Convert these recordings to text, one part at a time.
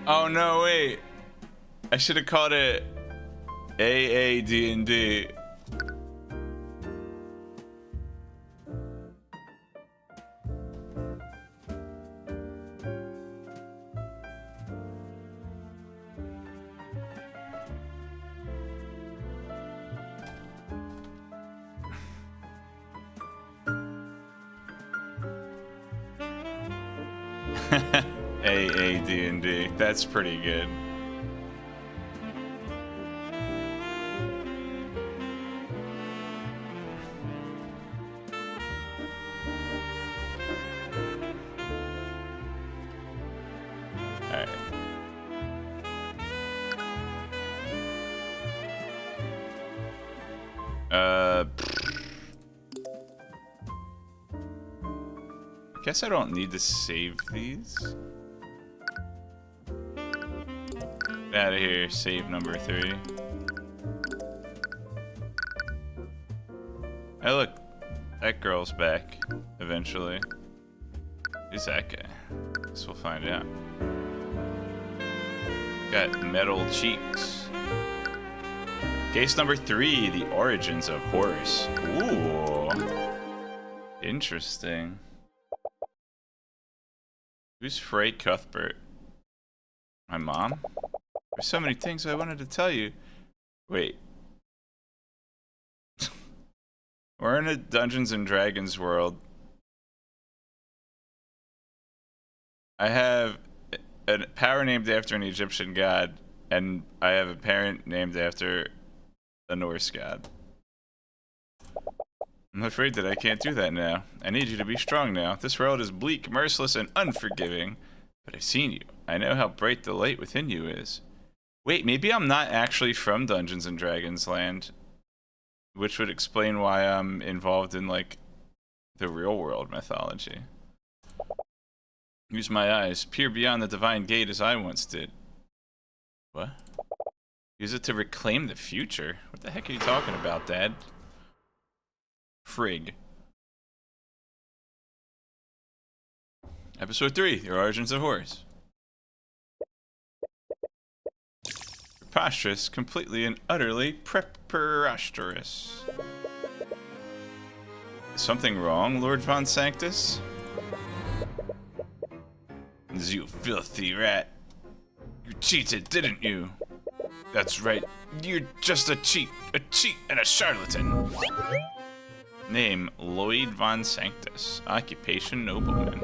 Oh no, wait. I should have called it AAD&D. AAD&D. That's pretty good. Alright. I guess I don't need to save these. Get out of here, save number 3. Hey look, that girl's back, eventually. Who's that guy? Guess we'll find out. Got metal cheeks. Case number 3, the origins of Horus. Ooh. Interesting. Who's Frey Cuthbert? My mom? There's so many things I wanted to tell you. Wait. We're in a Dungeons and Dragons world. I have a power named after an Egyptian god, and I have a parent named after a Norse god. I'm afraid that I can't do that now. I need you to be strong now. This world is bleak, merciless, and unforgiving. But I've seen you. I know how bright the light within you is. Wait, maybe I'm not actually from Dungeons and Dragons land. Which would explain why I'm involved in, like, the real world mythology. Use my eyes. Peer beyond the divine gate as I once did. What? Use it to reclaim the future? What the heck are you talking about, Dad? Frig. Episode 3, The Origins of Horus. Preposterous, completely and utterly preposterous. Is something wrong, Lord Von Sanctus? You filthy rat. You cheated, didn't you? That's right. You're just a cheat and a charlatan. Name, Lloyd Von Sanctus. Occupation, nobleman.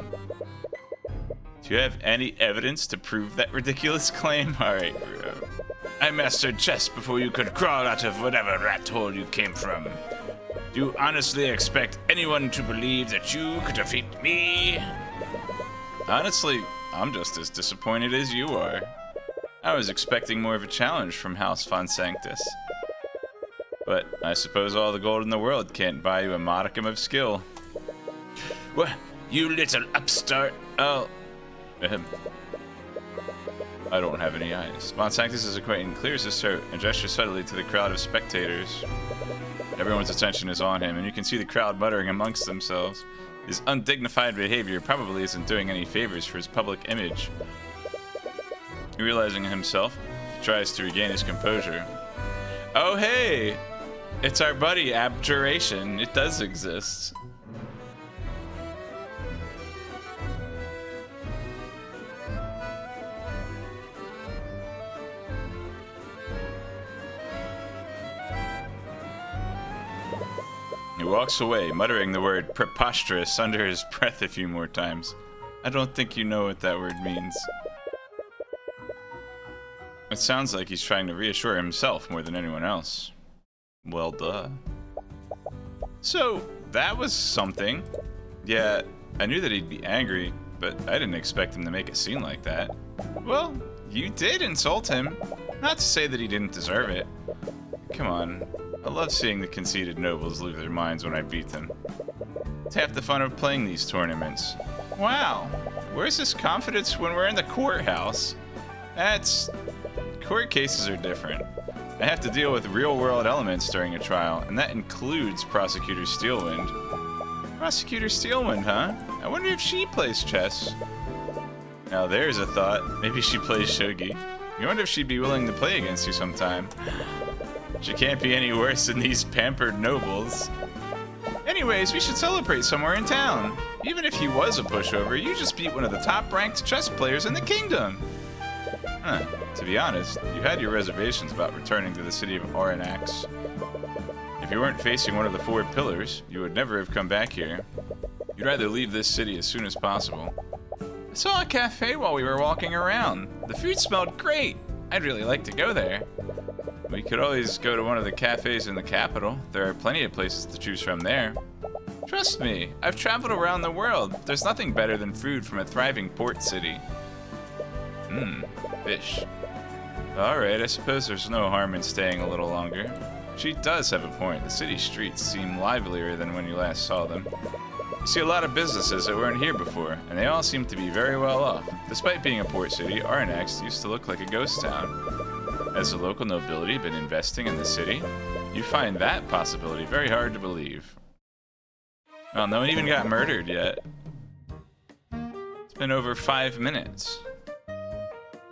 Do you have any evidence to prove that ridiculous claim? Alright, I mastered chess before you could crawl out of whatever rat hole you came from. Do you honestly expect anyone to believe that you could defeat me? Honestly, I'm just as disappointed as you are. I was expecting more of a challenge from House Von Sanctus. But I suppose all the gold in the world can't buy you a modicum of skill. What? You little upstart! Oh. I don't have any eyes. Von Sanctus' acquaintance clears his throat and gestures subtly to the crowd of spectators. Everyone's attention is on him, and you can see the crowd muttering amongst themselves. His undignified behavior probably isn't doing any favors for his public image. Realizing himself, he tries to regain his composure. Oh hey! It's our buddy, Abjuration. It does exist. He walks away, muttering the word preposterous under his breath a few more times. I don't think you know what that word means. It sounds like he's trying to reassure himself more than anyone else. Well, duh. So, that was something. Yeah, I knew that he'd be angry, but I didn't expect him to make a scene like that. Well, you did insult him. Not to say that he didn't deserve it. Come on. I love seeing the conceited nobles lose their minds when I beat them. It's half the fun of playing these tournaments. Wow, where's this confidence when we're in the courthouse? Court cases are different. I have to deal with real-world elements during a trial, and that includes Prosecutor Steelwind. Prosecutor Steelwind, huh? I wonder if she plays chess. Now there's a thought. Maybe she plays shogi. You wonder if she'd be willing to play against you sometime. She can't be any worse than these pampered nobles. Anyways, we should celebrate somewhere in town. Even if he was a pushover, you just beat one of the top-ranked chess players in the kingdom. Huh. To be honest, you had your reservations about returning to the city of Aranax. If you weren't facing one of the 4 pillars, you would never have come back here. You'd rather leave this city as soon as possible. I saw a cafe while we were walking around. The food smelled great. I'd really like to go there. We could always go to one of the cafes in the capital. There are plenty of places to choose from there. Trust me, I've traveled around the world. There's nothing better than food from a thriving port city. Fish. Alright, I suppose there's no harm in staying a little longer. She does have a point. The city streets seem livelier than when you last saw them. You see a lot of businesses that weren't here before, and they all seem to be very well off. Despite being a port city, Aranax used to look like a ghost town. Has the local nobility been investing in the city? You find that possibility very hard to believe. Well, no one even got murdered yet. It's been over 5 minutes.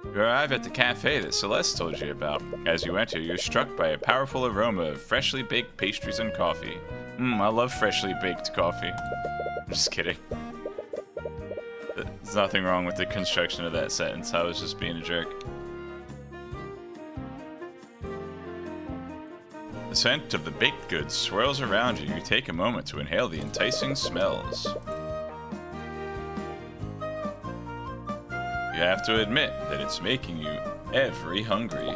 You arrive at the cafe that Celeste told you about. As you enter, you're struck by a powerful aroma of freshly baked pastries and coffee. I love freshly baked coffee. I'm just kidding. There's nothing wrong with the construction of that sentence. I was just being a jerk. The scent of the baked goods swirls around you. You take a moment to inhale the enticing smells. You have to admit that it's making you very hungry.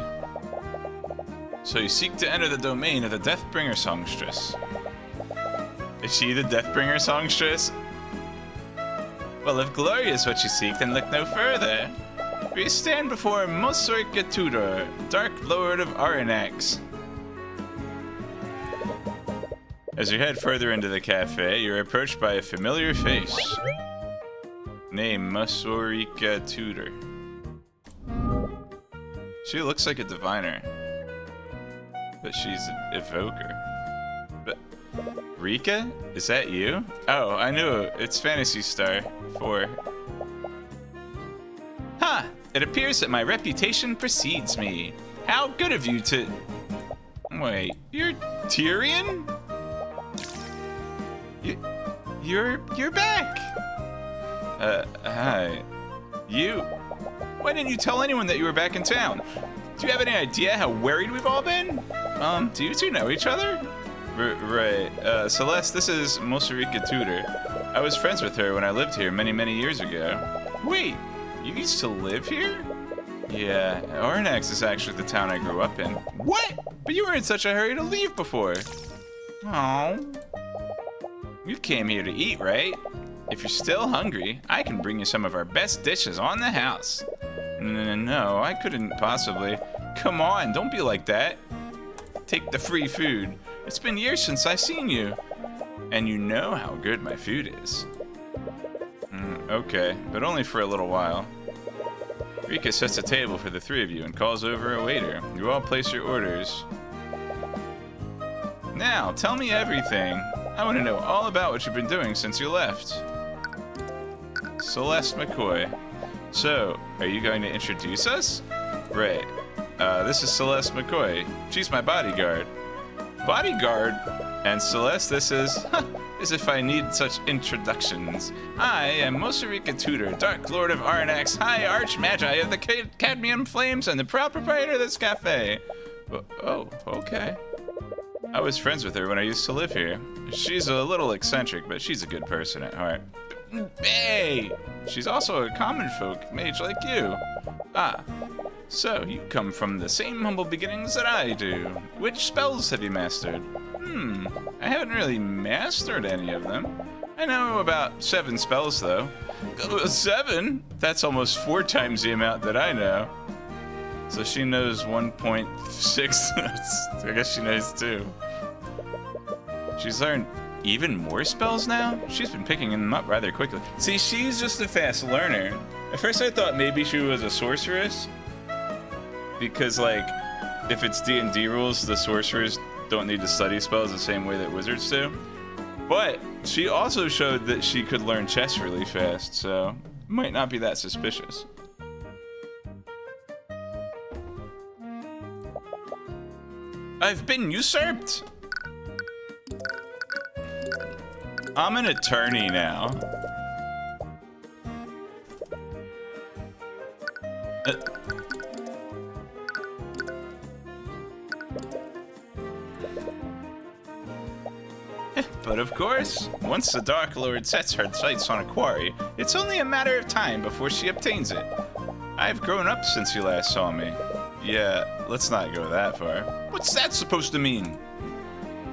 So you seek to enter the domain of the Deathbringer songstress. Is she the Deathbringer songstress? Well, if glory is what you seek, then look no further. We stand before Mosorika Tudor, Dark Lord of Aranax. As you head further into the cafe, you're approached by a familiar face. Name Mosorika Tudor. She looks like a diviner, but she's an evoker. But Rika, is that you? Oh, I knew it. It's Phantasy Star 4. Ha! It appears that my reputation precedes me. How good of you to... Wait, you're Tyrion? You're back! Hi. You... Why didn't you tell anyone that you were back in town? Do you have any idea how worried we've all been? Do you two know each other? Right. Celeste, this is Mosorika Tudor. I was friends with her when I lived here many, many years ago. Wait, you used to live here? Yeah, Aranax is actually the town I grew up in. What? But you were in such a hurry to leave before. Oh. You came here to eat, right? If you're still hungry, I can bring you some of our best dishes on the house. No, I couldn't possibly. Come on, don't be like that. Take the free food. It's been years since I've seen you. And you know how good my food is. Okay, but only for a little while. Rika sets a table for the 3 of you and calls over a waiter. You all place your orders. Now, tell me everything. I want to know all about what you've been doing since you left. Celeste McCoy. So, are you going to introduce us? Right. This is Celeste McCoy. She's my bodyguard. Bodyguard? And Celeste, this is... as if I need such introductions. I am Mosorika Tudor, Dark Lord of Aranax, High Archmagi of the Cadmium Flames, and the proud proprietor of this cafe. Oh, okay. I was friends with her when I used to live here. She's a little eccentric, but she's a good person at heart. Hey! She's also a common folk mage like you. Ah, so you come from the same humble beginnings that I do. Which spells have you mastered? I haven't really mastered any of them. I know about 7 spells, though. 7? That's almost 4 times the amount that I know. So she knows 1.6. I guess she knows 2. She's learned even more spells now? She's been picking them up rather quickly. See, she's just a fast learner. At first I thought maybe she was a sorceress. Because, like, if it's D&D rules, the sorcerers don't need to study spells the same way that wizards do. But she also showed that she could learn chess really fast, so might not be that suspicious. I've been usurped! I'm an attorney now. But of course, once the Dark Lord sets her sights on a quarry, it's only a matter of time before she obtains it. I've grown up since you last saw me. Yeah, let's not go that far. What's that supposed to mean?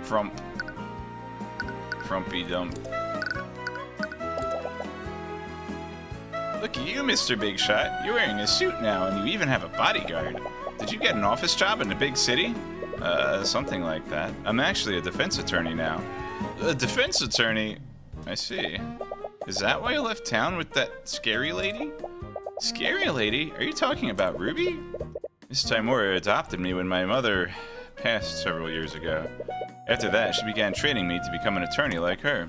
Frump. Frumpy dump. Look at you, Mr. Big Shot. You're wearing a suit now, and you even have a bodyguard. Did you get an office job in a big city? Something like that. I'm actually a defense attorney now. A defense attorney? I see. Is that why you left town with that scary lady? Scary lady? Are you talking about Ruby? Miss Timora adopted me when my mother passed several years ago. After that, she began training me to become an attorney like her.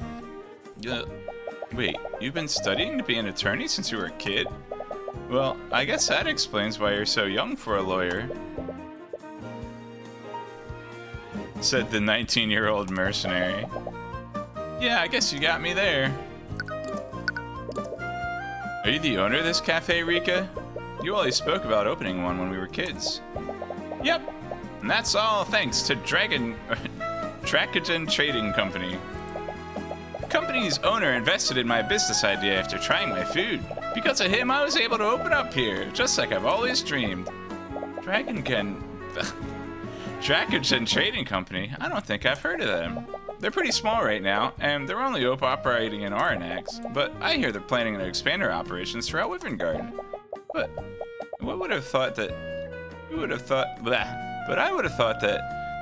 Wait, you've been studying to be an attorney since you were a kid? Well, I guess that explains why you're so young for a lawyer. Said the 19-year-old mercenary. Yeah, I guess you got me there. Are you the owner of this cafe, Rika? You always spoke about opening one when we were kids. Yep, and that's all thanks to Tracogen Trading Company. The company's owner invested in my business idea after trying my food. Because of him, I was able to open up here, just like I've always dreamed. Tracogen Trading Company? I don't think I've heard of them. They're pretty small right now, and they're only operating in Aranax, but I hear they're planning to expand their operations throughout Wyverngard. But I would have thought that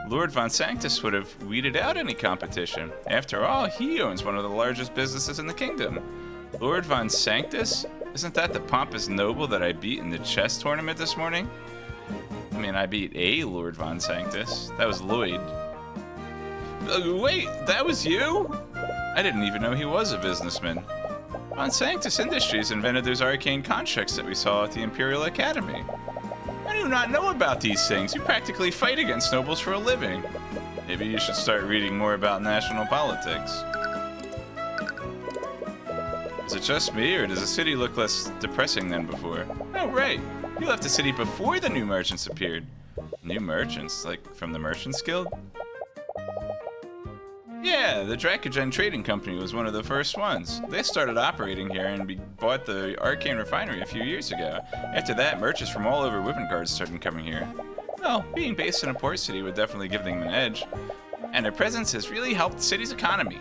Lord Von Sanctus would have weeded out any competition. After all, he owns one of the largest businesses in the kingdom. Lord Von Sanctus? Isn't that the pompous noble that I beat in the chess tournament this morning? I mean, I beat a Lord Von Sanctus. That was Lloyd. Wait, that was you? I didn't even know he was a businessman. Von Sanctus Industries invented those arcane constructs that we saw at the Imperial Academy. I do not know about these things. You practically fight against nobles for a living. Maybe you should start reading more about national politics. Is it just me, or does the city look less depressing than before? Oh, right. You left the city before the new merchants appeared. New merchants? Like from the Merchants Guild? Yeah, the Tracogen Trading Company was one of the first ones. They started operating here and bought the Arcane Refinery a few years ago. After that, merchants from all over Wyverngard started coming here. Well, being based in a port city would definitely give them an edge. And their presence has really helped the city's economy.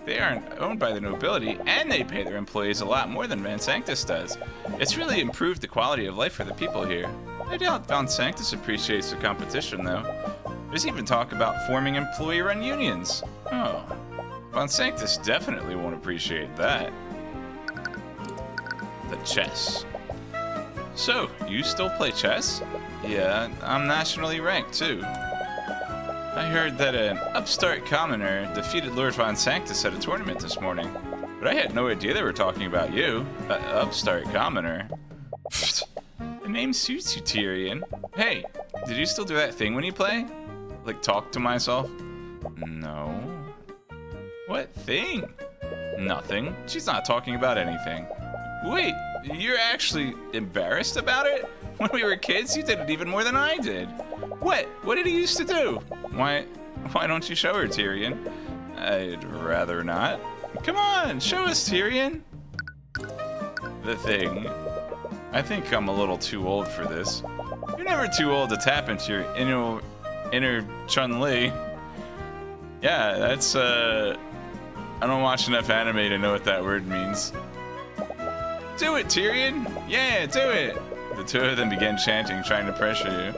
They aren't owned by the nobility, and they pay their employees a lot more than Von Sanctus does. It's really improved the quality of life for the people here. I doubt Von Sanctus appreciates the competition, though. There's even talk about forming employee-run unions. Oh, Von Sanctus definitely won't appreciate that. The chess. So, you still play chess? Yeah, I'm nationally ranked, too. I heard that an upstart commoner defeated Lord Von Sanctus at a tournament this morning. But I had no idea they were talking about you. Upstart commoner. The name suits you, Tyrion. Hey, did you still do that thing when you play? Like talk to myself? No. What thing? Nothing. She's not talking about anything. Wait, you're actually embarrassed about it? When we were kids, you did it even more than I did. What? What did he used to do? Why don't you show her, Tyrion? I'd rather not. Come on, show us, Tyrion. The thing. I think I'm a little too old for this. You're never too old to tap into your inner Chun-Li. Yeah, that's, I don't watch enough anime to know what that word means. Do it, Tyrion! Yeah, do it! The two of them began chanting, trying to pressure you.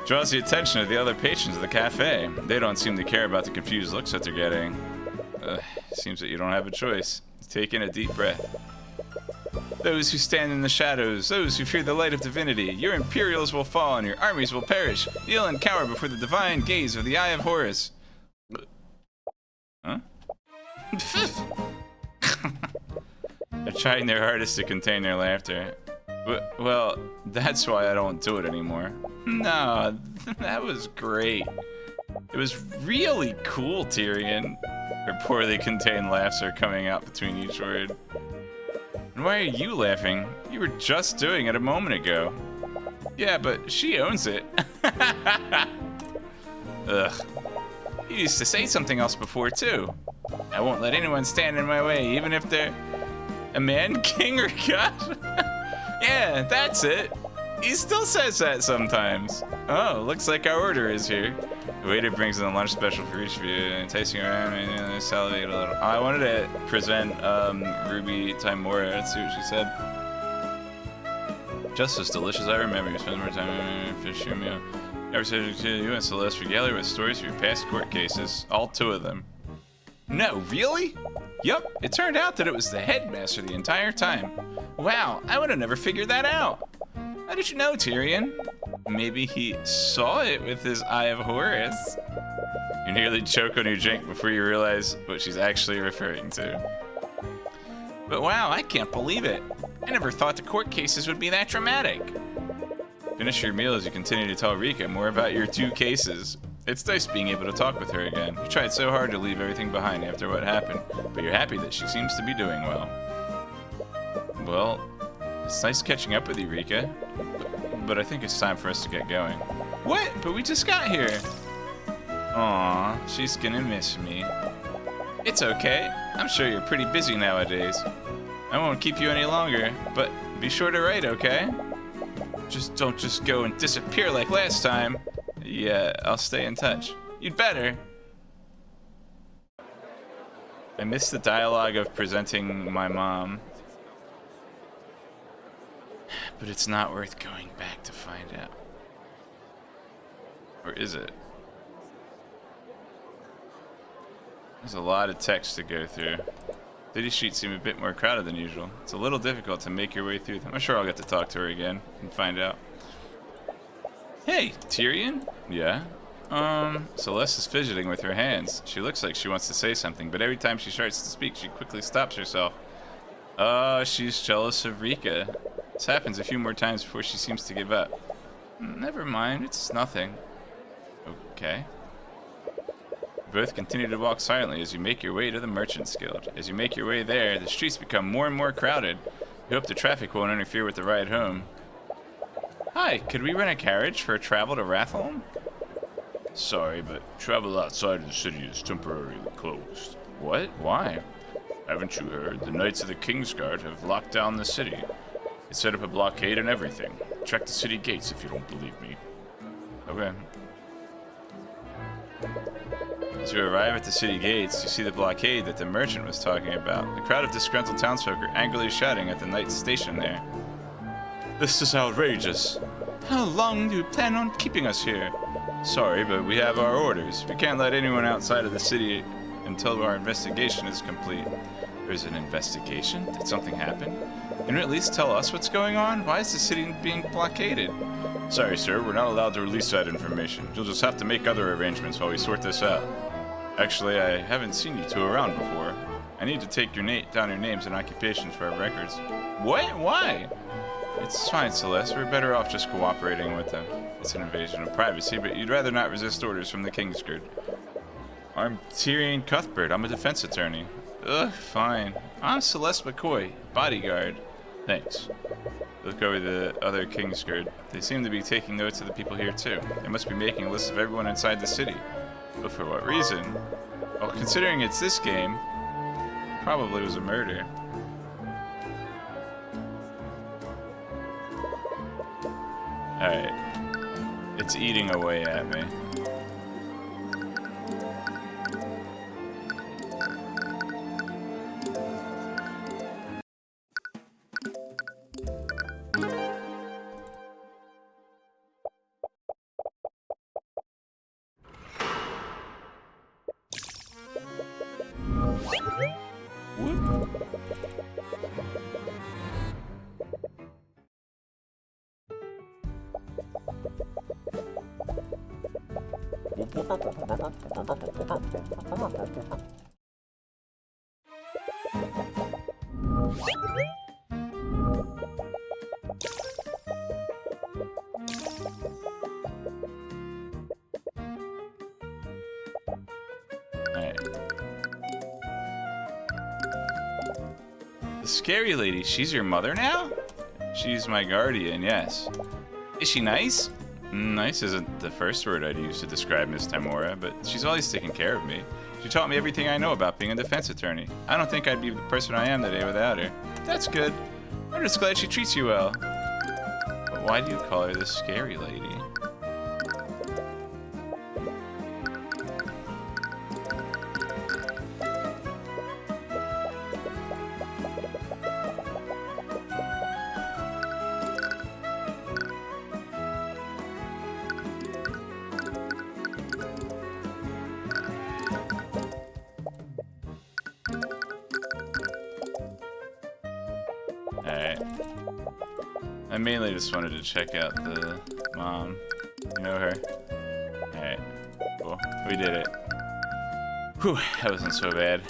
Draws the attention of the other patrons of the cafe. They don't seem to care about the confused looks that they're getting. Seems that you don't have a choice. Take in a deep breath. Those who stand in the shadows, those who fear the light of divinity, your Imperials will fall and your armies will perish. Kneel and cower before the divine gaze of the Eye of Horus. Huh? A trying their hardest to contain their laughter. Well, that's why I don't do it anymore. No, that was great. It was really cool, Tyrion. Her poorly contained laughs are coming out between each word. And why are you laughing? You were just doing it a moment ago. Yeah, but she owns it. Ugh. You used to say something else before, too. I won't let anyone stand in my way, even if they're a man, king, or god. Yeah, that's it. He still says that sometimes. Oh, looks like our order is here. The waiter brings in a lunch special for each of you, enticing around and salivate a little. I wanted to present Ruby Timora. Let's see what she said. Just as delicious I remember. You spend more time fish your meal. Ever said to you and Celeste regale her with stories of your past court cases. All 2 of them. No, really? Yup, it turned out that it was the headmaster the entire time. Wow, I would have never figured that out. How did you know, Tyrion? Maybe he saw it with his eye of Horus. You nearly choke on your drink before you realize what she's actually referring to. But wow, I can't believe it. I never thought the court cases would be that dramatic. Finish your meal as you continue to tell Rika more about your 2 cases. It's nice being able to talk with her again. You tried so hard to leave everything behind after what happened, but you're happy that she seems to be doing well. Well, it's nice catching up with you, Rika. But I think it's time for us to get going. What? But we just got here. Aw, she's gonna miss me. It's okay. I'm sure you're pretty busy nowadays. I won't keep you any longer, but be sure to write, okay? Don't just go and disappear like last time. Yeah, I'll stay in touch. You'd better. I missed the dialogue of presenting my mom. But it's not worth going back to find out. Or is it? There's a lot of text to go through. City streets seem a bit more crowded than usual. It's a little difficult to make your way through them. I'm sure I'll get to talk to her again and find out. Hey, Tyrion? Yeah? Celeste is fidgeting with her hands. She looks like she wants to say something, but every time she starts to speak, she quickly stops herself. Oh, she's jealous of Rika. This happens a few more times before she seems to give up. Never mind, it's nothing. Okay. You both continue to walk silently as you make your way to the Merchants Guild. As you make your way there, the streets become more and more crowded. You hope the traffic won't interfere with the ride home. Hi, could we rent a carriage for a travel to Rathlum? Sorry, but travel outside of the city is temporarily closed. What? Why? Haven't you heard? The Knights of the Kingsguard have locked down the city. They set up a blockade and everything. Check the city gates if you don't believe me. Okay. As you arrive at the city gates, you see the blockade that the merchant was talking about. The crowd of disgruntled townsfolk are angrily shouting at the knights stationed there. This is outrageous. How long do you plan on keeping us here? Sorry, but we have our orders. We can't let anyone outside of the city until our investigation is complete. There's an investigation? Did something happen? Can you at least tell us what's going on? Why is the city being blockaded? Sorry, sir, we're not allowed to release that information. You'll just have to make other arrangements while we sort this out. Actually, I haven't seen you two around before. I need to take down your names and occupations for our records. What? Why? It's fine, Celeste. We're better off just cooperating with them. It's an invasion of privacy, but you'd rather not resist orders from the Kingsguard. I'm Tyrion Cuthbert. I'm a defense attorney. Ugh, fine. I'm Celeste McCoy, bodyguard. Thanks. Look over the other Kingsguard. They seem to be taking notes of the people here too. They must be making a list of everyone inside the city. But for what reason? Well, considering it's this game, probably was a murder. Alright. It's eating away at me. Whoop. The scary lady, she's your mother now? She's my guardian, yes. Is she nice? Nice isn't the first word I'd use to describe Miss Tamora, but she's always taken care of me. She taught me everything I know about being a defense attorney. I don't think I'd be the person I am today without her. That's good. I'm just glad she treats you well. But why do you call her the scary lady? Alright. I mainly just wanted to check out the mom. You know her? Alright. Cool. We did it. Whew, that wasn't so bad.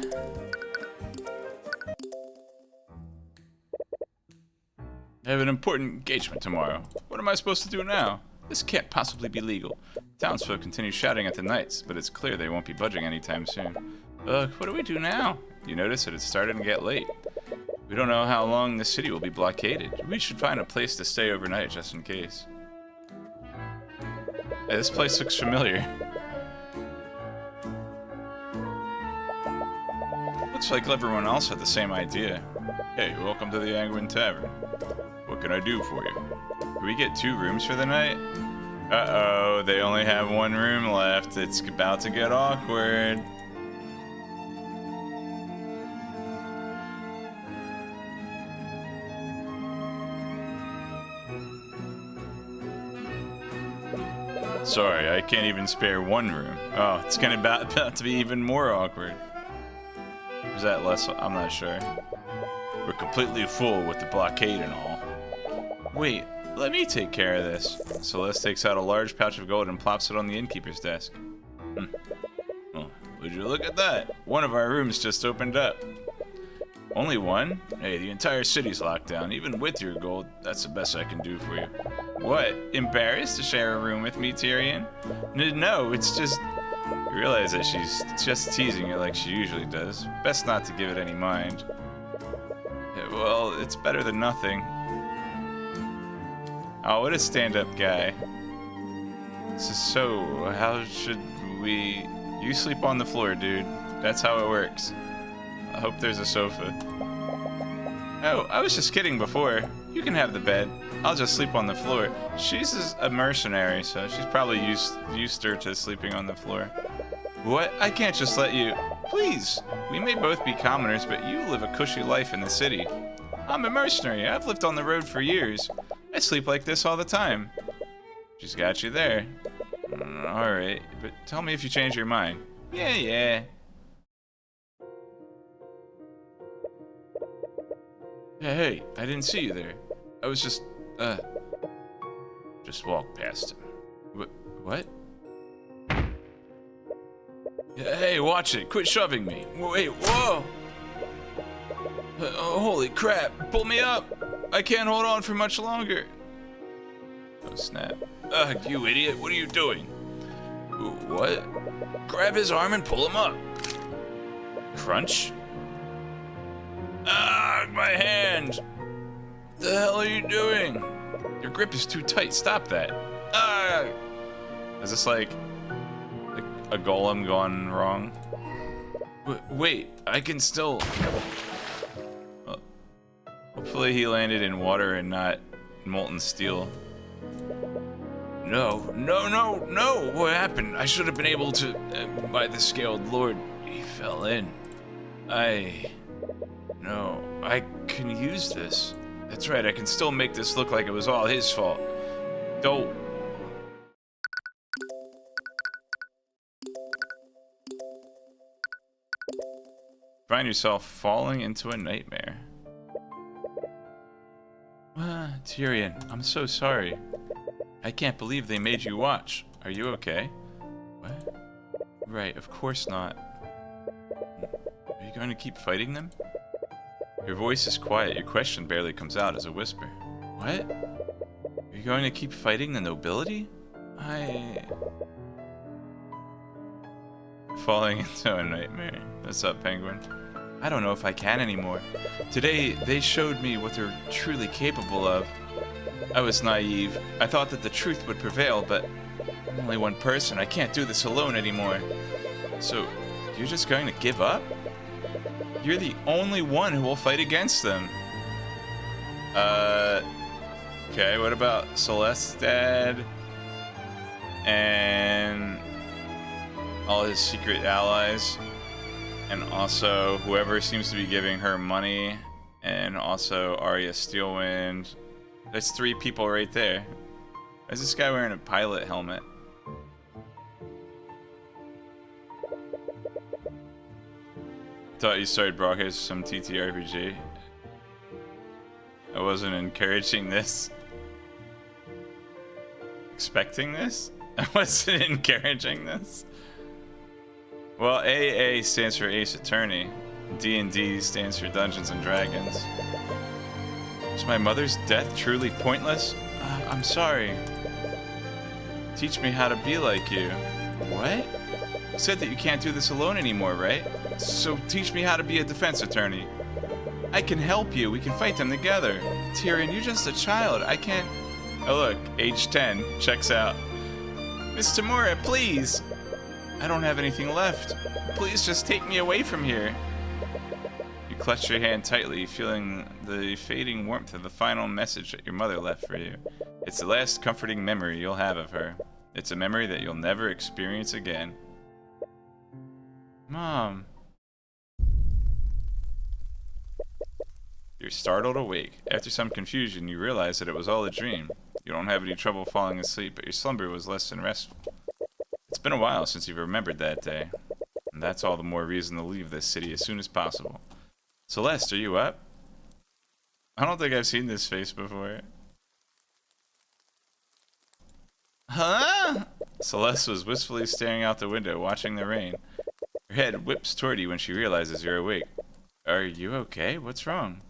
I have an important engagement tomorrow. What am I supposed to do now? This can't possibly be legal. Townsfolk continue shouting at the knights, but it's clear they won't be budging anytime soon. Ugh, what do we do now? You notice that it's starting to get late. We don't know how long the city will be blockaded. We should find a place to stay overnight just in case. Hey, this place looks familiar. Looks like everyone else had the same idea. Hey, welcome to the Angwin Tavern. What can I do for you? Can we get 2 rooms for the night? Uh-oh, they only have 1 room left. It's about to get awkward. Sorry, I can't even spare 1 room. Oh, it's gonna about to be even more awkward. Is that less? I'm not sure. We're completely full with the blockade and all. Wait, let me take care of this. Celeste takes out a large pouch of gold and plops it on the innkeeper's desk. Oh, would you look at that? One of our rooms just opened up. Only 1? Hey, the entire city's locked down. Even with your gold, that's the best I can do for you. What? Embarrassed to share a room with me, Tyrion? No, it's just... You realize that she's just teasing it like she usually does. Best not to give it any mind. Yeah, well, it's better than nothing. Oh, what a stand-up guy. So, how should we... You sleep on the floor, dude. That's how it works. I hope there's a sofa. Oh, I was just kidding before. You can have the bed. I'll just sleep on the floor. She's a mercenary, so she's probably used her to sleeping on the floor. What? I can't just let you... Please! We may both be commoners, but you live a cushy life in the city. I'm a mercenary. I've lived on the road for years. I sleep like this all the time. She's got you there. Alright, but tell me if you change your mind. Yeah. Hey, I didn't see you there. I was just walked past him. What? Hey, watch it. Quit shoving me. Wait, whoa! Holy crap, pull me up! I can't hold on for much longer. Oh, snap. Ugh, you idiot, what are you doing? What? Grab his arm and pull him up. Crunch? Ah, my hand! The hell are you doing? Your grip is too tight, stop that. Ah! Is this like a golem gone wrong? Wait, I can still... Well, hopefully he landed in water and not molten steel. No! What happened? I should have been able to... by the scaled lord, he fell in. No, I can use this. That's right, I can still make this look like it was all his fault. Don't... Find yourself falling into a nightmare. Tyrion, I'm so sorry. I can't believe they made you watch. Are you okay? What? Right, of course not. Are you going to keep fighting them? Your voice is quiet. Your question barely comes out as a whisper. What? Are you going to keep fighting the nobility? Falling into a nightmare. What's up, Penguin? I don't know if I can anymore. Today, they showed me what they're truly capable of. I was naive. I thought that the truth would prevail, but I'm only one person. I can't do this alone anymore. So, you're just going to give up? You're the only one who will fight against them. Okay, what about Celeste's dad? And all his secret allies? And also whoever seems to be giving her money. And also Arya Steelwind. There's 3 people right there. Why is this guy wearing a pilot helmet? Thought you started broadcasting some TTRPG. I wasn't encouraging this. Expecting this? I wasn't encouraging this. Well, AA stands for Ace Attorney. D&D stands for Dungeons and Dragons. Is my mother's death truly pointless? I'm sorry. Teach me how to be like you. What? You said that you can't do this alone anymore, right? So teach me how to be a defense attorney. I can help you. We can fight them together. Tyrion, you're just a child. I can't... Oh look, age 10. Checks out. Miss Tamura, please. I don't have anything left. Please just take me away from here. You clutch your hand tightly, feeling the fading warmth of the final message that your mother left for you. It's the last comforting memory you'll have of her. It's a memory that you'll never experience again. Mom. You're startled awake. After some confusion, you realize that it was all a dream. You don't have any trouble falling asleep, but your slumber was less than restful. It's been a while since you've remembered that day, and that's all the more reason to leave this city as soon as possible. Celeste, are you up? I don't think I've seen this face before. Huh? Celeste was wistfully staring out the window, watching the rain. Her head whips toward you when she realizes you're awake. Are you okay? What's wrong?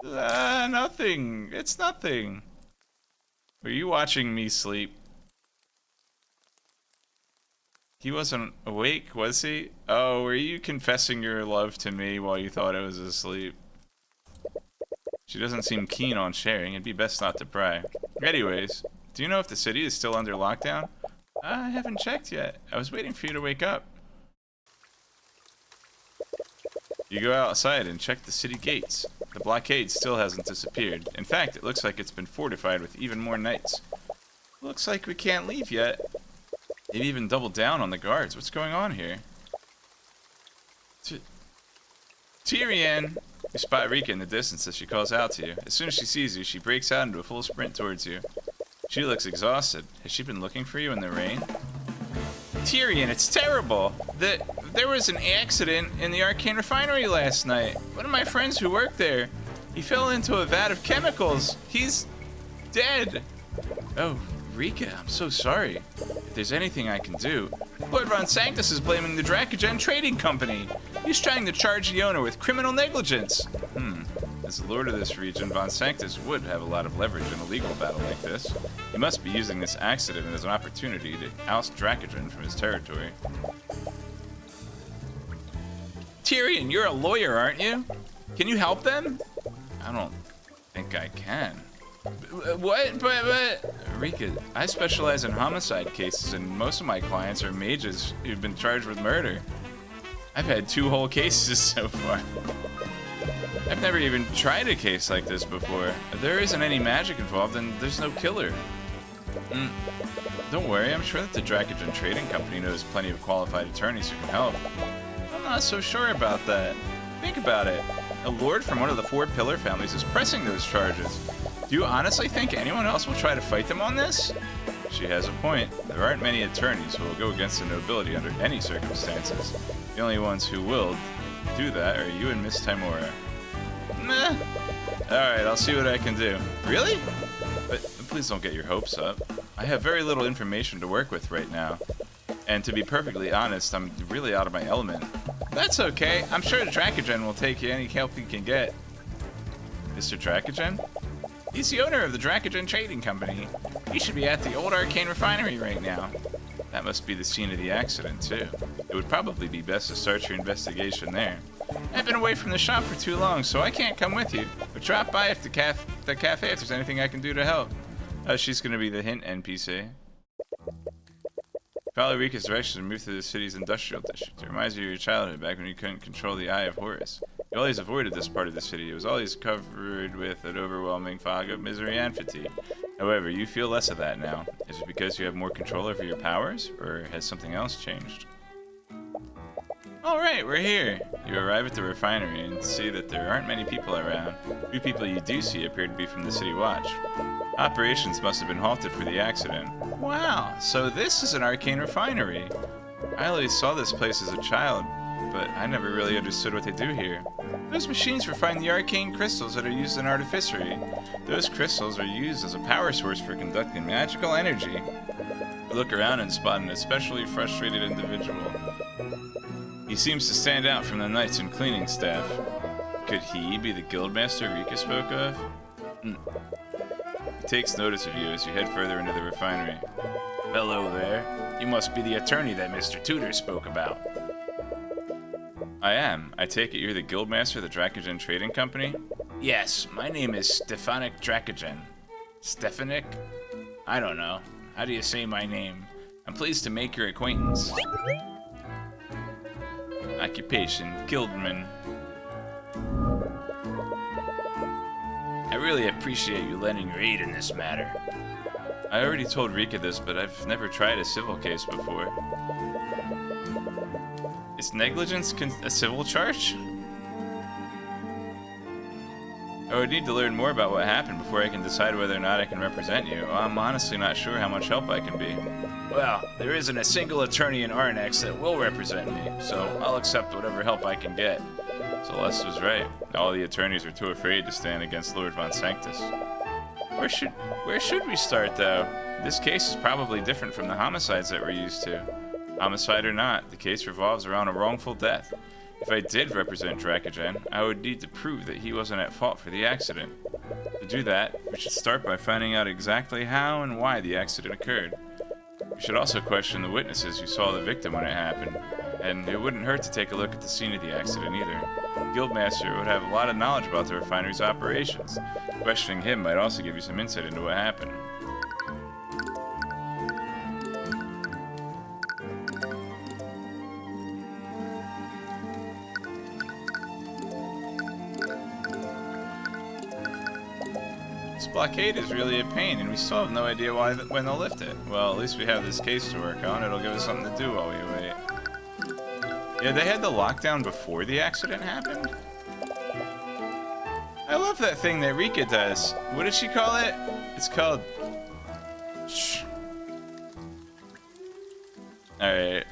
Nothing. It's nothing. Were you watching me sleep? He wasn't awake, was he? Oh, were you confessing your love to me while you thought I was asleep? She doesn't seem keen on sharing. It'd be best not to pry. Anyways, do you know if the city is still under lockdown? I haven't checked yet. I was waiting for you to wake up. You go outside and check the city gates. The blockade still hasn't disappeared. In fact, it looks like it's been fortified with even more knights. Looks like we can't leave yet. They've even doubled down on the guards. What's going on here? Tyrion! You spot Rika in the distance as she calls out to you. As soon as she sees you, she breaks out into a full sprint towards you. She looks exhausted. Has she been looking for you in the rain? Tyrion, it's terrible! There was an accident in the Arcane Refinery last night. One of my friends who worked there, he fell into a vat of chemicals. He's dead. Oh, Rika, I'm so sorry. If there's anything I can do... Lord Von Sanctus is blaming the Dracogen Trading Company. He's trying to charge the owner with criminal negligence. As the lord of this region, Von Sanctus would have a lot of leverage in a legal battle like this. He must be using this accident as an opportunity to oust Dracogen from his territory. Tyrion, you're a lawyer, aren't you? Can you help them? I don't think I can. What? But... Rika, I specialize in homicide cases, and most of my clients are mages who've been charged with murder. I've had 2 whole cases so far. I've never even tried a case like this before. There isn't any magic involved, and there's no killer. Don't worry, I'm sure that the Dracogen Trading Company knows plenty of qualified attorneys who can help. I'm not so sure about that. Think about it. A lord from one of the 4 pillar families is pressing those charges. Do you honestly think anyone else will try to fight them on this? She has a point. There aren't many attorneys who will go against the nobility under any circumstances. The only ones who will do that are you and Miss Timora. Meh. Alright, I'll see what I can do. Really? But please don't get your hopes up. I have very little information to work with right now. And to be perfectly honest, I'm really out of my element. That's okay. I'm sure Dracogen will take any help he can get. Mr. Dracogen? He's the owner of the Dracogen Trading Company. He should be at the old Arcane Refinery right now. That must be the scene of the accident, too. It would probably be best to start your investigation there. I've been away from the shop for too long, so I can't come with you. But drop by if the cafe if there's anything I can do to help. Oh, she's gonna be the hint NPC. Follow Rika's directions and move through the city's industrial district. It reminds you of your childhood, back when you couldn't control the Eye of Horus. You always avoided this part of the city. It was always covered with an overwhelming fog of misery and fatigue. However, you feel less of that now. Is it because you have more control over your powers, or has something else changed? Alright, we're here. You arrive at the refinery and see that there aren't many people around. Few people you do see appear to be from the city watch. Operations must have been halted for the accident. Wow, so this is an arcane refinery. I always saw this place as a child, but I never really understood what they do here. Those machines refine the arcane crystals that are used in artificery. Those crystals are used as a power source for conducting magical energy. I look around and spot an especially frustrated individual. He seems to stand out from the knights and cleaning staff. Could he be the guildmaster Rika spoke of? He takes notice of you as you head further into the refinery. Hello there. You must be the attorney that Mr. Tudor spoke about. I am. I take it you're the guildmaster of the Dracogen Trading Company? Yes, my name is Stefanik Dracogen. Stefanik? I don't know. How do you say my name? I'm pleased to make your acquaintance. Occupation, guildman. I really appreciate you lending your aid in this matter. I already told Rika this, but I've never tried a civil case before. Is negligence a civil charge? I would need to learn more about what happened before I can decide whether or not I can represent you. I'm honestly not sure how much help I can be. Well, there isn't a single attorney in Arnex that will represent me, so I'll accept whatever help I can get. Celeste was right. All the attorneys are too afraid to stand against Lord Von Sanctus. Where should we start, though? This case is probably different from the homicides that we're used to. Homicide or not, the case revolves around a wrongful death. If I did represent Dracogen, I would need to prove that he wasn't at fault for the accident. To do that, we should start by finding out exactly how and why the accident occurred. We should also question the witnesses who saw the victim when it happened, and it wouldn't hurt to take a look at the scene of the accident either. The Guildmaster would have a lot of knowledge about the refinery's operations. Questioning him might also give you some insight into what happened. This blockade is really a pain, and we still have no idea when they'll lift it. Well, at least we have this case to work on. It'll give us something to do while we wait. Yeah, they had the lockdown before the accident happened? I love that thing that Rika does. What did she call it? It's called... Shh. Alright.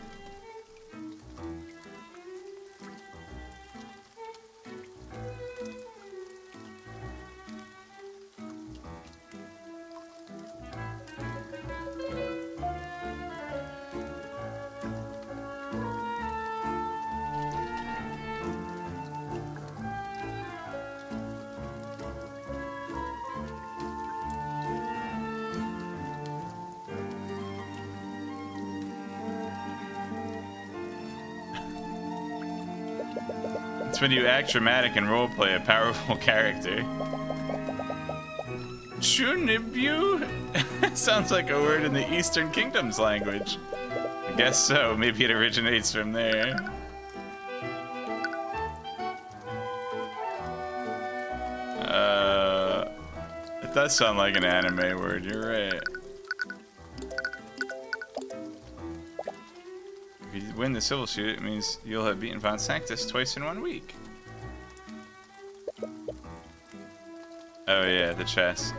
It's when you act dramatic and roleplay a powerful character. Chunibu? Sounds like a word in the Eastern Kingdoms language. I guess so. Maybe it originates from there. It does sound like an anime word. You're right. If you win the civil suit, it means you'll have beaten Von Sanctus twice in 1 week. Oh yeah, the chest.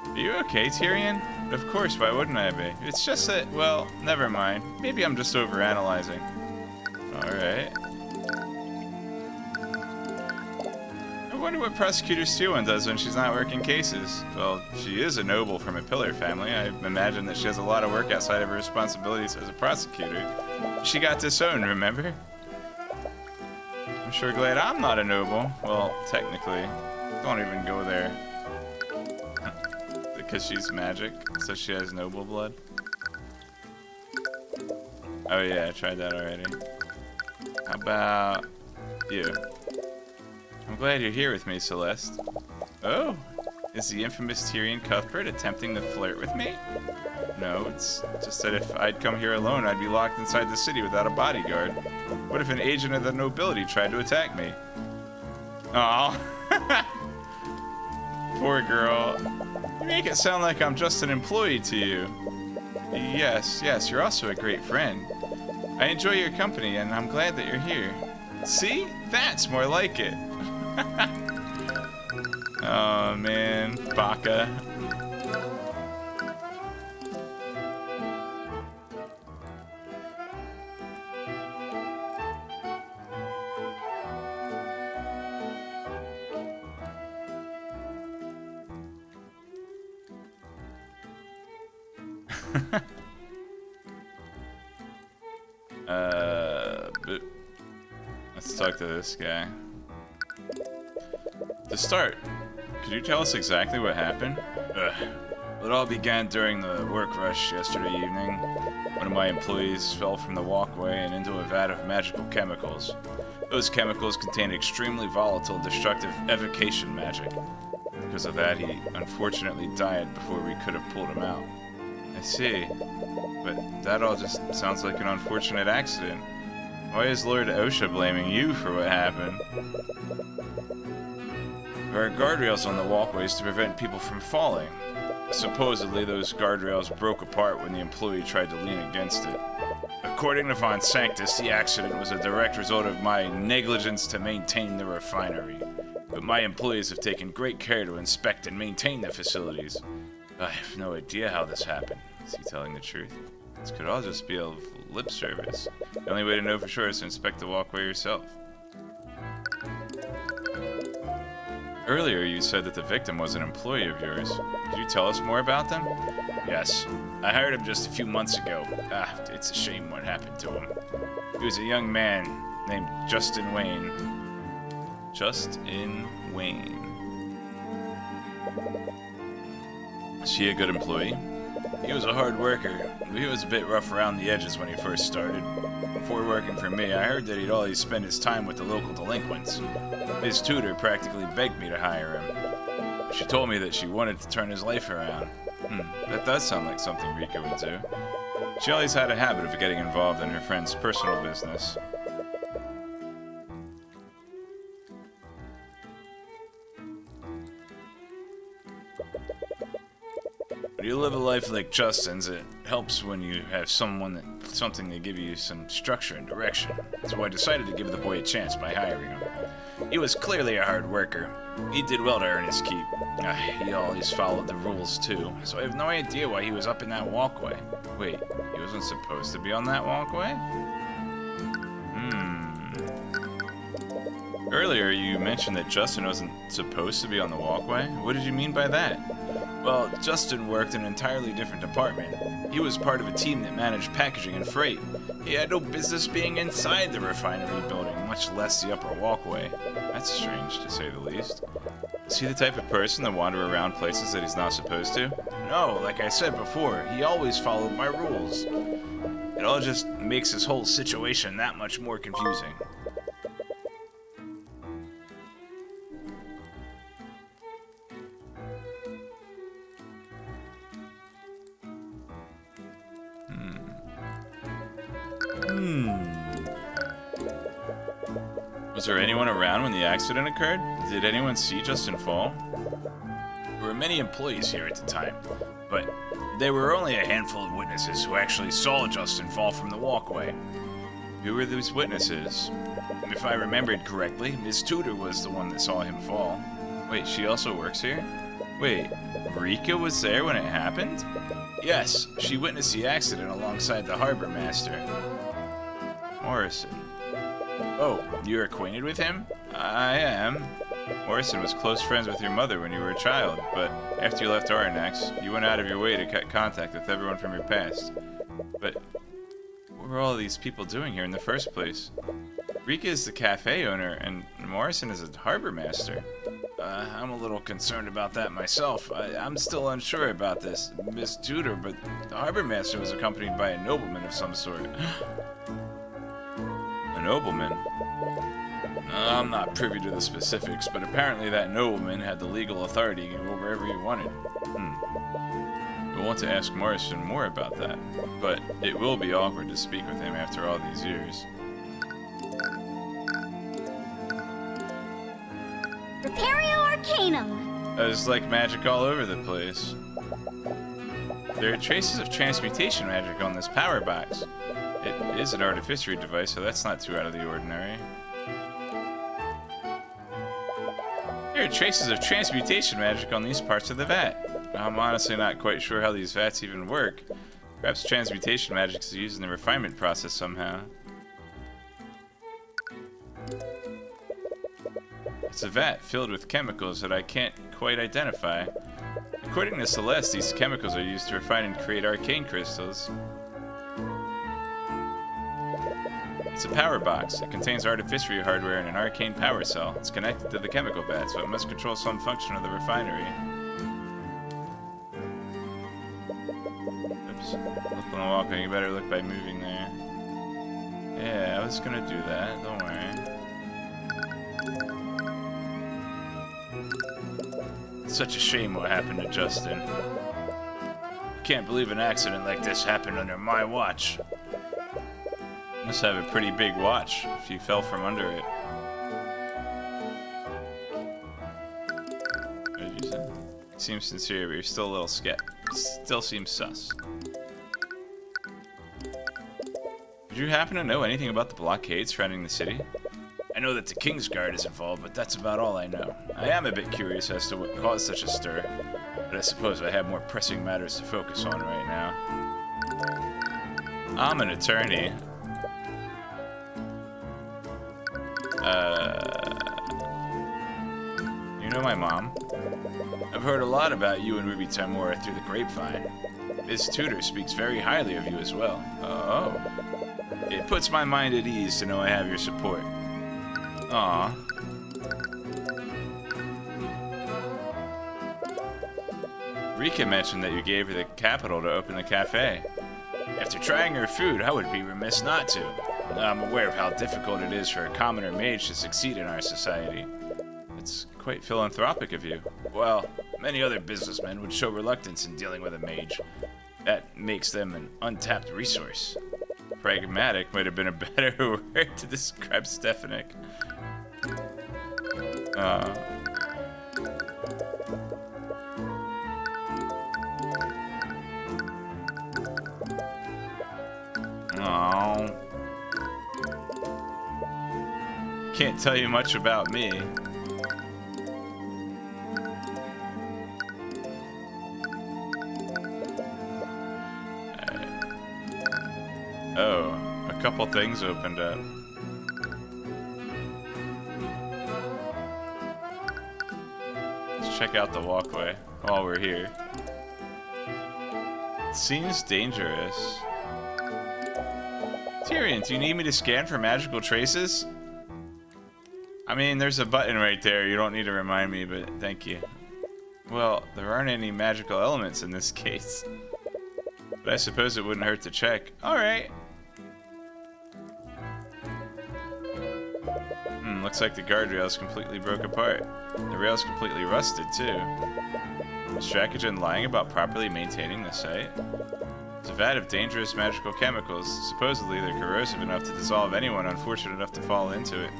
Are you okay, Tyrion? Of course, why wouldn't I be? It's just that, well, never mind. Maybe I'm just overanalyzing. Alright. I wonder what Prosecutor Stewan does when she's not working cases. Well, she is a noble from a pillar family. I imagine that she has a lot of work outside of her responsibilities as a prosecutor. She got disowned, remember? I'm sure glad I'm not a noble. Well, technically. Don't even go there. Because she's magic, so she has noble blood. Oh yeah, I tried that already. How about you? I'm glad you're here with me, Celeste. Oh, is the infamous Tyrion Cuthbert attempting to flirt with me? No, it's just that if I'd come here alone, I'd be locked inside the city without a bodyguard. What if an agent of the nobility tried to attack me? Aw. Poor girl. You make it sound like I'm just an employee to you. Yes, you're also a great friend. I enjoy your company, and I'm glad that you're here. See? That's more like it. Oh, man. Baka. But let's talk to this guy. To start, could you tell us exactly what happened? It all began during the work rush yesterday evening. One of my employees fell from the walkway and into a vat of magical chemicals. Those chemicals contained extremely volatile, destructive evocation magic. Because of that, he unfortunately died before we could have pulled him out. I see. But that all just sounds like an unfortunate accident. Why is Lord Osha blaming you for what happened? There are guardrails on the walkways to prevent people from falling. Supposedly, those guardrails broke apart when the employee tried to lean against it. According to Von Sanctus, the accident was a direct result of my negligence to maintain the refinery. But my employees have taken great care to inspect and maintain the facilities. I have no idea how this happened. Is he telling the truth? This could all just be a lip service. The only way to know for sure is to inspect the walkway yourself. Earlier, you said that the victim was an employee of yours. Could you tell us more about them? Yes. I hired him just a few months ago. It's a shame what happened to him. He was a young man named Justin Wayne. Justin Wayne. Is he a good employee? He was a hard worker. He was a bit rough around the edges when he first started. Before working for me, I heard that he'd always spend his time with the local delinquents. His tutor practically begged me to hire him. She told me that she wanted to turn his life around. That does sound like something Rika would do. She always had a habit of getting involved in her friend's personal business. When you live a life like Justin's, it helps when you have something to give you some structure and direction. So I decided to give the boy a chance by hiring him. He was clearly a hard worker. He did well to earn his keep. He always followed the rules too, so I have no idea why he was up in that walkway. Wait, he wasn't supposed to be on that walkway? Earlier, you mentioned that Justin wasn't supposed to be on the walkway. What did you mean by that? Well, Justin worked in an entirely different department. He was part of a team that managed packaging and freight. He had no business being inside the refinery building, much less the upper walkway. That's strange, to say the least. Is he the type of person to wander around places that he's not supposed to? No, like I said before, he always followed my rules. It all just makes this whole situation that much more confusing. Was there anyone around when the accident occurred? Did anyone see Justin fall? There were many employees here at the time, but there were only a handful of witnesses who actually saw Justin fall from the walkway. Who were these witnesses? If I remembered correctly, Miss Tudor was the one that saw him fall. Wait, she also works here? Wait, Rika was there when it happened? Yes, she witnessed the accident alongside the harbor master. Morrison. Oh, you're acquainted with him? I am. Morrison was close friends with your mother when you were a child, but after you left Arnex, you went out of your way to cut contact with everyone from your past. But what were all these people doing here in the first place? Rika is the cafe owner, and Morrison is a harbor master. I'm a little concerned about that myself. I'm still unsure about this, Miss Tudor, but the harbor master was accompanied by a nobleman of some sort. A nobleman? I'm not privy to the specifics, but apparently that nobleman had the legal authority to go wherever he wanted. You'll want to ask Morrison more about that, but it will be awkward to speak with him after all these years. Repario Arcanum! It's like magic all over the place. There are traces of transmutation magic on this power box. It is an artificery device, so that's not too out of the ordinary. There are traces of transmutation magic on these parts of the vat. I'm honestly not quite sure how these vats even work. Perhaps transmutation magic is used in the refinement process somehow. It's a vat filled with chemicals that I can't quite identify. According to Celeste, these chemicals are used to refine and create arcane crystals. It's a power box. It contains artificery hardware and an arcane power cell. It's connected to the chemical vat, so it must control some function of the refinery. Oops. Look on the walkway. You better look by moving there. Yeah, I was gonna do that. Don't worry. It's such a shame what happened to Justin. I can't believe an accident like this happened under my watch. Must have a pretty big watch if you fell from under it. What did you say? You seem sincere, but you're still a little still seems sus. Did you happen to know anything about the blockade surrounding the city? I know that the Kingsguard is involved, but that's about all I know. I am a bit curious as to what caused such a stir, but I suppose I have more pressing matters to focus on right now. I'm an attorney. You know my mom? I've heard a lot about you and Ruby Timora through the grapevine. Miss Tudor speaks very highly of you as well. Oh. It puts my mind at ease to know I have your support. Aww. Rika mentioned that you gave her the capital to open the cafe. After trying her food, I would be remiss not to. I'm aware of how difficult it is for a commoner mage to succeed in our society. It's quite philanthropic of you. Well, many other businessmen would show reluctance in dealing with a mage. That makes them an untapped resource. Pragmatic might have been a better word to describe Stefanik. Can't tell you much about me. Oh, a couple things opened up. Let's check out the walkway while we're here. It seems dangerous. Tyrion, do you need me to scan for magical traces? I mean, there's a button right there. You don't need to remind me, but thank you. Well, there aren't any magical elements in this case. But I suppose it wouldn't hurt to check. Alright. Looks like the guardrails completely broke apart. The rail's completely rusted, too. Is Dracogen lying about properly maintaining the site? It's a vat of dangerous magical chemicals. Supposedly, they're corrosive enough to dissolve anyone unfortunate enough to fall into it.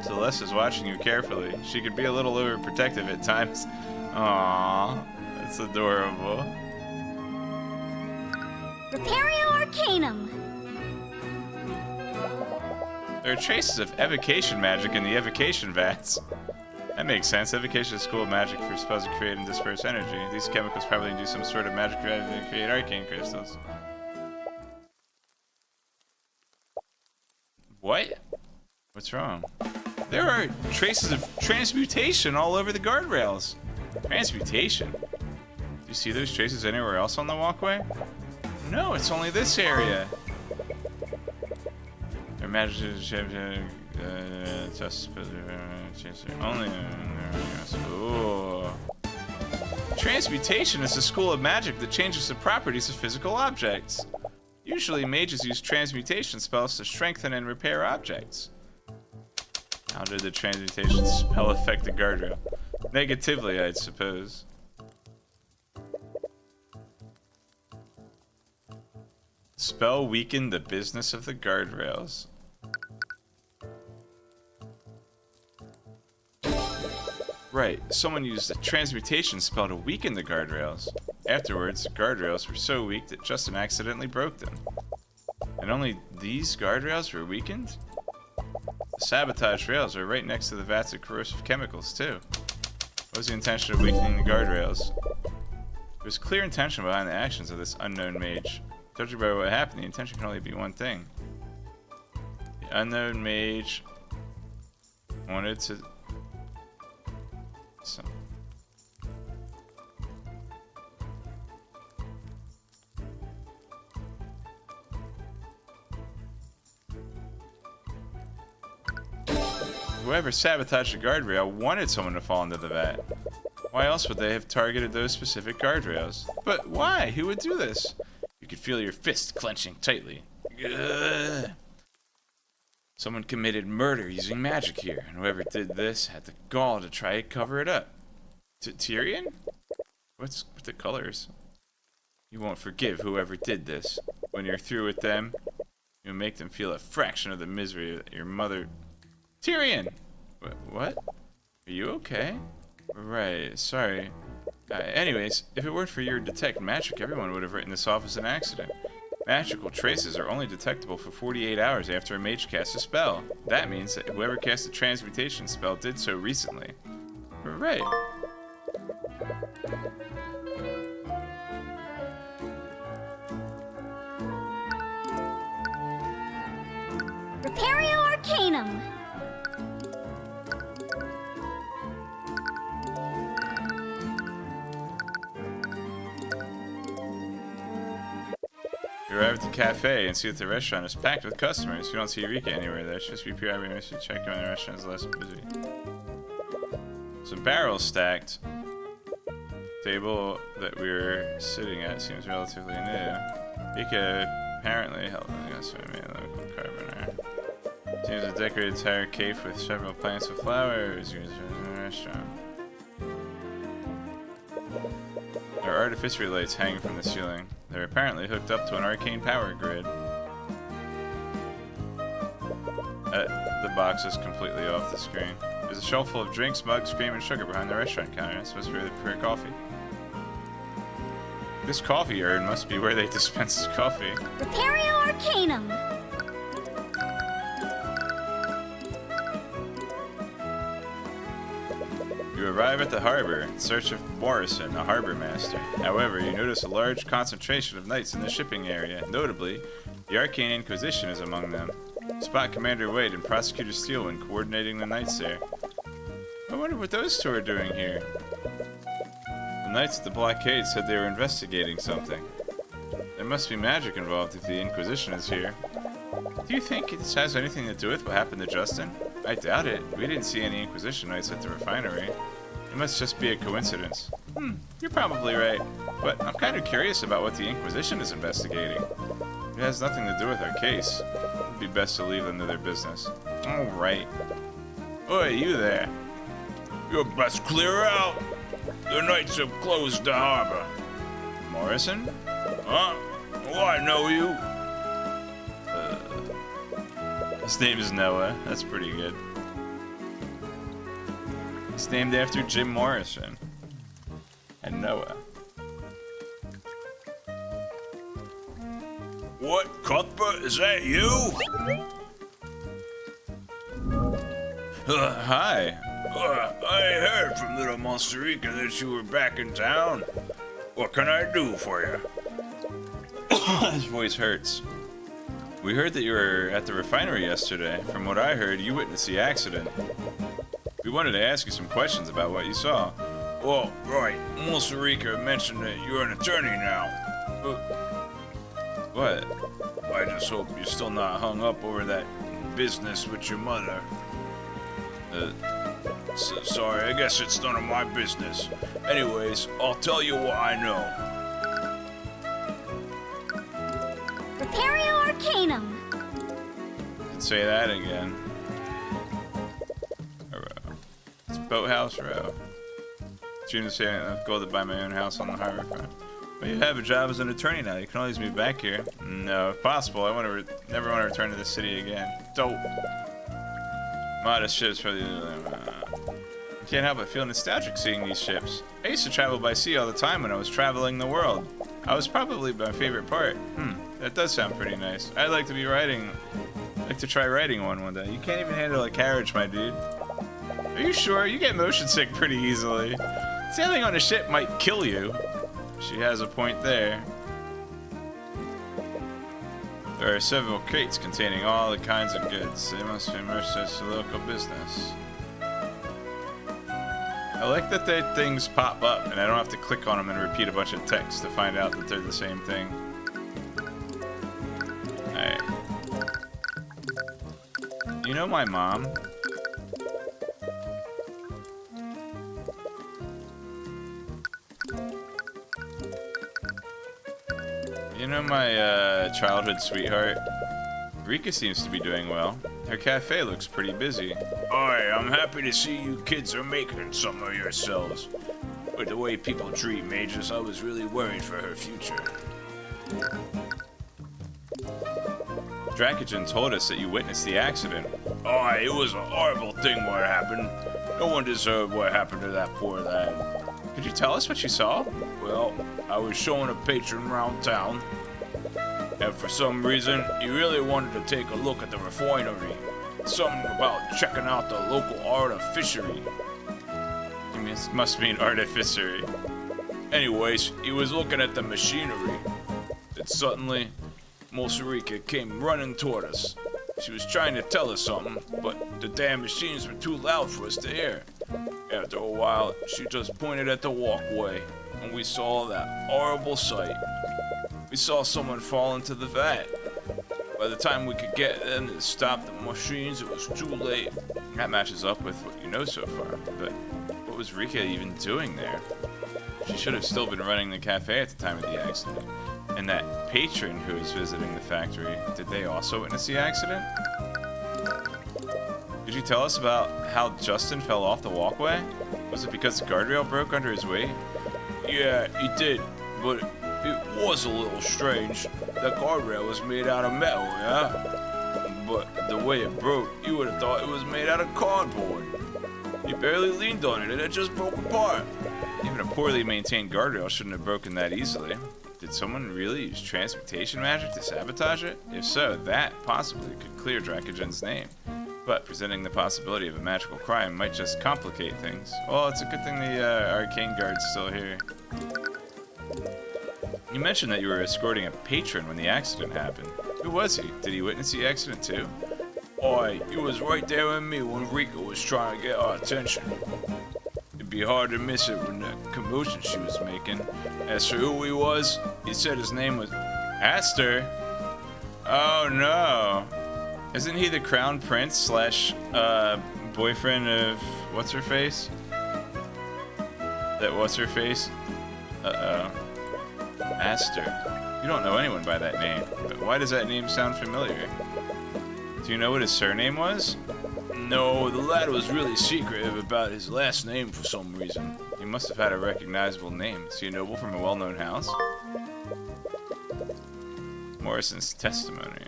Celeste is watching you carefully. She could be a little overprotective at times. Aww, that's adorable. Repario Arcanum! There are traces of evocation magic in the evocation vats. That makes sense. Evocation is school of magic for supposed to create and disperse energy. These chemicals probably do some sort of magic to create arcane crystals. What? What's wrong? There are traces of transmutation all over the guardrails. Transmutation? Do you see those traces anywhere else on the walkway? No, it's only this area. Their magic Just only. Ooh. Transmutation is a school of magic that changes the properties of physical objects. Usually, mages use transmutation spells to strengthen and repair objects. How did the transmutation spell affect the guardrail? Negatively, I'd suppose. Spell weakened the business of the guardrails. Right, someone used a transmutation spell to weaken the guardrails. Afterwards, the guardrails were so weak that Justin accidentally broke them. And only these guardrails were weakened? The sabotage rails are right next to the vats of corrosive chemicals, too. What was the intention of weakening the guardrails? There was clear intention behind the actions of this unknown mage. Judging by what happened, the intention can only be one thing. The unknown mage wanted to... Whoever sabotaged the guardrail wanted someone to fall into the vat. Why else would they have targeted those specific guardrails? But why? Who would do this? You could feel your fist clenching tightly. Ugh. Someone committed murder using magic here, and whoever did this had the gall to try to cover it up. Tyrion? What's with the colors? You won't forgive whoever did this. When you're through with them, you'll make them feel a fraction of the misery that your mother... Tyrion! What? Are you okay? Right, sorry. Anyways, if it weren't for your detect magic, everyone would have written this off as an accident. Magical traces are only detectable for 48 hours after a mage casts a spell. That means that whoever cast a transmutation spell did so recently. Right. Repario Arcanum. You arrive at the cafe and see that the restaurant is packed with customers. You don't see Eureka anywhere there. It's just be pure happiness to check when the restaurant is less busy. Some barrels stacked. Table that we're sitting at seems relatively new. Eureka apparently held a local carboner. Seems a decorated tire cave with several plants of flowers used in the restaurant. There are artificery lights hanging from the ceiling. They're apparently hooked up to an arcane power grid. The box is completely off the screen. There's a shelf full of drinks, mugs, cream, and sugar behind the restaurant counter. It's supposed to be where they prepare coffee. This coffee urn must be where they dispense coffee. Repario Arcanum. You arrive at the harbor in search of Morrison, a harbor master. However, you notice a large concentration of knights in the shipping area. Notably, the Arcane Inquisition is among them. Spot Commander Wade and Prosecutor Steelwind coordinating the knights there. I wonder what those two are doing here. The knights at the blockade said they were investigating something. There must be magic involved if the Inquisition is here. Do you think this has anything to do with what happened to Justin? I doubt it. We didn't see any Inquisition knights at the refinery. It must just be a coincidence. You're probably right. But I'm kind of curious about what the Inquisition is investigating. It has nothing to do with our case. It'd be best to leave them to their business. Alright. Oi, you there. You best clear out. The knights have closed the harbor. Morrison? Huh? Oh, I know you. His name is Noah. That's pretty good. It's named after Jim Morrison. And Noah. What, Cuthbert? Is that you? Hi. I heard from little Monsterika that you were back in town. What can I do for you? His voice hurts. We heard that you were at the refinery yesterday. From what I heard, you witnessed the accident. We wanted to ask you some questions about what you saw. Oh, right. Monsterika mentioned that you're an attorney now. What? I just hope you're still not hung up over that business with your mother. Sorry, I guess it's none of my business. Anyways, I'll tell you what I know. Repario Arcanum. Say that again. It's Boathouse Row. June saying I'll go to buy my own house on the harbor front. Well, you have a job as an attorney now. You can always move back here. No, if possible, I never want to return to the city again. Dope. Modest ships for the. Can't help but feel nostalgic seeing these ships. I used to travel by sea all the time when I was traveling the world. I was probably my favorite part. That does sound pretty nice. I'd like to be riding. I'd like to try riding one day. You can't even handle a carriage, my dude. Are you sure? You get motion sick pretty easily. Sailing on a ship might kill you. She has a point there. There are several crates containing all the kinds of goods. They must be merchandise to local business. I like that the things pop up and I don't have to click on them and repeat a bunch of text to find out that they're the same thing. Alright. You know my mom? You know my childhood sweetheart? Rika seems to be doing well. Her cafe looks pretty busy. Alright, I'm happy to see you kids are making some of yourselves. With the way people treat mages, I was really worried for her future. Dracogen told us that you witnessed the accident. Alright, it was a horrible thing what happened. No one deserved what happened to that poor lad. Could you tell us what you saw? Well, I was showing a patron around town, and for some reason, he really wanted to take a look at the refinery. Something about checking out the local artificery. It must mean artificery. Anyways, he was looking at the machinery. Then suddenly, Rika came running toward us. She was trying to tell us something, but the damn machines were too loud for us to hear. After a while, she just pointed at the walkway, and we saw that horrible sight. We saw someone fall into the vat. By the time we could get them to stop the machines, it was too late. That matches up with what you know so far, but what was Rika even doing there? She should have still been running the cafe at the time of the accident. And that patron who was visiting the factory, did they also witness the accident? Could you tell us about how Justin fell off the walkway? Was it because the guardrail broke under his weight? Yeah, he did, but it was a little strange. The guardrail was made out of metal, yeah? But the way it broke, you would have thought it was made out of cardboard. He barely leaned on it and it just broke apart. Even a poorly maintained guardrail shouldn't have broken that easily. Did someone really use transmutation magic to sabotage it? If so, that possibly could clear Dracogen's name. But presenting the possibility of a magical crime might just complicate things. Well, it's a good thing the arcane guard's still here. You mentioned that you were escorting a patron when the accident happened. Who was he? Did he witness the accident too? Oi, he was right there with me when Rika was trying to get our attention. It'd be hard to miss it when the commotion she was making. As for who he was, he said his name was Aster. Oh no. Isn't he the crown prince slash boyfriend of what's her face? That what's her face? Uh-oh. Aster. You don't know anyone by that name, but why does that name sound familiar? Do you know what his surname was? No, the lad was really secretive about his last name for some reason. He must have had a recognizable name. Is he a noble from a well-known house? Morrison's testimony.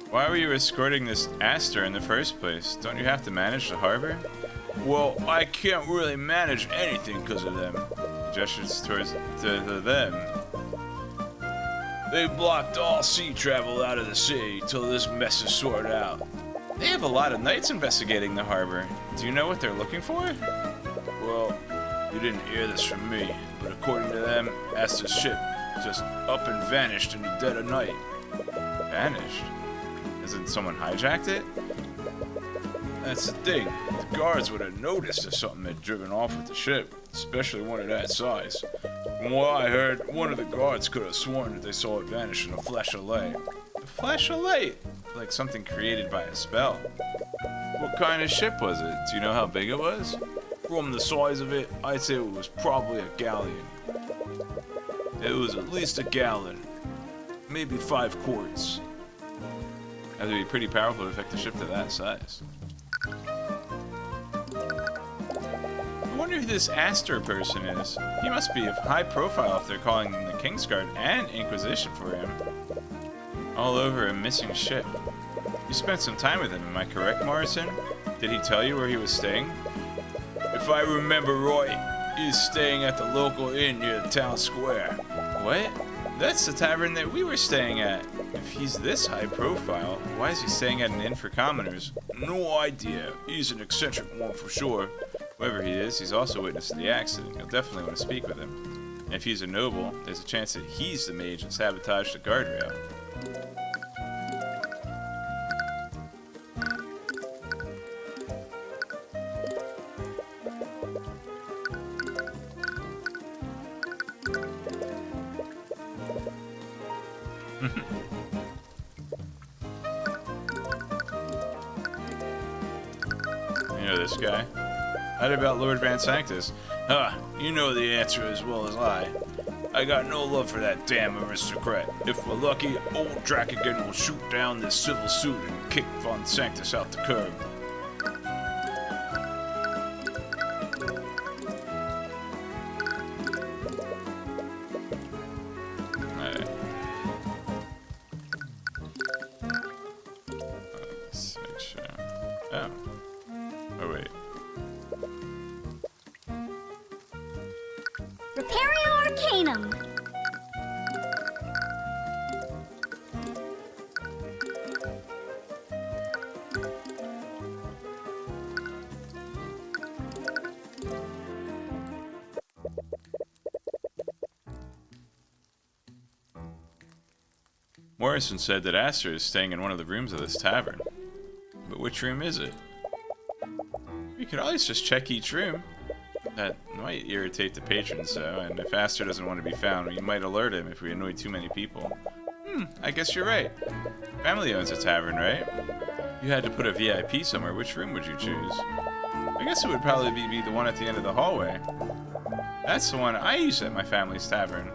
Why were you escorting this Aster in the first place? Don't you have to manage the harbor? Well, I can't really manage anything because of them. He gestures towards them. They blocked all sea travel out of the city till this mess is sorted out. They have a lot of knights investigating the harbor. Do you know what they're looking for? Well, you didn't hear this from me, but according to them, Aster's ship just up and vanished in the dead of night. Vanished? Isn't someone hijacked it? That's the thing. The guards would have noticed if something had driven off with the ship, especially one of that size. From what I heard, one of the guards could have sworn that they saw it vanish in a flash of light. A flash of light? Like something created by a spell. What kind of ship was it? Do you know how big it was? From the size of it, I'd say it was probably a galleon. It was at least a gallon. Maybe 5 quarts. That would be pretty powerful to affect a ship to that size. I wonder who this Astor person is. He must be of high profile if they're calling him the Kingsguard and Inquisition for him. All over a missing ship. You spent some time with him, am I correct, Morrison? Did he tell you where he was staying? If I remember right, he's staying at the local inn near the town square. What? That's the tavern that we were staying at. If he's this high profile, why is he staying at an inn for commoners? No idea. He's an eccentric one for sure. Whoever he is, he's also witness to the accident. You'll definitely want to speak with him. And if he's a noble, there's a chance that he's the mage that sabotaged the guardrail. You know this guy? How about Lord Van Sanctus? Huh, you know the answer as well as I. I got no love for that damn aristocrat. If we're lucky, old Dracagon will shoot down this civil suit and kick Von Sanctus out the curb. Alright. Let's make sure. Oh. Oh, wait. Repario Arcanum. Morrison said that Astor is staying in one of the rooms of this tavern. But which room is it? We could always just check each room. That might irritate the patrons, though, and if Astor doesn't want to be found, we might alert him if we annoy too many people. I guess you're right. Family owns a tavern, right? You had to put a VIP somewhere. Which room would you choose? I guess it would probably be the one at the end of the hallway. That's the one I use at my family's tavern.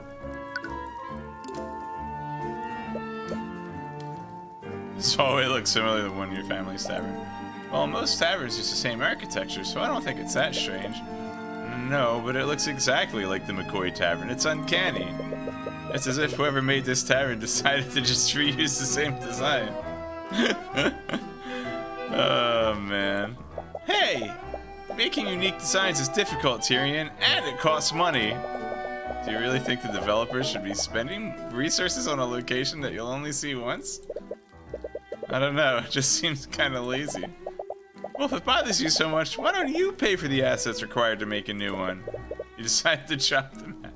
This hallway looks similar to the one in your family's tavern. Well, most taverns use the same architecture, so I don't think it's that strange. No, but it looks exactly like the McCoy Tavern. It's uncanny. It's as if whoever made this tavern decided to just reuse the same design. Oh, man. Hey! Making unique designs is difficult, Tyrion, and it costs money. Do you really think the developers should be spending resources on a location that you'll only see once? I don't know, it just seems kind of lazy. Well, if it bothers you so much, why don't you pay for the assets required to make a new one? You decided to chop them out.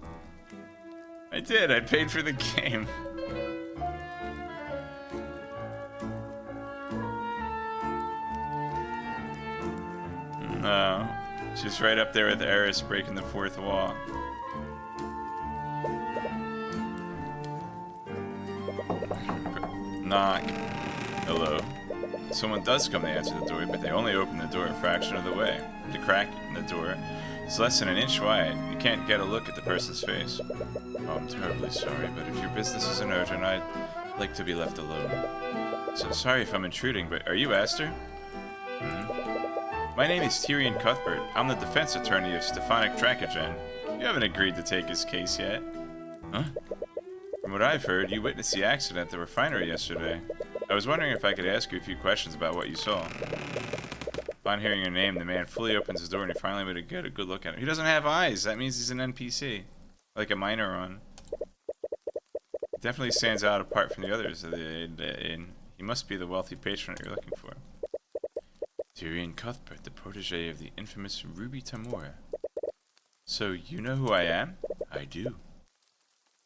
I did, I paid for the game. No, she's right up there with Eris breaking the fourth wall. Knock. Hello. Someone does come to answer the door, but they only open the door a fraction of the way. The crack in the door is less than an inch wide. You can't get a look at the person's face. Oh, I'm terribly sorry, but if your business isn't urgent, I'd like to be left alone. So sorry if I'm intruding, but are you Astor? My name is Tyrion Cuthbert. I'm the defense attorney of Stefanik Dracagen. You haven't agreed to take his case yet. Huh? From what I've heard, you witnessed the accident at the refinery yesterday. I was wondering if I could ask you a few questions about what you saw. Upon hearing your name, the man fully opens his door and he finally made a good look at him. He doesn't have eyes. That means he's an NPC. Like a minor on. He definitely stands out apart from the others of the inn. He must be the wealthy patron that you're looking for. Tyrion Cuthbert, the protege of the infamous Ruby Tamora. So, you know who I am? I do.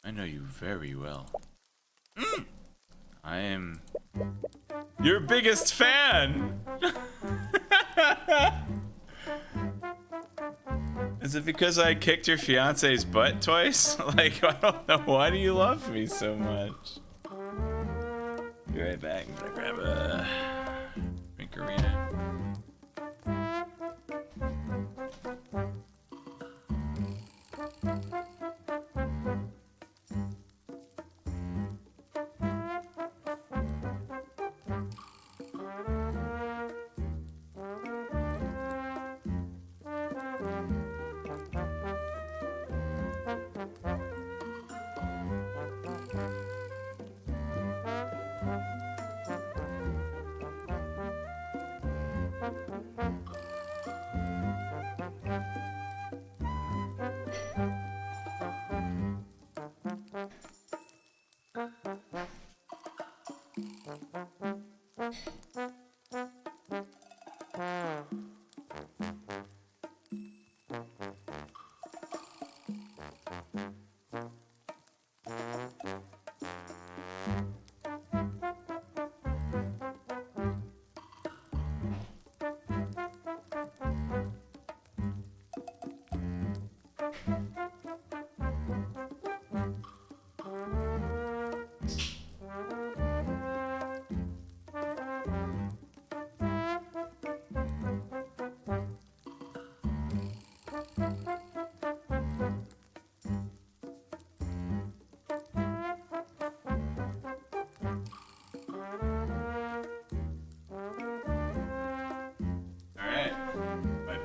I know you very well. I am your biggest fan! Is it because I kicked your fiance's butt twice? Like, I don't know. Why do you love me so much? Be right back. I'm gonna grab a drinkarina.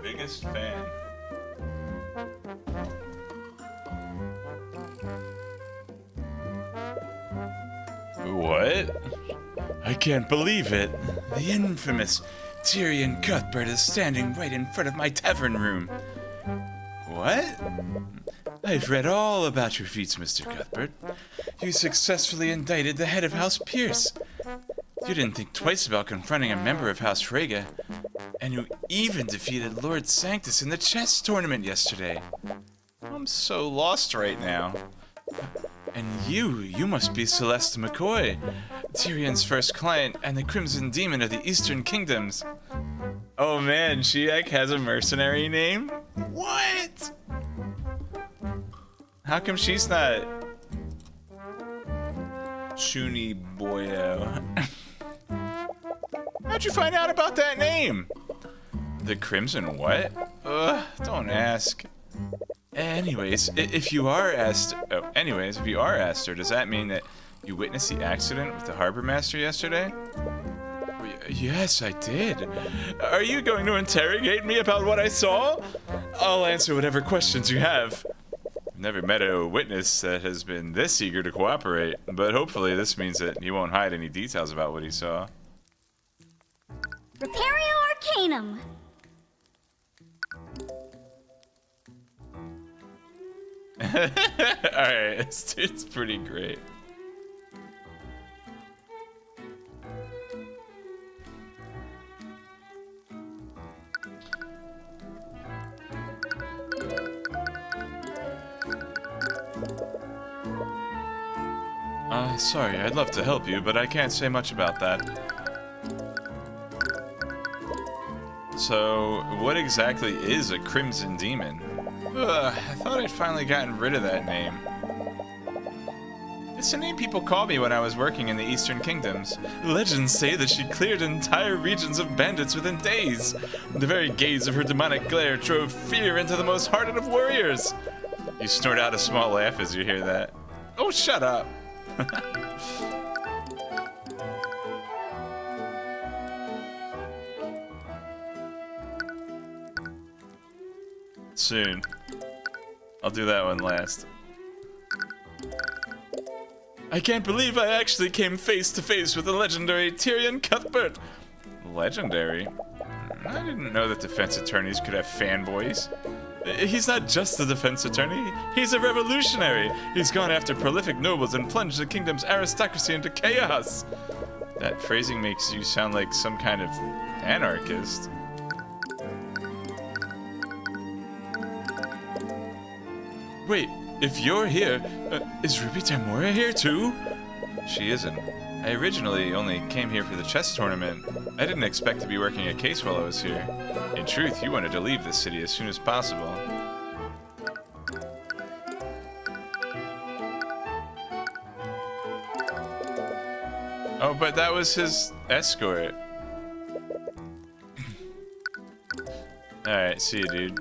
Biggest fan. What? I can't believe it. The infamous Tyrion Cuthbert is standing right in front of my tavern room. What? I've read all about your feats, Mr. Cuthbert. You successfully indicted the head of House Pierce. You didn't think twice about confronting a member of House Frege. And you even defeated Lord Sanctus in the chess tournament yesterday. I'm so lost right now. And you must be Celeste McCoy, Tyrion's first client and the Crimson Demon of the Eastern Kingdoms. Oh man, she like has a mercenary name? What? How come she's not Shuni Boyo? How'd you find out about that name? The Crimson what? Don't ask. Anyways, if you are asked her, does that mean that you witnessed the accident with the harbor master yesterday? Yes, I did. Are you going to interrogate me about what I saw? I'll answer whatever questions you have. I've never met a witness that has been this eager to cooperate, but hopefully this means that he won't hide any details about what he saw. Repario Arcanum. Alright, it's pretty great. Sorry, I'd love to help you, but I can't say much about that. So, what exactly is a Crimson Demon? I thought I'd finally gotten rid of that name. It's a name people called me when I was working in the Eastern Kingdoms. Legends say that she cleared entire regions of bandits within days. The very gaze of her demonic glare drove fear into the most hardened of warriors. You snort out a small laugh as you hear that. Oh, shut up. Soon. I'll do that one last. I can't believe I actually came face to face with the legendary Tyrion Cuthbert. Legendary? I didn't know that defense attorneys could have fanboys. He's not just a defense attorney, he's a revolutionary. He's gone after prolific nobles and plunged the kingdom's aristocracy into chaos. That phrasing makes you sound like some kind of anarchist. Wait, if you're here, is Ruby Tamura here too? She isn't. I originally only came here for the chess tournament. I didn't expect to be working a case while I was here. In truth, you wanted to leave this city as soon as possible. Oh, but that was his escort. Alright, see you, dude.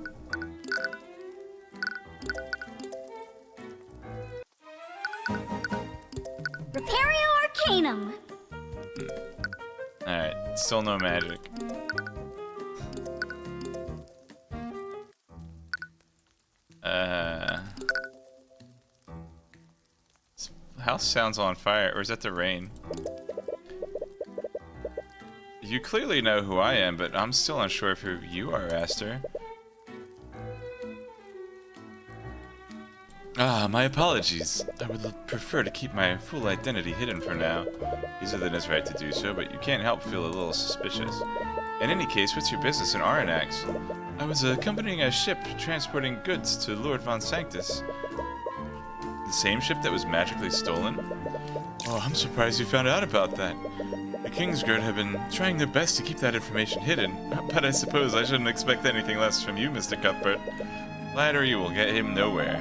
Repario Arcanum. Alright, still no magic. This house sounds on fire, or is that the rain? You clearly know who I am, but I'm still unsure of who you are, Aster. Ah, my apologies. I would prefer to keep my full identity hidden for now. He's within his right to do so, but you can't help feel a little suspicious. In any case, what's your business in Aranax? I was accompanying a ship transporting goods to Lord Von Sanctus. The same ship that was magically stolen? Oh, I'm surprised you found out about that. The Kingsguard have been trying their best to keep that information hidden, but I suppose I shouldn't expect anything less from you, Mr. Cuthbert. Flattery will get him nowhere.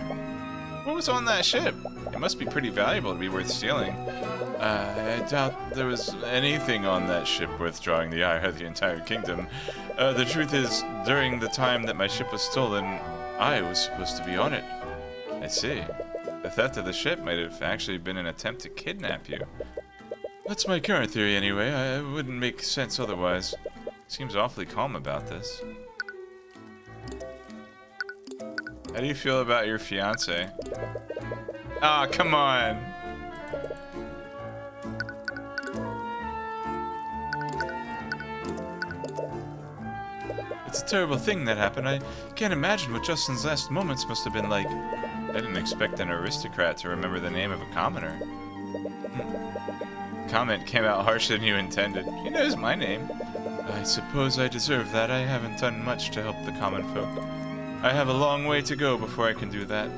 What was on that ship? It must be pretty valuable to be worth stealing. I doubt there was anything on that ship worth drawing the ire of the entire kingdom. The truth is, during the time that my ship was stolen, I was supposed to be on it. I see. The theft of the ship might have actually been an attempt to kidnap you. That's my current theory anyway. I wouldn't make sense otherwise. Seems awfully calm about this. How do you feel about your fiance? Ah, oh, come on! It's a terrible thing that happened. I can't imagine what Justin's last moments must have been like. I didn't expect an aristocrat to remember the name of a commoner. Comment came out harsher than you intended. He knows my name. I suppose I deserve that. I haven't done much to help the common folk. I have a long way to go before I can do that.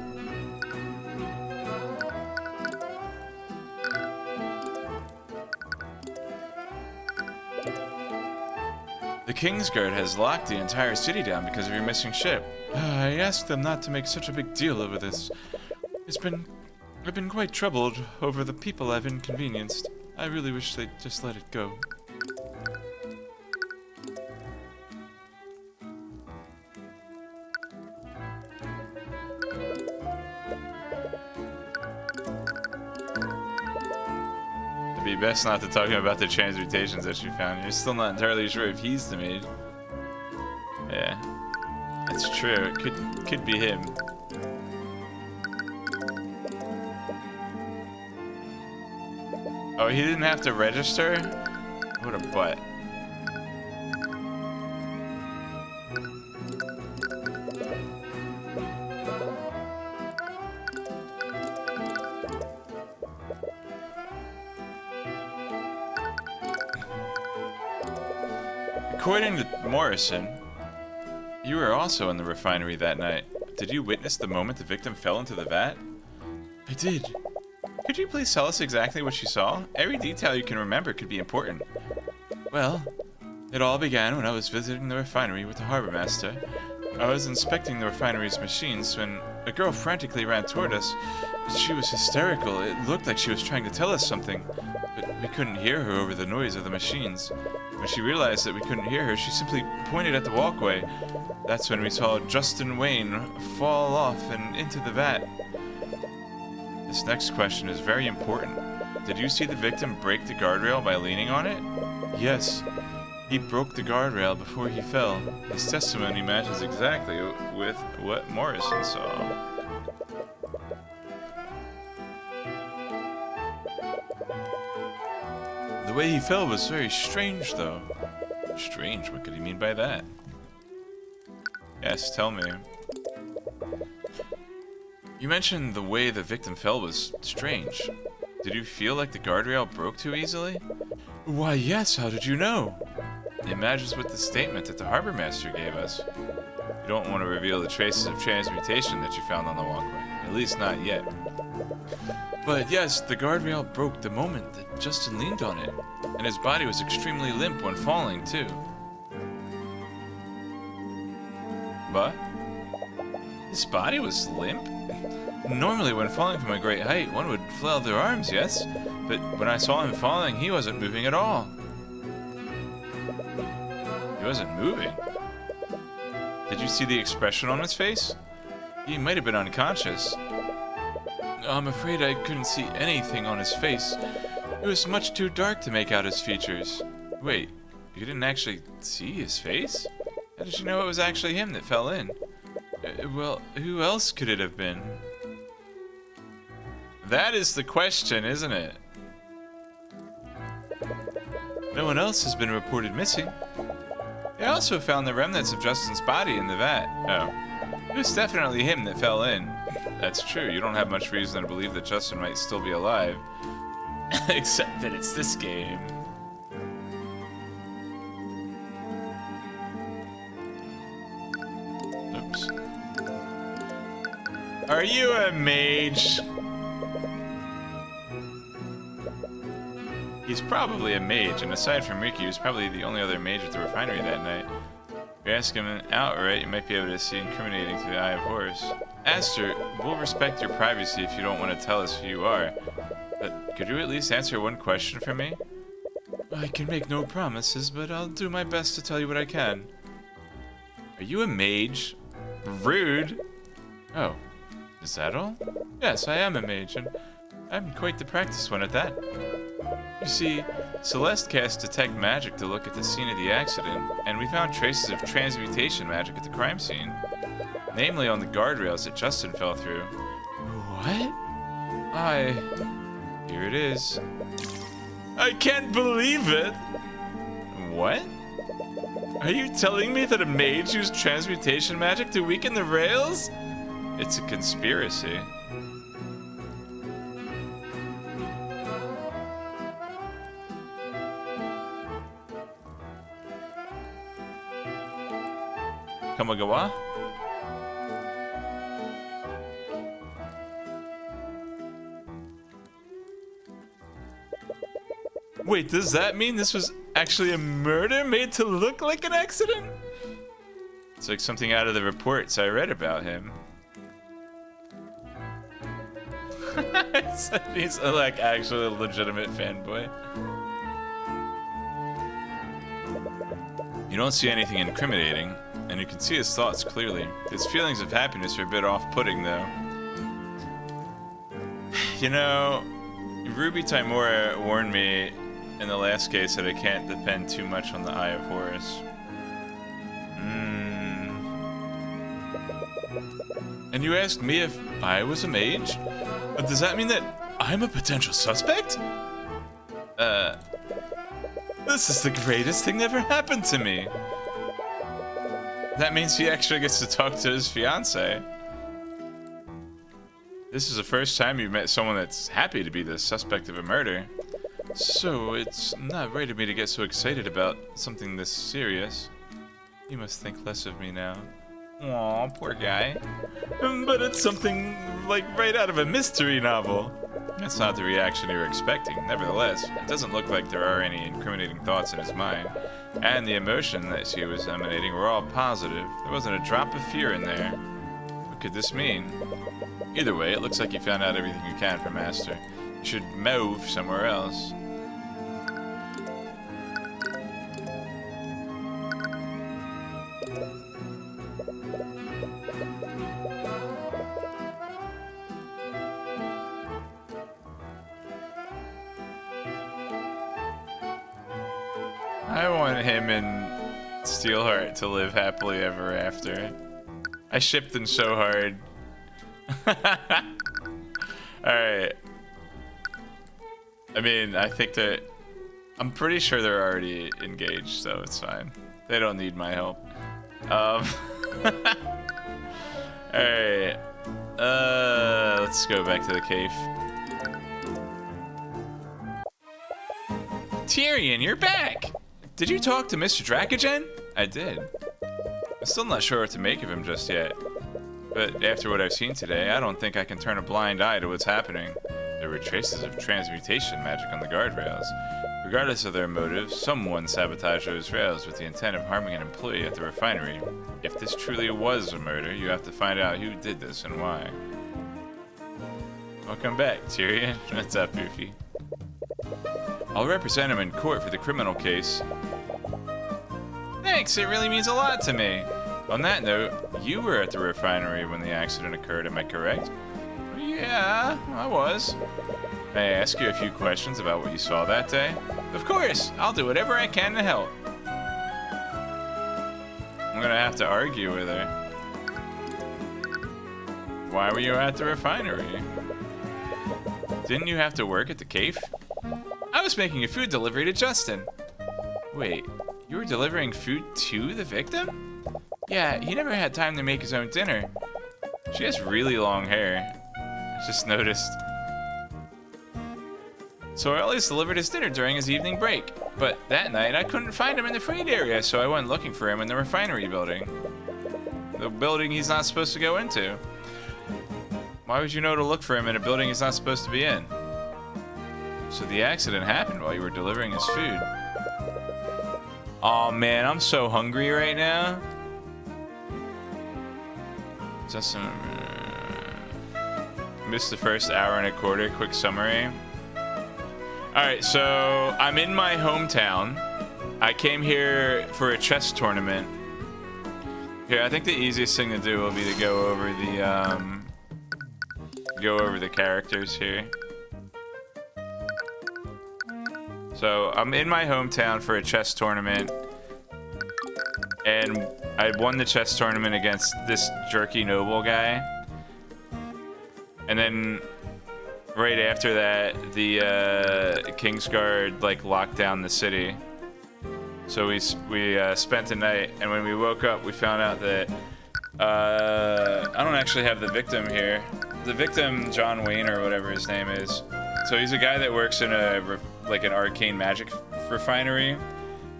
The Kingsguard has locked the entire city down because of your missing ship. I asked them not to make such a big deal over this. I've been quite troubled over the people I've inconvenienced. I really wish they'd just let it go. It'd be best not to talk about the transmutations that you found. You're still not entirely sure if he's the mage. Yeah, that's true. It could be him. Oh, he didn't have to register? What a butt. According to Morrison, you were also in the refinery that night. Did you witness the moment the victim fell into the vat? I did. Could you please tell us exactly what you saw? Every detail you can remember could be important. Well, it all began when I was visiting the refinery with the harbor master. I was inspecting the refinery's machines when a girl frantically ran toward us. She was hysterical. It looked like she was trying to tell us something, but we couldn't hear her over the noise of the machines. When she realized that we couldn't hear her, she simply pointed at the walkway. That's when we saw Justin Wayne fall off and into the vat. This next question is very important. Did you see the victim break the guardrail by leaning on it? Yes. He broke the guardrail before he fell. His testimony matches exactly with what Morrison saw. The way he fell was very strange, though. Strange? What could he mean by that? Yes, tell me. You mentioned the way the victim fell was strange. Did you feel like the guardrail broke too easily? Why, yes, how did you know? It matches with the statement that the harbor master gave us. You don't want to reveal the traces of transmutation that you found on the walkway. At least not yet. But yes, the guardrail broke the moment that Justin leaned on it, and his body was extremely limp when falling, too. But his body was limp? Normally, when falling from a great height, one would flail their arms, yes? But when I saw him falling, he wasn't moving at all. He wasn't moving? Did you see the expression on his face? He might have been unconscious. I'm afraid I couldn't see anything on his face. It was much too dark to make out his features. Wait, you didn't actually see his face? How did you know it was actually him that fell in? Well, who else could it have been? That is the question, isn't it? No one else has been reported missing. They also found the remnants of Justin's body in the vat. Oh, it was definitely him that fell in. That's true, you don't have much reason to believe that Justin might still be alive. Except that it's this game. Oops. Are you a mage? He's probably a mage, and aside from Ricky, he was probably the only other mage at the refinery that night. If you ask him outright, you might be able to see incriminating through the Eye of Horus. Aster, we'll respect your privacy if you don't want to tell us who you are. But could you at least answer one question for me? I can make no promises, but I'll do my best to tell you what I can. Are you a mage? Rude. Oh, is that all? Yes, I am a mage, and I'm quite the practiced one at that. You see, Celeste cast Detect Magic to look at the scene of the accident, and we found traces of transmutation magic at the crime scene. Namely on the guardrails that Justin fell through. What? Here it is. I can't believe it! What? Are you telling me that a mage used transmutation magic to weaken the rails? It's a conspiracy. Kamagawa? Wait, does that mean this was actually a murder made to look like an accident? It's like something out of the reports I read about him. He's like actually a legitimate fanboy. You don't see anything incriminating, and you can see his thoughts clearly. His feelings of happiness are a bit off-putting, though. You know, Ruby Taimura warned me in the last case that I can't depend too much on the Eye of Horus. And you asked me if I was a mage? Does that mean that I'm a potential suspect? This is the greatest thing that ever happened to me. That means he actually gets to talk to his fiancée. This is the first time you've met someone that's happy to be the suspect of a murder. So it's not right of me to get so excited about something this serious. You must think less of me now. Aw, poor guy. But it's something like right out of a mystery novel. That's not the reaction you were expecting. Nevertheless, it doesn't look like there are any incriminating thoughts in his mind. And the emotion that she was emanating were all positive. There wasn't a drop of fear in there. What could this mean? Either way, it looks like you found out everything you can from Aster. You should move somewhere else. I want him and Steelheart to live happily ever after. I shipped them so hard. Alright. I mean, I think that... I'm pretty sure they're already engaged, so it's fine. They don't need my help. Alright. Let's go back to the cave. Tyrion, you're back! Did you talk to Mr. Dracogen? I did. I'm still not sure what to make of him just yet. But after what I've seen today, I don't think I can turn a blind eye to what's happening. There were traces of transmutation magic on the guardrails. Regardless of their motives, someone sabotaged those rails with the intent of harming an employee at the refinery. If this truly was a murder, you have to find out who did this and why. Welcome back, Tyrion. What's up, Goofy? I'll represent him in court for the criminal case. Thanks, it really means a lot to me. On that note, you were at the refinery when the accident occurred, am I correct? Yeah, I was. May I ask you a few questions about what you saw that day? Of course, I'll do whatever I can to help. I'm gonna have to argue with her. Why were you at the refinery? Didn't you have to work at the cave? I was making a food delivery to Justin. Wait, you were delivering food to the victim? Yeah, he never had time to make his own dinner. She has really long hair. I just noticed. So I always delivered his dinner during his evening break. But that night, I couldn't find him in the freight area, so I went looking for him in the refinery building. The building he's not supposed to go into. Why would you know to look for him in a building he's not supposed to be in? So the accident happened while you were delivering his food. Oh man, I'm so hungry right now. Justin, missed the first hour and a quarter. Quick summary. Alright, so I'm in my hometown. I came here for a chess tournament. Here, I think the easiest thing to do will be to go over the characters here. So I'm in my hometown for a chess tournament, and I won the chess tournament against this jerky noble guy. And then right after that, the Kingsguard like locked down the city. So we spent the night, and when we woke up, we found out that I don't actually have the victim here. The victim, John Wayne or whatever his name is. So he's a guy that works in an arcane magic refinery,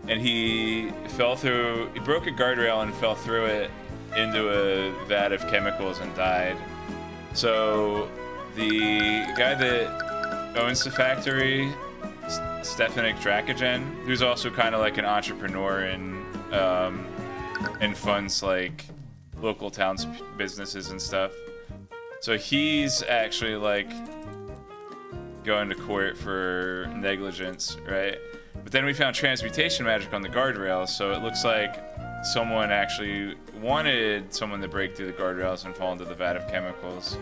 and he broke a guardrail and fell through it into a vat of chemicals and died. So the guy that owns the factory, Stefanik Dracogen, who's also kind of like an entrepreneur and funds like local towns businesses and stuff. So he's actually like going to court for negligence, right? But then we found transmutation magic on the guardrails, so it looks like someone actually wanted someone to break through the guardrails and fall into the vat of chemicals.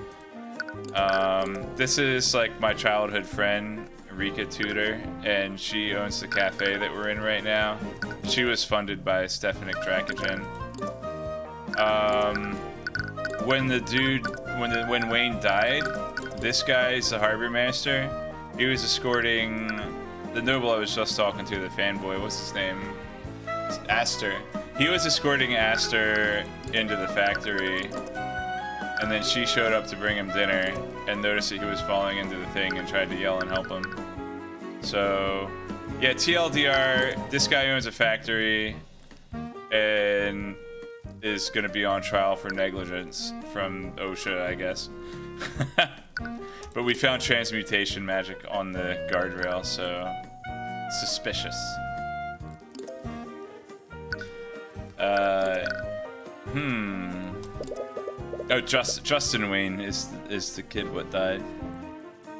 This is like my childhood friend, Rika Tudor, and she owns the cafe that we're in right now. She was funded by Stefanik Dracogen. When Wayne died, this guy's the harbor master. He was escorting the noble I was just talking to, the fanboy. What's his name? Aster. He was escorting Aster into the factory, and then she showed up to bring him dinner and noticed that he was falling into the thing and tried to yell and help him. So, yeah, TLDR, this guy owns a factory and is going to be on trial for negligence from OSHA, I guess. But we found transmutation magic on the guardrail, so suspicious. Oh, Justin Wayne is the kid what died.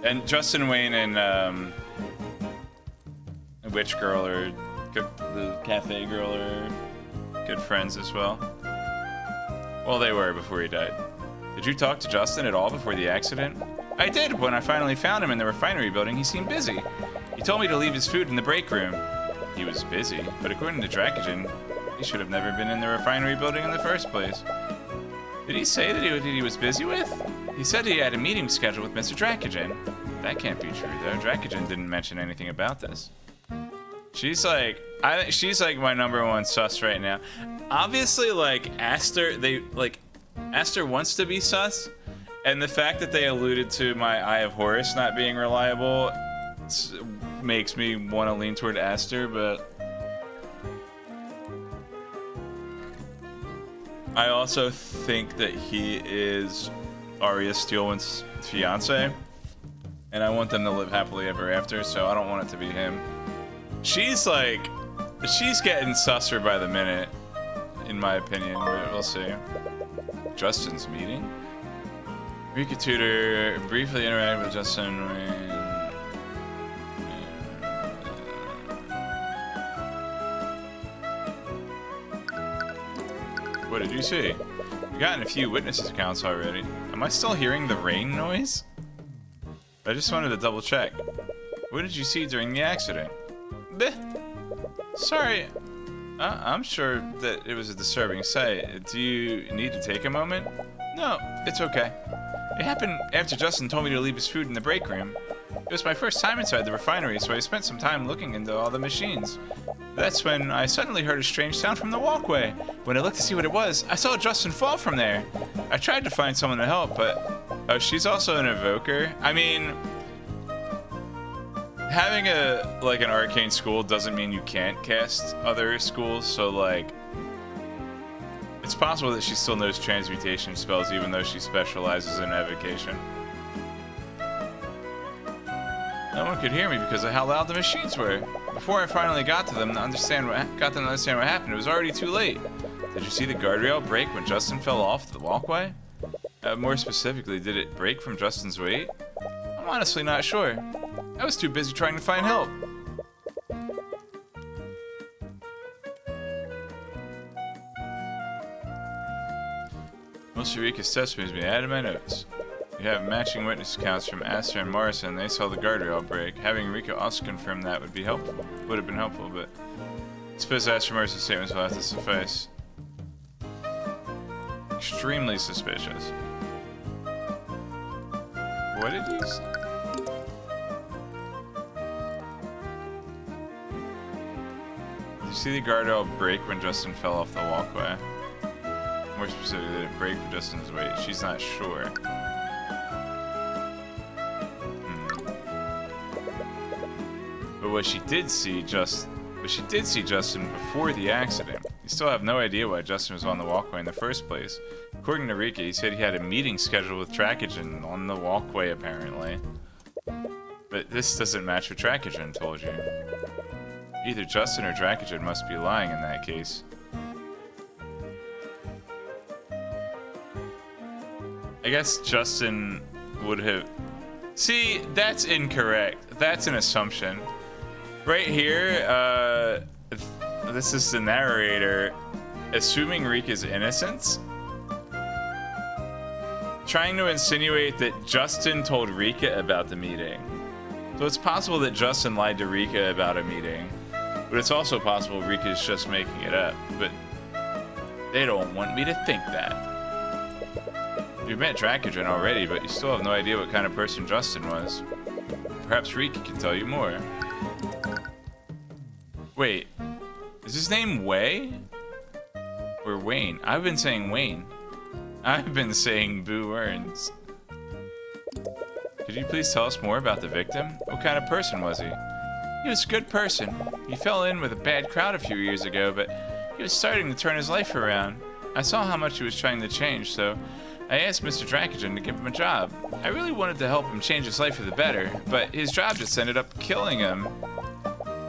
And Justin Wayne and Witch Girl or the Cafe Girl are good friends as well. Well, they were before he died. Did you talk to Justin at all before the accident? I did. When I finally found him in the refinery building, he seemed busy. He told me to leave his food in the break room. He was busy, but according to Dracogen, he should have never been in the refinery building in the first place. Did he say that he was busy with? He said he had a meeting scheduled with Mr. Dracogen. That can't be true, though. Dracogen didn't mention anything about this. She's like my number one sus right now. Obviously, like Aster wants to be sus, and the fact that they alluded to my Eye of Horus not being reliable makes me want to lean toward Aster, but I also think that he is Arya Steelwind's fiance. and I want them to live happily ever after, so I don't want it to be him. She's like, she's getting susser by the minute, in my opinion, but we'll see. Justin's meeting? Rika Tutor briefly interacted with Justin when... What did you see? We've gotten a few witnesses accounts already. Am I still hearing the rain noise? I just wanted to double check. What did you see during the accident? Bleh. Sorry. I'm sure that it was a disturbing sight. Do you need to take a moment? No, it's okay. It happened after Justin told me to leave his food in the break room. It was my first time inside the refinery, so I spent some time looking into all the machines. That's when I suddenly heard a strange sound from the walkway. When I looked to see what it was, I saw Justin fall from there. I tried to find someone to help, but... Oh, she's also an evoker? I mean... Having an arcane school doesn't mean you can't cast other schools, so like it's possible that she still knows transmutation spells even though she specializes in evocation. No one could hear me because of how loud the machines were. Before I finally got them to understand what happened, it was already too late. Did you see the guardrail break when Justin fell off the walkway? More specifically, did it break from Justin's weight? I'm honestly not sure. I was too busy trying to find help. Most of Eureka's testimony has been added to my notes. You have matching witness accounts from Aster and Morrison. They saw the guardrail break. Having Eureka also confirm that would have been helpful, but I suppose Aster and Morrison's statements will have to suffice. Extremely suspicious. What did you say? Did you see the guardrail break when Justin fell off the walkway? More specifically, did it break for Justin's weight? She's not sure. But what she did see Justin before the accident. You still have no idea why Justin was on the walkway in the first place. According to Rika, he said he had a meeting scheduled with Tracogen on the walkway, apparently. But this doesn't match what Tracogen told you. Either Justin or Tracogen must be lying in that case. I guess Justin would have... See, that's incorrect. That's an assumption. Right here, this is the narrator assuming Rika's innocence. Trying to insinuate that Justin told Rika about the meeting. So it's possible that Justin lied to Rika about a meeting. But it's also possible Rika's just making it up. But they don't want me to think that. You've met Tracogen already, but you still have no idea what kind of person Justin was. Perhaps Rika can tell you more. Wait, is his name Way? Or Wayne? I've been saying Wayne. I've been saying Boo Earns. Could you please tell us more about the victim? What kind of person was he? He was a good person. He fell in with a bad crowd a few years ago, but he was starting to turn his life around. I saw how much he was trying to change, so I asked Mr. Tracogen to give him a job. I really wanted to help him change his life for the better, but his job just ended up killing him.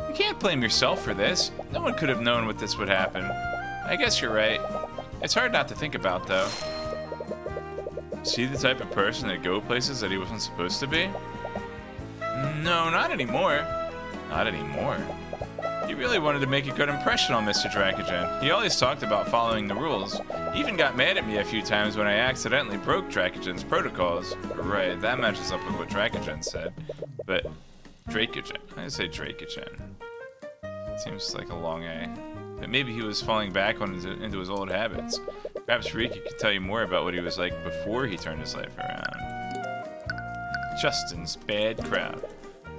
You can't blame yourself for this. No one could have known what this would happen. I guess you're right. It's hard not to think about, though. Is he the type of person that go places that he wasn't supposed to be? No, not anymore. Not anymore. He really wanted to make a good impression on Mr. Tracogen. He always talked about following the rules. He even got mad at me a few times when I accidentally broke Tracogen's protocols. Right, that matches up with what Tracogen said. But Dracogen. I say Dracogen. Seems like a long A. But maybe he was falling back into his old habits. Perhaps Rika could tell you more about what he was like before he turned his life around. Justin's bad crowd.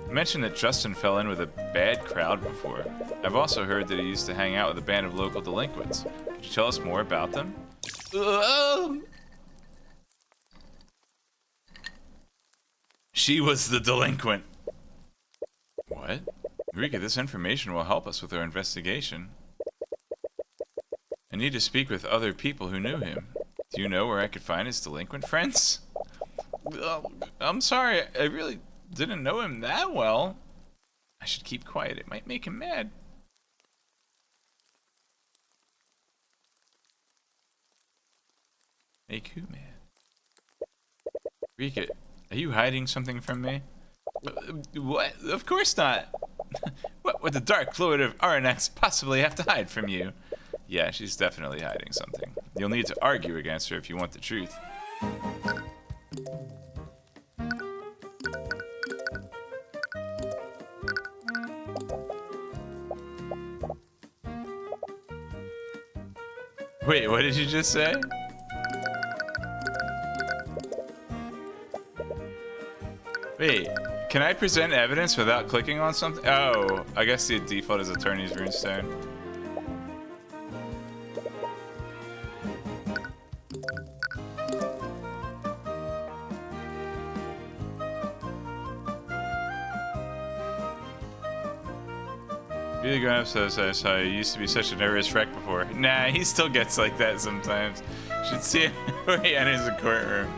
You mentioned that Justin fell in with a bad crowd before. I've also heard that he used to hang out with a band of local delinquents. Could you tell us more about them? She was the delinquent. What? Rika, this information will help us with our investigation. I need to speak with other people who knew him. Do you know where I could find his delinquent friends? I'm sorry, I really didn't know him that well. I should keep quiet. It might make him mad. Make who mad? Rika, are you hiding something from me? What? Of course not. What would the Dark Lord of Aranax possibly have to hide from you? Yeah, she's definitely hiding something. You'll need to argue against her if you want the truth. Wait, what did you just say? Wait, can I present evidence without clicking on something? Oh, I guess the default is attorney's runestone. Really grown up says I saw you used to be such a nervous wreck before. Nah, he still gets like that sometimes. Should see him when he enters the courtroom.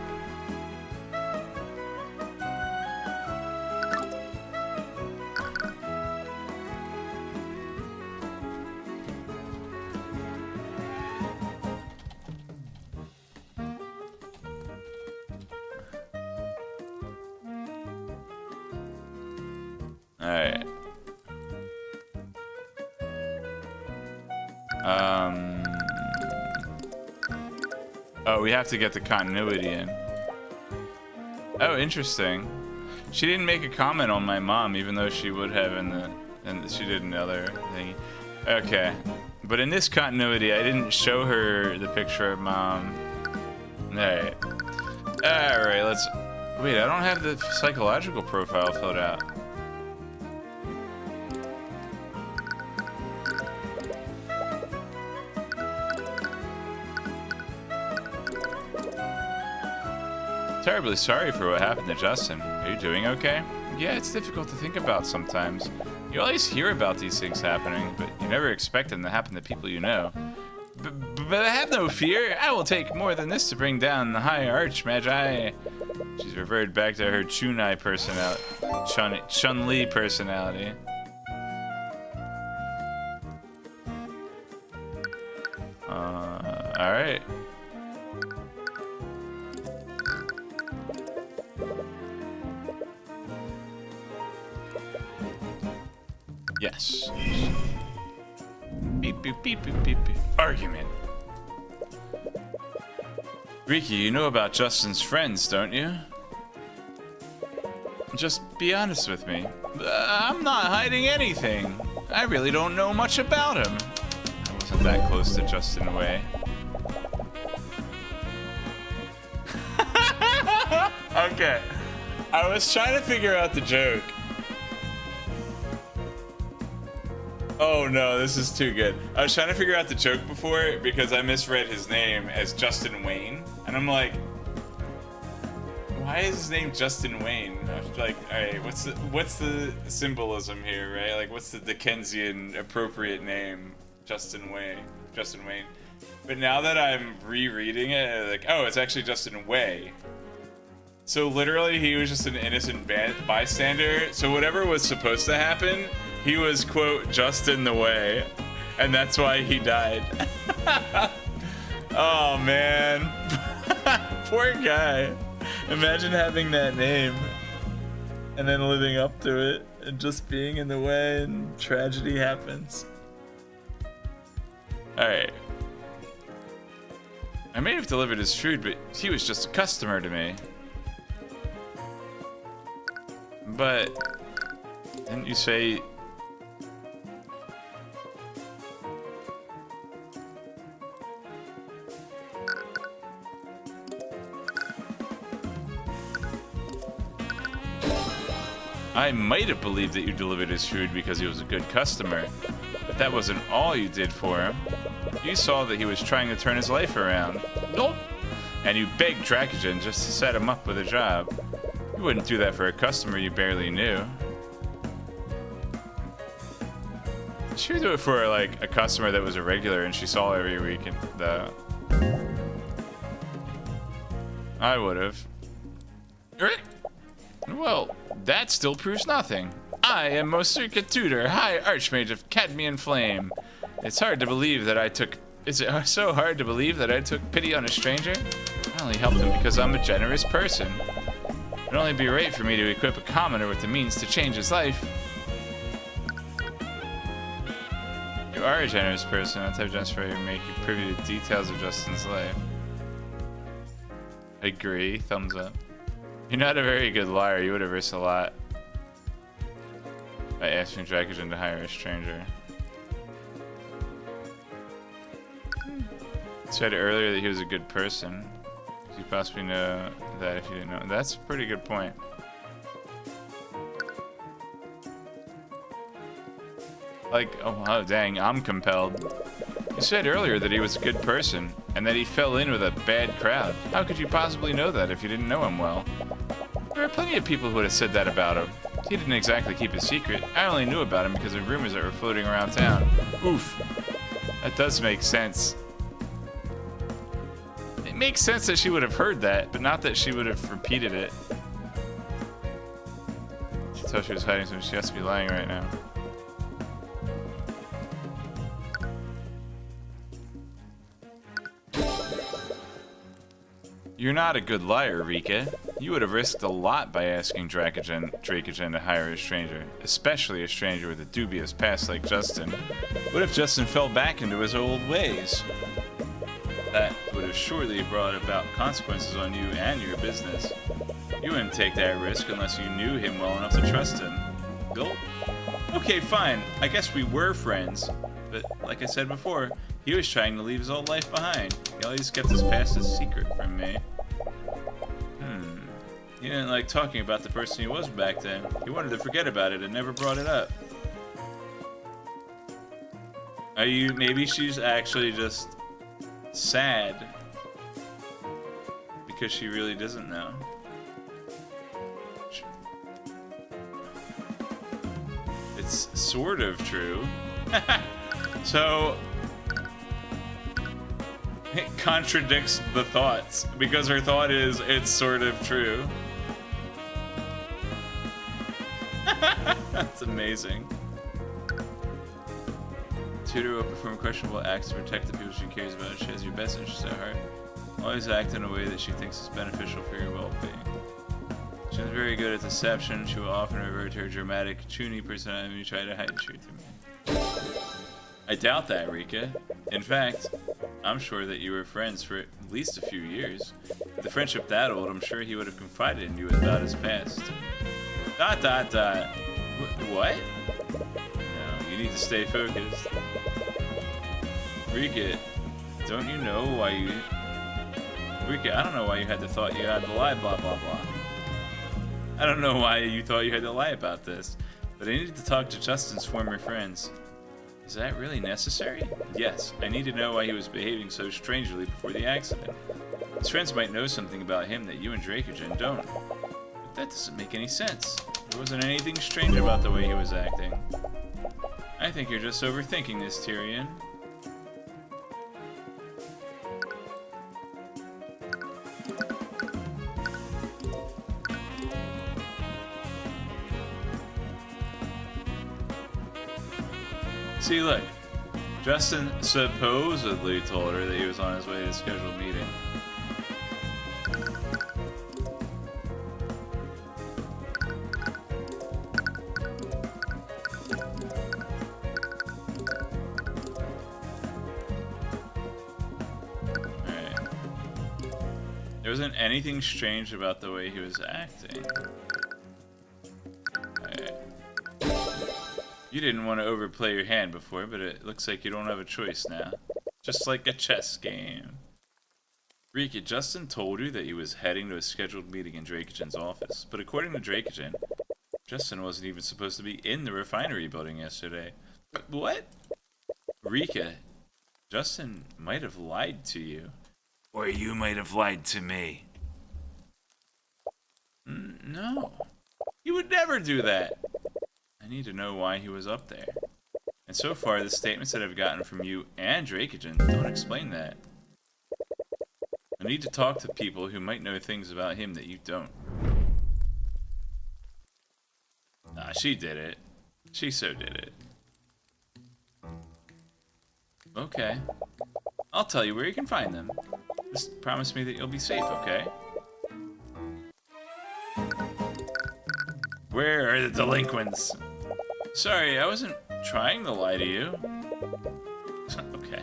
Alright. Oh, we have to get the continuity in. Oh, interesting. She didn't make a comment on my mom, even though she would have and she did another thing. Okay. But in this continuity, I didn't show her the picture of mom. Alright. Alright, let's... Wait, I don't have the psychological profile filled out. Terribly sorry for what happened to Justin. Are you doing okay? Yeah, it's difficult to think about sometimes. You always hear about these things happening, but you never expect them to happen to people you know. But have no fear. I will take more than this to bring down the High Archmagi. She's reverted back to her Chunai personality. Chun-Li personality. Alright. Yes. Beep, beep, beep, beep, beep, beep. Argument. Riki, you know about Justin's friends, don't you? Just be honest with me. I'm not hiding anything. I really don't know much about him. I wasn't that close to Justin Wei. Okay. I was trying to figure out the joke. Oh no, this is too good. I was trying to figure out the joke before because I misread his name as Justin Wayne. And I'm like, why is his name Justin Wayne? I was like, alright, what's the symbolism here, right? Like, what's the Dickensian appropriate name? Justin Wayne. But now that I'm rereading it, like, oh, it's actually Justin Way. So literally, he was just an innocent bystander. So whatever was supposed to happen, he was, quote, just in the way. And that's why he died. Oh, man. Poor guy. Imagine having that name and then living up to it and just being in the way and tragedy happens. Alright. I may have delivered his food, but he was just a customer to me. But didn't you say... I might have believed that you delivered his food because he was a good customer, but that wasn't all you did for him. You saw that he was trying to turn his life around. Nope. And you begged Dracogen just to set him up with a job. You wouldn't do that for a customer you barely knew. She would do it for, like, a customer that was a regular and she saw every week, though. I would have. Well, that still proves nothing. I am Mosuka Tutor, High Archmage of Cadmian Flame. It's hard to believe that I took... Is it so hard to believe that I took pity on a stranger? I only helped him because I'm a generous person. It'd only be right for me to equip a commoner with the means to change his life. You are a generous person. That type of generous for you make you privy to details of Justin's life. Agree. Thumbs up. You're not a very good liar. You would have risked a lot by asking Dracogen to hire a stranger. You said earlier that he was a good person. Could you possibly know that if you didn't know? That's a pretty good point. Like, oh dang, I'm compelled. You said earlier that he was a good person, and that he fell in with a bad crowd. How could you possibly know that if you didn't know him well? There are plenty of people who would have said that about him. He didn't exactly keep a secret. I only knew about him because of rumors that were floating around town. Oof. That does make sense. It makes sense that she would have heard that, but not that she would have repeated it. She thought she was hiding something. She has to be lying right now. You're not a good liar, Rika. You would have risked a lot by asking Dracogen to hire a stranger, especially a stranger with a dubious past like Justin. What if Justin fell back into his old ways? That would have surely brought about consequences on you and your business. You wouldn't take that risk unless you knew him well enough to trust him. Gulp. Okay, fine. I guess we were friends. But like I said before, he was trying to leave his old life behind. He always kept his past a secret from me. He didn't like talking about the person he was back then. He wanted to forget about it and never brought it up. Maybe she's actually just sad because she really doesn't know. It's sort of true. So it contradicts the thoughts because her thought is it's sort of true. That's amazing. Tutor will perform questionable acts to protect the people she cares about. She has your best interests at heart. Always act in a way that she thinks is beneficial for your well-being. She is very good at deception. She will often revert to her dramatic, chuny personality when you try to hide the truth from me. I doubt that, Rika. In fact, I'm sure that you were friends for at least a few years. With the friendship that old, I'm sure he would have confided in you about his past. ... What? No, you need to stay focused. Rika, don't you know why you... Rika, I don't know why you had the thought you had to lie, blah, blah, blah. I don't know why you thought you had to lie about this, but I needed to talk to Justin's former friends. Is that really necessary? Yes, I need to know why he was behaving so strangely before the accident. His friends might know something about him that you and Dracogen don't. But that doesn't make any sense. There wasn't anything strange about the way he was acting. I think you're just overthinking this, Tyrion. See, look. Justin supposedly told her that he was on his way to a scheduled meeting. Alright. There wasn't anything strange about the way he was acting. You didn't want to overplay your hand before, but it looks like you don't have a choice now. Just like a chess game. Rika, Justin told you that he was heading to a scheduled meeting in Dracogen's office, but according to Dracogen, Justin wasn't even supposed to be in the refinery building yesterday. What? Rika, Justin might have lied to you. Or you might have lied to me. No. He would never do that. I need to know why he was up there. And so far, the statements that I've gotten from you and Dracogen don't explain that. I need to talk to people who might know things about him that you don't. Nah, she did it. She so did it. Okay. I'll tell you where you can find them. Just promise me that you'll be safe, okay? Where are the delinquents? Sorry, I wasn't trying to lie to you. Okay.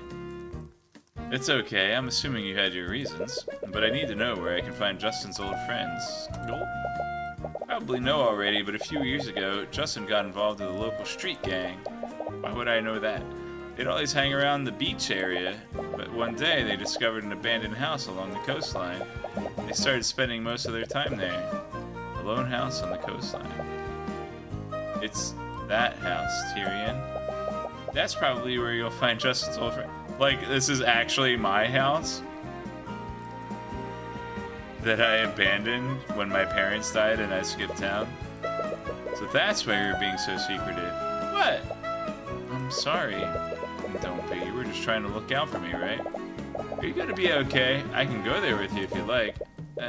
It's okay, I'm assuming you had your reasons. But I need to know where I can find Justin's old friends. Nope. Probably know already, but a few years ago, Justin got involved with a local street gang. Why would I know that? They'd always hang around the beach area, but one day they discovered an abandoned house along the coastline. They started spending most of their time there. A lone house on the coastline. It's that house, Tyrion. That's probably where you'll find Justin's old friend. Like, this is actually my house that I abandoned when my parents died and I skipped town. So that's why you're being so secretive. What? I'm sorry. Don't be. You were just trying to look out for me, right? Are you gonna be okay? I can go there with you if you like.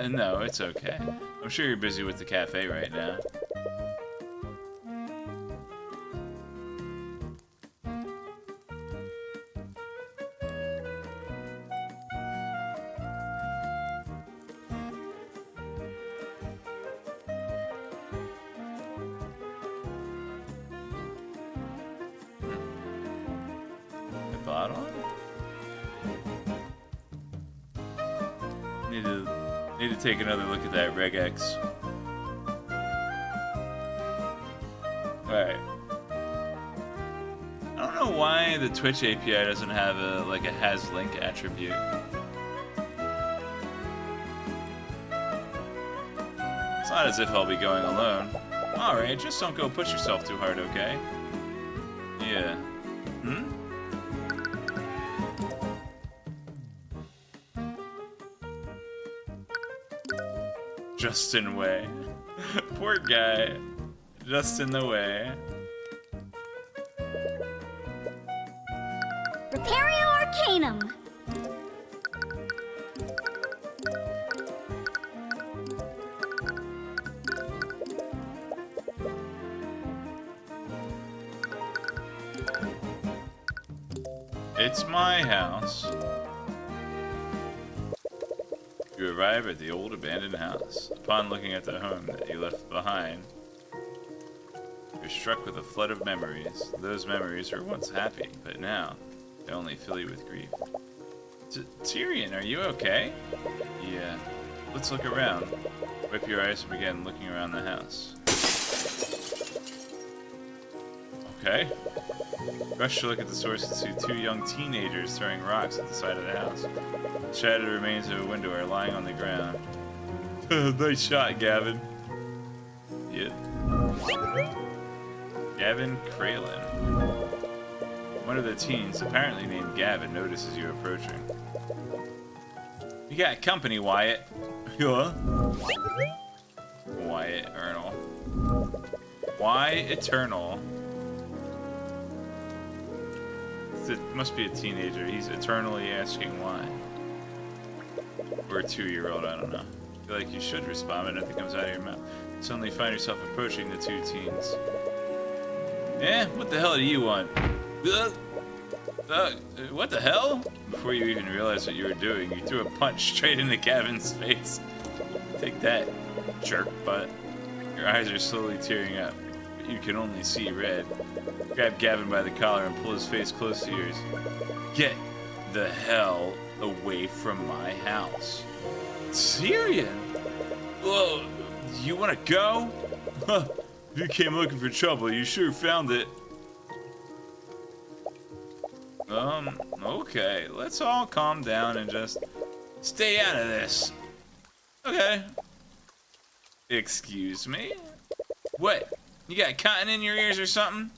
No, it's okay. I'm sure you're busy with the cafe right now. Bottle? Need to take another look at that regex. Alright. I don't know why the Twitch API doesn't have a has link attribute. It's not as if I'll be going alone. Alright, just don't go push yourself too hard, okay? Yeah. Just in way. Poor guy. Just in the way. Repario Arcanum. It's my house. You arrive at the old abandoned house. Upon looking at the home that you left behind, you're struck with a flood of memories. Those memories were once happy, but now they only fill you with grief. Tyrion, are you okay? Yeah. Let's look around. Wipe your eyes and begin looking around the house. Okay. Rush to look at the source and see two young teenagers throwing rocks at the side of the house. The shattered remains of a window are lying on the ground. Nice shot, Gavin. Yep. Gavin Kralin. One of the teens, apparently named Gavin, notices you approaching. You got company, Wyatt. Huh? Wyatt Eternal. Why Eternal? It must be a teenager. He's eternally asking why. Or a 2-year-old, I don't know. I feel like you should respond, but nothing comes out of your mouth. Suddenly you find yourself approaching the two teens. Eh? What the hell do you want? What the hell? Before you even realized what you were doing, you threw a punch straight into Gavin's face. Take that, jerk butt. Your eyes are slowly tearing up, but you can only see red. Grab Gavin by the collar and pull his face close to yours. Get the hell away from my house. Tyrion! Whoa, you wanna go? Huh, if you came looking for trouble, you sure found it. Okay, let's all calm down and just stay out of this. Okay. Excuse me? What? You got cotton in your ears or something?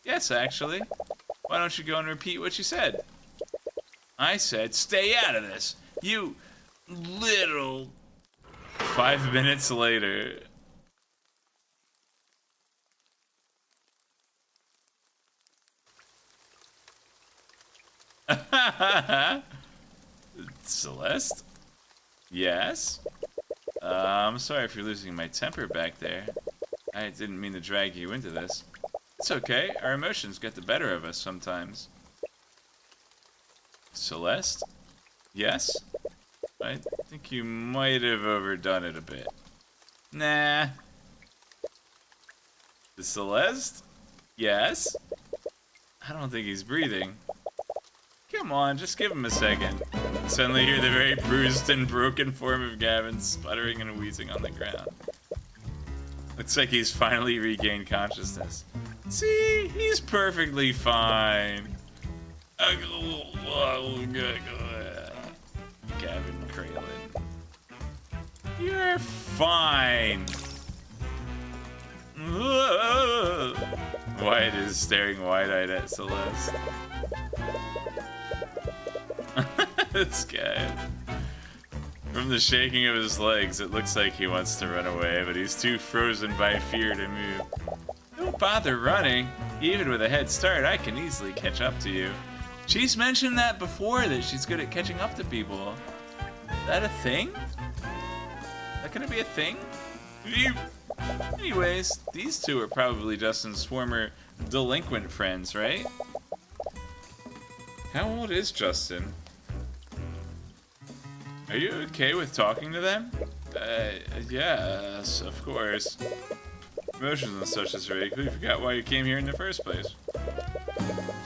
Yes, actually. Why don't you go and repeat what you said? I said, stay out of this. You little... 5 minutes later. Celeste? Yes? I'm sorry for losing my temper back there. I didn't mean to drag you into this. It's okay. Our emotions get the better of us sometimes. Celeste? Yes? I think you might have overdone it a bit. Nah. The Celeste? Yes? I don't think he's breathing. Come on, just give him a second. Suddenly you hear the very bruised and broken form of Gavin sputtering and wheezing on the ground. Looks like he's finally regained consciousness. See, he's perfectly fine. Gavin Kralin. You're fine. Wyatt is staring wide-eyed at Celeste. This guy. From the shaking of his legs, it looks like he wants to run away, but he's too frozen by fear to move. Don't bother running. Even with a head start, I can easily catch up to you. She's mentioned that before, that she's good at catching up to people. Is that a thing? Is that gonna be a thing? Anyways, these two are probably Justin's former delinquent friends, right? How old is Justin? Are you okay with talking to them? Yes, of course. Emotions and such is very clear. You forgot why you came here in the first place.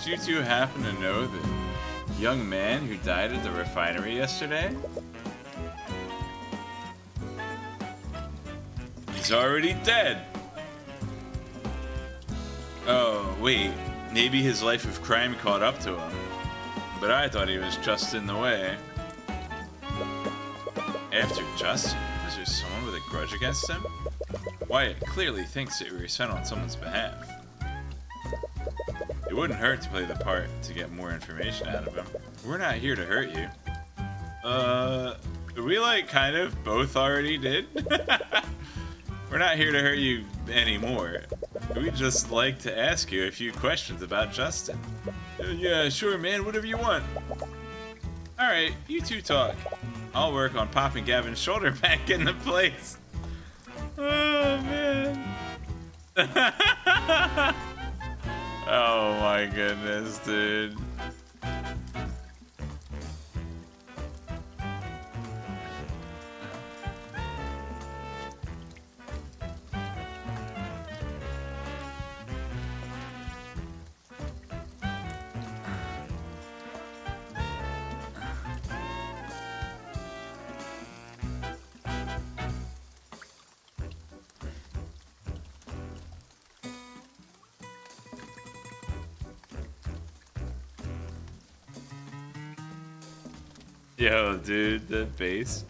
Did you two happen to know the young man who died at the refinery yesterday? He's already dead. Oh, wait. Maybe his life of crime caught up to him. But I thought he was just in the way. After Justin, was there someone with a grudge against him? Wyatt clearly thinks that we were sent on someone's behalf. It wouldn't hurt to play the part to get more information out of him. We're not here to hurt you. We like kind of both already did. We're not here to hurt you anymore. We'd just like to ask you a few questions about Justin. Yeah, sure, man, whatever you want. Alright, you two talk. I'll work on popping Gavin's shoulder back into place. Oh, man. Oh, my goodness, dude. Yo, dude, the bass.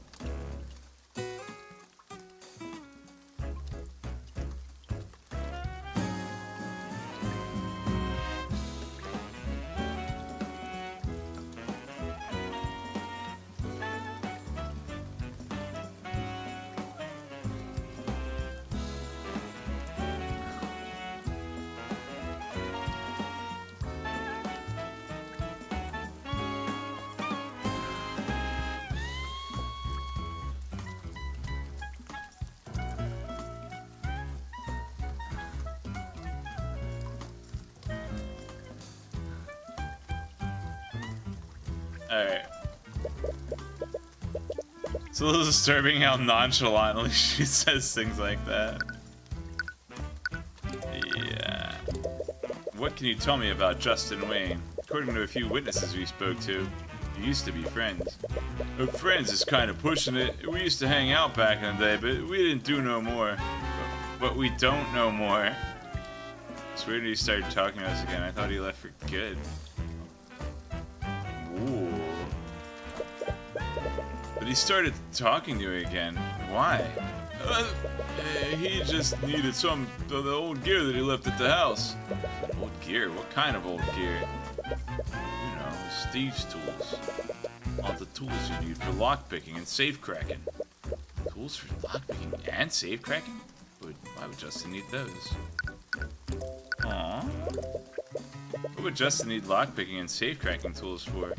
Alright. It's a little disturbing how nonchalantly she says things like that. Yeah. What can you tell me about Justin Wayne? According to a few witnesses we spoke to, you used to be friends. Friends is kind of pushing it. We used to hang out back in the day, but we didn't do no more. But we don't know more. It's weird he started talking to us again. I thought he left for good. Ooh. But he started talking to you again. Why? He just needed some of the old gear that he left at the house. Old gear? What kind of old gear? You know, Steve's tools. All the tools you need for lockpicking and safe cracking. Tools for lockpicking and safe cracking? Why would Justin need those? Aww. What would Justin need lockpicking and safe cracking tools for?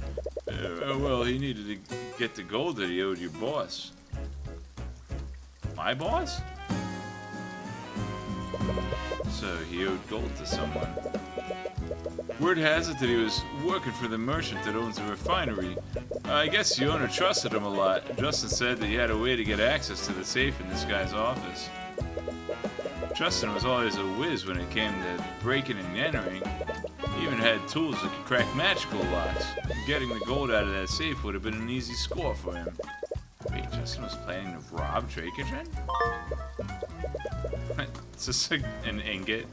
Well, he needed to get the gold that he owed your boss. My boss? So he owed gold to someone. Word has it that he was working for the merchant that owns the refinery. I guess the owner trusted him a lot. Justin said that he had a way to get access to the safe in this guy's office. Justin was always a whiz when it came to breaking and entering. He even had tools that could crack magical locks. Getting the gold out of that safe would have been an easy score for him. Wait, Justin was planning to rob Dracogen? It's just like an ingot.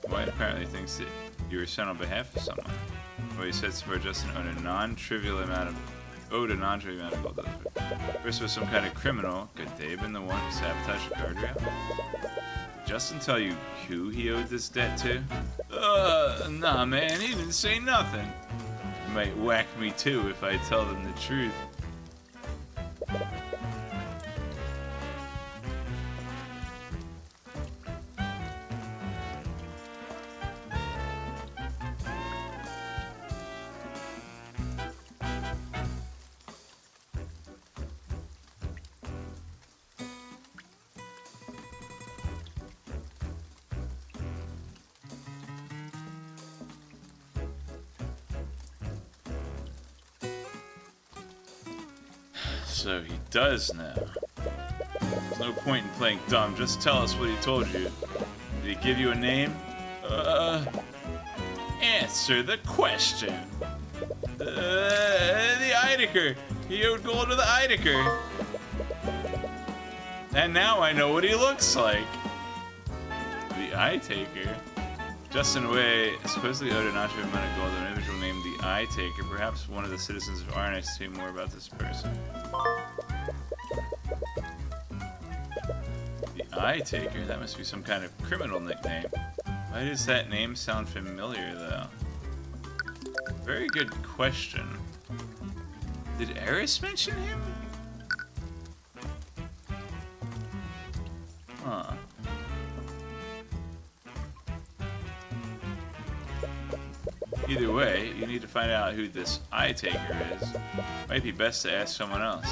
White apparently thinks that you were sent on behalf of someone. Well, he said for Justin owed a non-trivial amount of gold. First was some kind of criminal. Could they have been the one who sabotaged the guardrail? Did Justin tell you who he owed this debt to? Nah, man, he didn't say nothing. He might whack me too if I tell them the truth. So he does now. There's no point in playing dumb. Just tell us what he told you. Did he give you a name? Answer the question. The Ideker. He owed gold to the Ideker. And now I know what he looks like. The Eye Taker. Justin Way supposedly owed an untrivial amount of gold to an individual named the Eye Taker. Perhaps one of the citizens of Arnex knew more about this person. The Eye Taker? That must be some kind of criminal nickname. Why does that name sound familiar, though? Very good question. Did Eris mention him? Huh. Either way, you need to find out who this Eye Taker is. Might be best to ask someone else.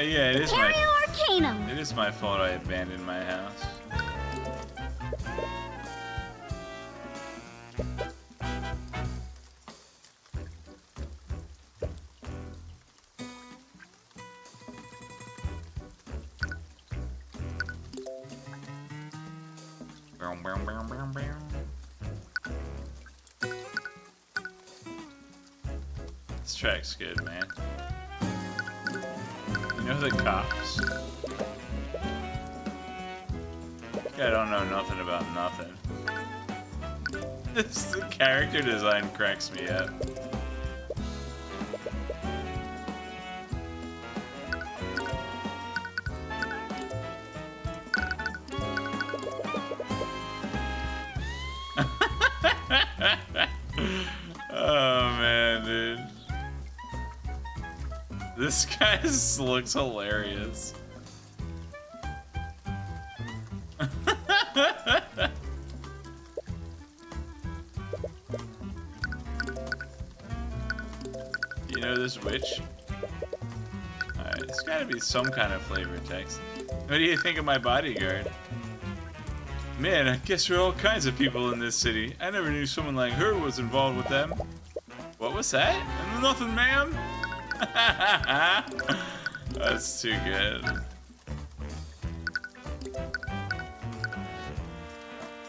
Yeah, it is my fault I abandoned my house. This track's good, man. You know the cops. I don't know nothing about nothing. This the character design cracks me up. Oh man, dude. This guy looks hilarious. You know this witch? Alright, it's gotta be some kind of flavor text. What do you think of my bodyguard? Man, I guess there are all kinds of people in this city. I never knew someone like her was involved with them. What was that? Nothing, ma'am. That's too good.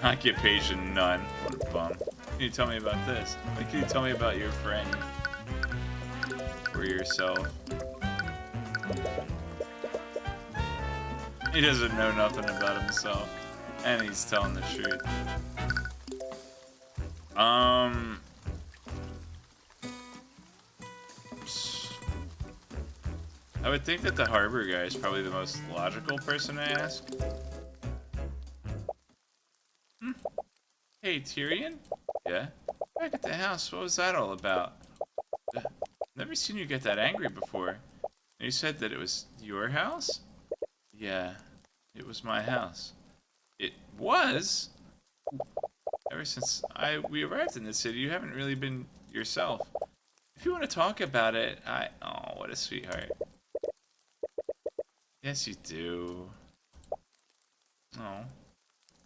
Occupation none. What a bum. Can you tell me about this? What can you tell me about your friend? Or yourself? He doesn't know nothing about himself. And he's telling the truth. I would think that the harbor guy is probably the most logical person to ask. Hey, Tyrion? Yeah? Back at the house, what was that all about? Never seen you get that angry before. You said that it was your house? Yeah, it was my house. It was? Ever since we arrived in the city, you haven't really been yourself. If you want to talk about it, oh, what a sweetheart. Yes, you do. Oh.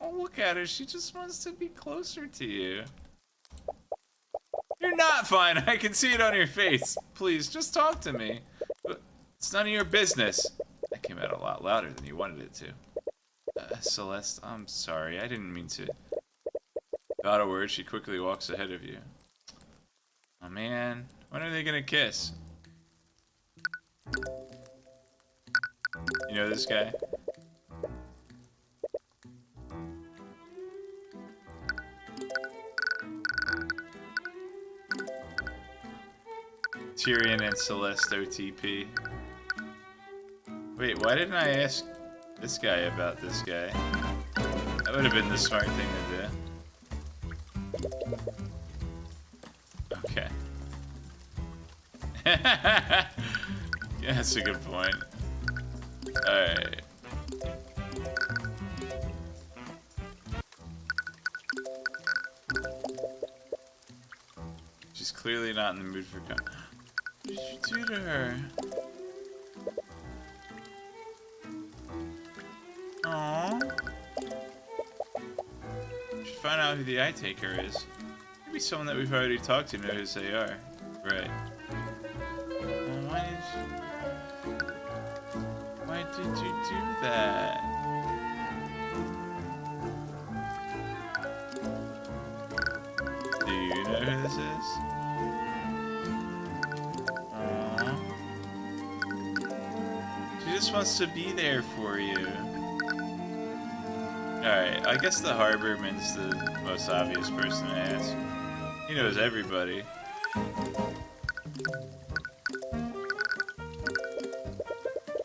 Oh, look at her. She just wants to be closer to you. You're not fine. I can see it on your face. Please, just talk to me. It's none of your business. That came out a lot louder than you wanted it to. Celeste, I'm sorry. I didn't mean to. Without a word, she quickly walks ahead of you. Oh, man. When are they gonna kiss? You know this guy? Tyrion and Celeste OTP. Wait, why didn't I ask this guy about this guy? That would have been the smart thing to do. Okay. Yeah, that's a good point. Alright. She's clearly not in the mood for What did you do to her? Aww. Should find out who the eye taker is. Maybe someone that we've already talked to knows who they are. Right. Well, why did you do that? Do you know who this is? Aww. She just wants to be there for you. Alright, I guess the Harborman's the most obvious person to ask. He knows everybody.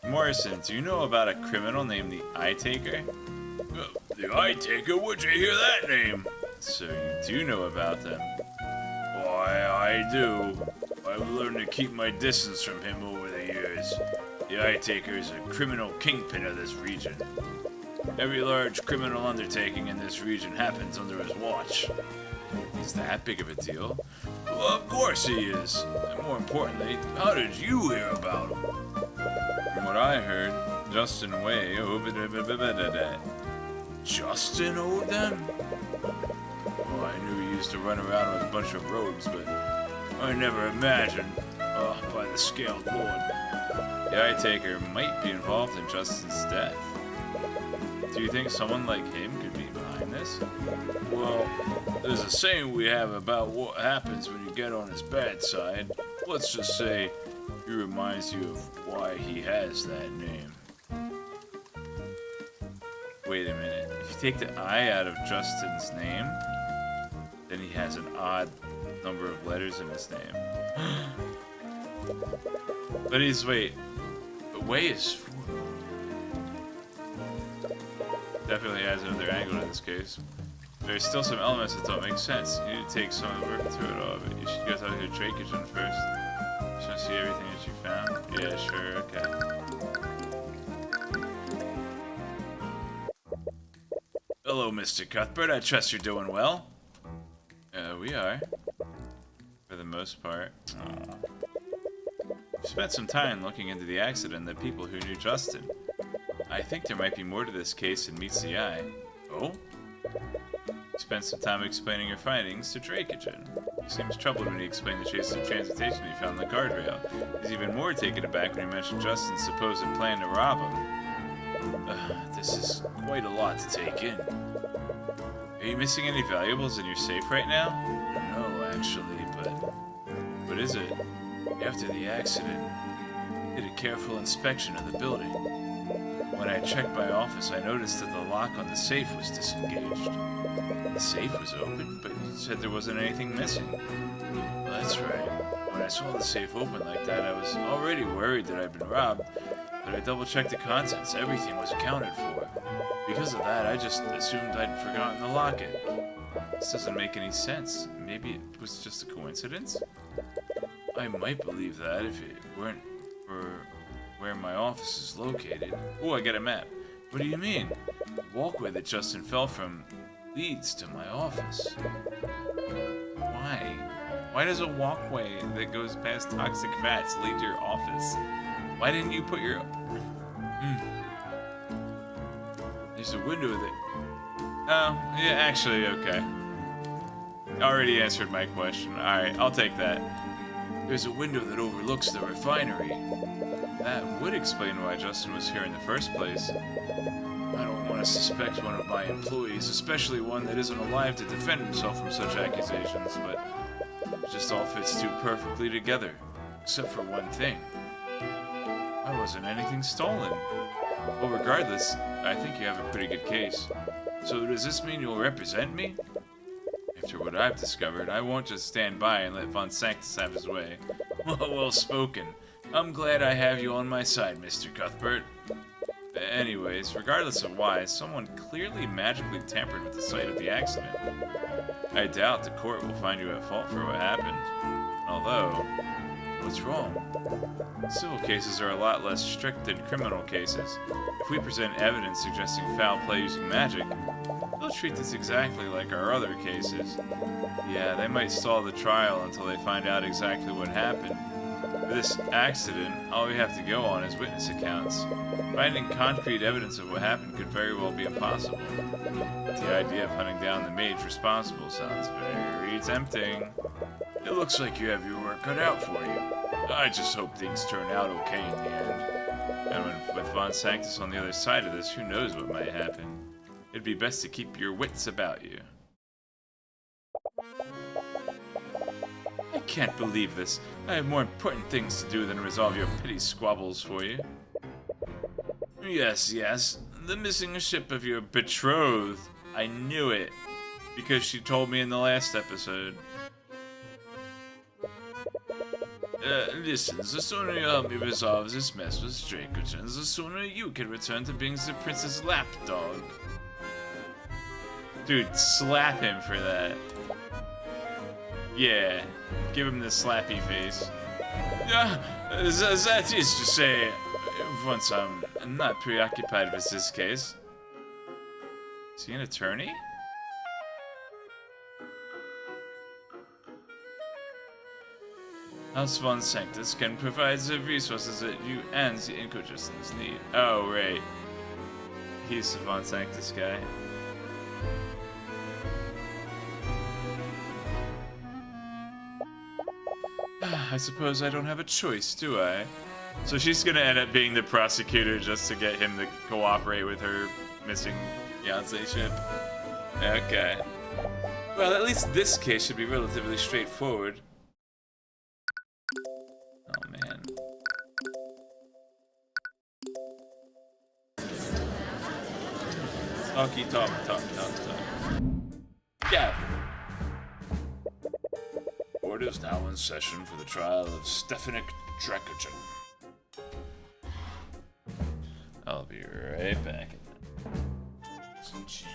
Morrison, do you know about a criminal named the Eye Taker? The Eye Taker? Where'd you hear that name? So you do know about them. Why, I do. I've learned to keep my distance from him over the years. The Eye Taker is a criminal kingpin of this region. Every large criminal undertaking in this region happens under his watch. He's that big of a deal? Well, of course he is. And more importantly, how did you hear about him? From what I heard, Justin Way Justin owed them? Oh, I knew he used to run around with a bunch of rogues, but I never imagined. Oh, by the scaled lord. The Eye Taker might be involved in Justin's death. Do you think someone like him could be behind this? Well, there's a saying we have about what happens when you get on his bad side. Let's just say he reminds you of why he has that name. Wait a minute. If you take the I out of Justin's name, then he has an odd number of letters in his name. But he's, wait. But Way is 4. Definitely has another angle in this case. There's still some elements that don't make sense. You need to take some of the work to it all, but you should go talk to Drakeagen first. Just want to see everything that you found? Yeah, sure, okay. Hello, Mr. Cuthbert. I trust you're doing well. We are. For the most part. Aww. We've spent some time looking into the accident and the people who knew Justin. I think there might be more to this case than meets the eye. Oh? Spent some time explaining your findings to Drakeagen. He seems troubled when he explained the chase of transportation he found on the guardrail. He's even more taken aback when he mentioned Justin's supposed plan to rob him. This is quite a lot to take in. Are you missing any valuables in your safe right now? No, actually, but... What is it? After the accident, I did a careful inspection of the building. When I checked my office, I noticed that the lock on the safe was disengaged. The safe was open, but you said there wasn't anything missing. Well, that's right. When I saw the safe open like that, I was already worried that I'd been robbed, but I double-checked the contents. Everything was accounted for. Because of that, I just assumed I'd forgotten to lock it. This doesn't make any sense. Maybe it was just a coincidence? I might believe that if it weren't for where my office is located. Oh, I got a map. What do you mean? The walkway that Justin fell from leads to my office. Why? Why does a walkway that goes past toxic fats lead to your office? Why didn't you put your... There's a window that... Oh, yeah, actually, okay. Already answered my question. Alright, I'll take that. There's a window that overlooks the refinery. That would explain why Justin was here in the first place. I don't want to suspect one of my employees, especially one that isn't alive to defend himself from such accusations, but it just all fits too perfectly together. Except for one thing. Why wasn't anything stolen? Well, regardless, I think you have a pretty good case. So does this mean you'll represent me? After what I've discovered, I won't just stand by and let Von Sanctus have his way. Well spoken. I'm glad I have you on my side, Mr. Cuthbert. Anyways, regardless of why, someone clearly magically tampered with the site of the accident. I doubt the court will find you at fault for what happened. Although, what's wrong? Civil cases are a lot less strict than criminal cases. If we present evidence suggesting foul play using magic, they'll treat this exactly like our other cases. Yeah, they might stall the trial until they find out exactly what happened. For this accident, all we have to go on is witness accounts. Finding concrete evidence of what happened could very well be impossible. The idea of hunting down the mage responsible sounds very tempting. It looks like you have your work cut out for you. I just hope things turn out okay in the end. And with Von Sanctus on the other side of this, who knows what might happen. It'd be best to keep your wits about you. I can't believe this. I have more important things to do than resolve your petty squabbles for you. Yes, the missing ship of your betrothed. I knew it, because she told me in the last episode. Listen, the sooner you help me resolve this mess with Drakerton, the sooner you can return to being the prince's lapdog. Dude, slap him for that. Yeah, give him the slappy face. That is to say, once I'm not preoccupied with this case. Is he an attorney? House Von Sanctus can provide the resources that you and the Inquisitors need. Oh, right. He's the Von Sanctus guy. I suppose I don't have a choice, do I? So she's gonna end up being the prosecutor just to get him to cooperate with her missing fiancé ship. Okay. Well, at least this case should be relatively straightforward. Oh, man. Talk. Yeah. Court is now in session for the trial of Stefanik Drakerton. I'll be right back. Some cheese.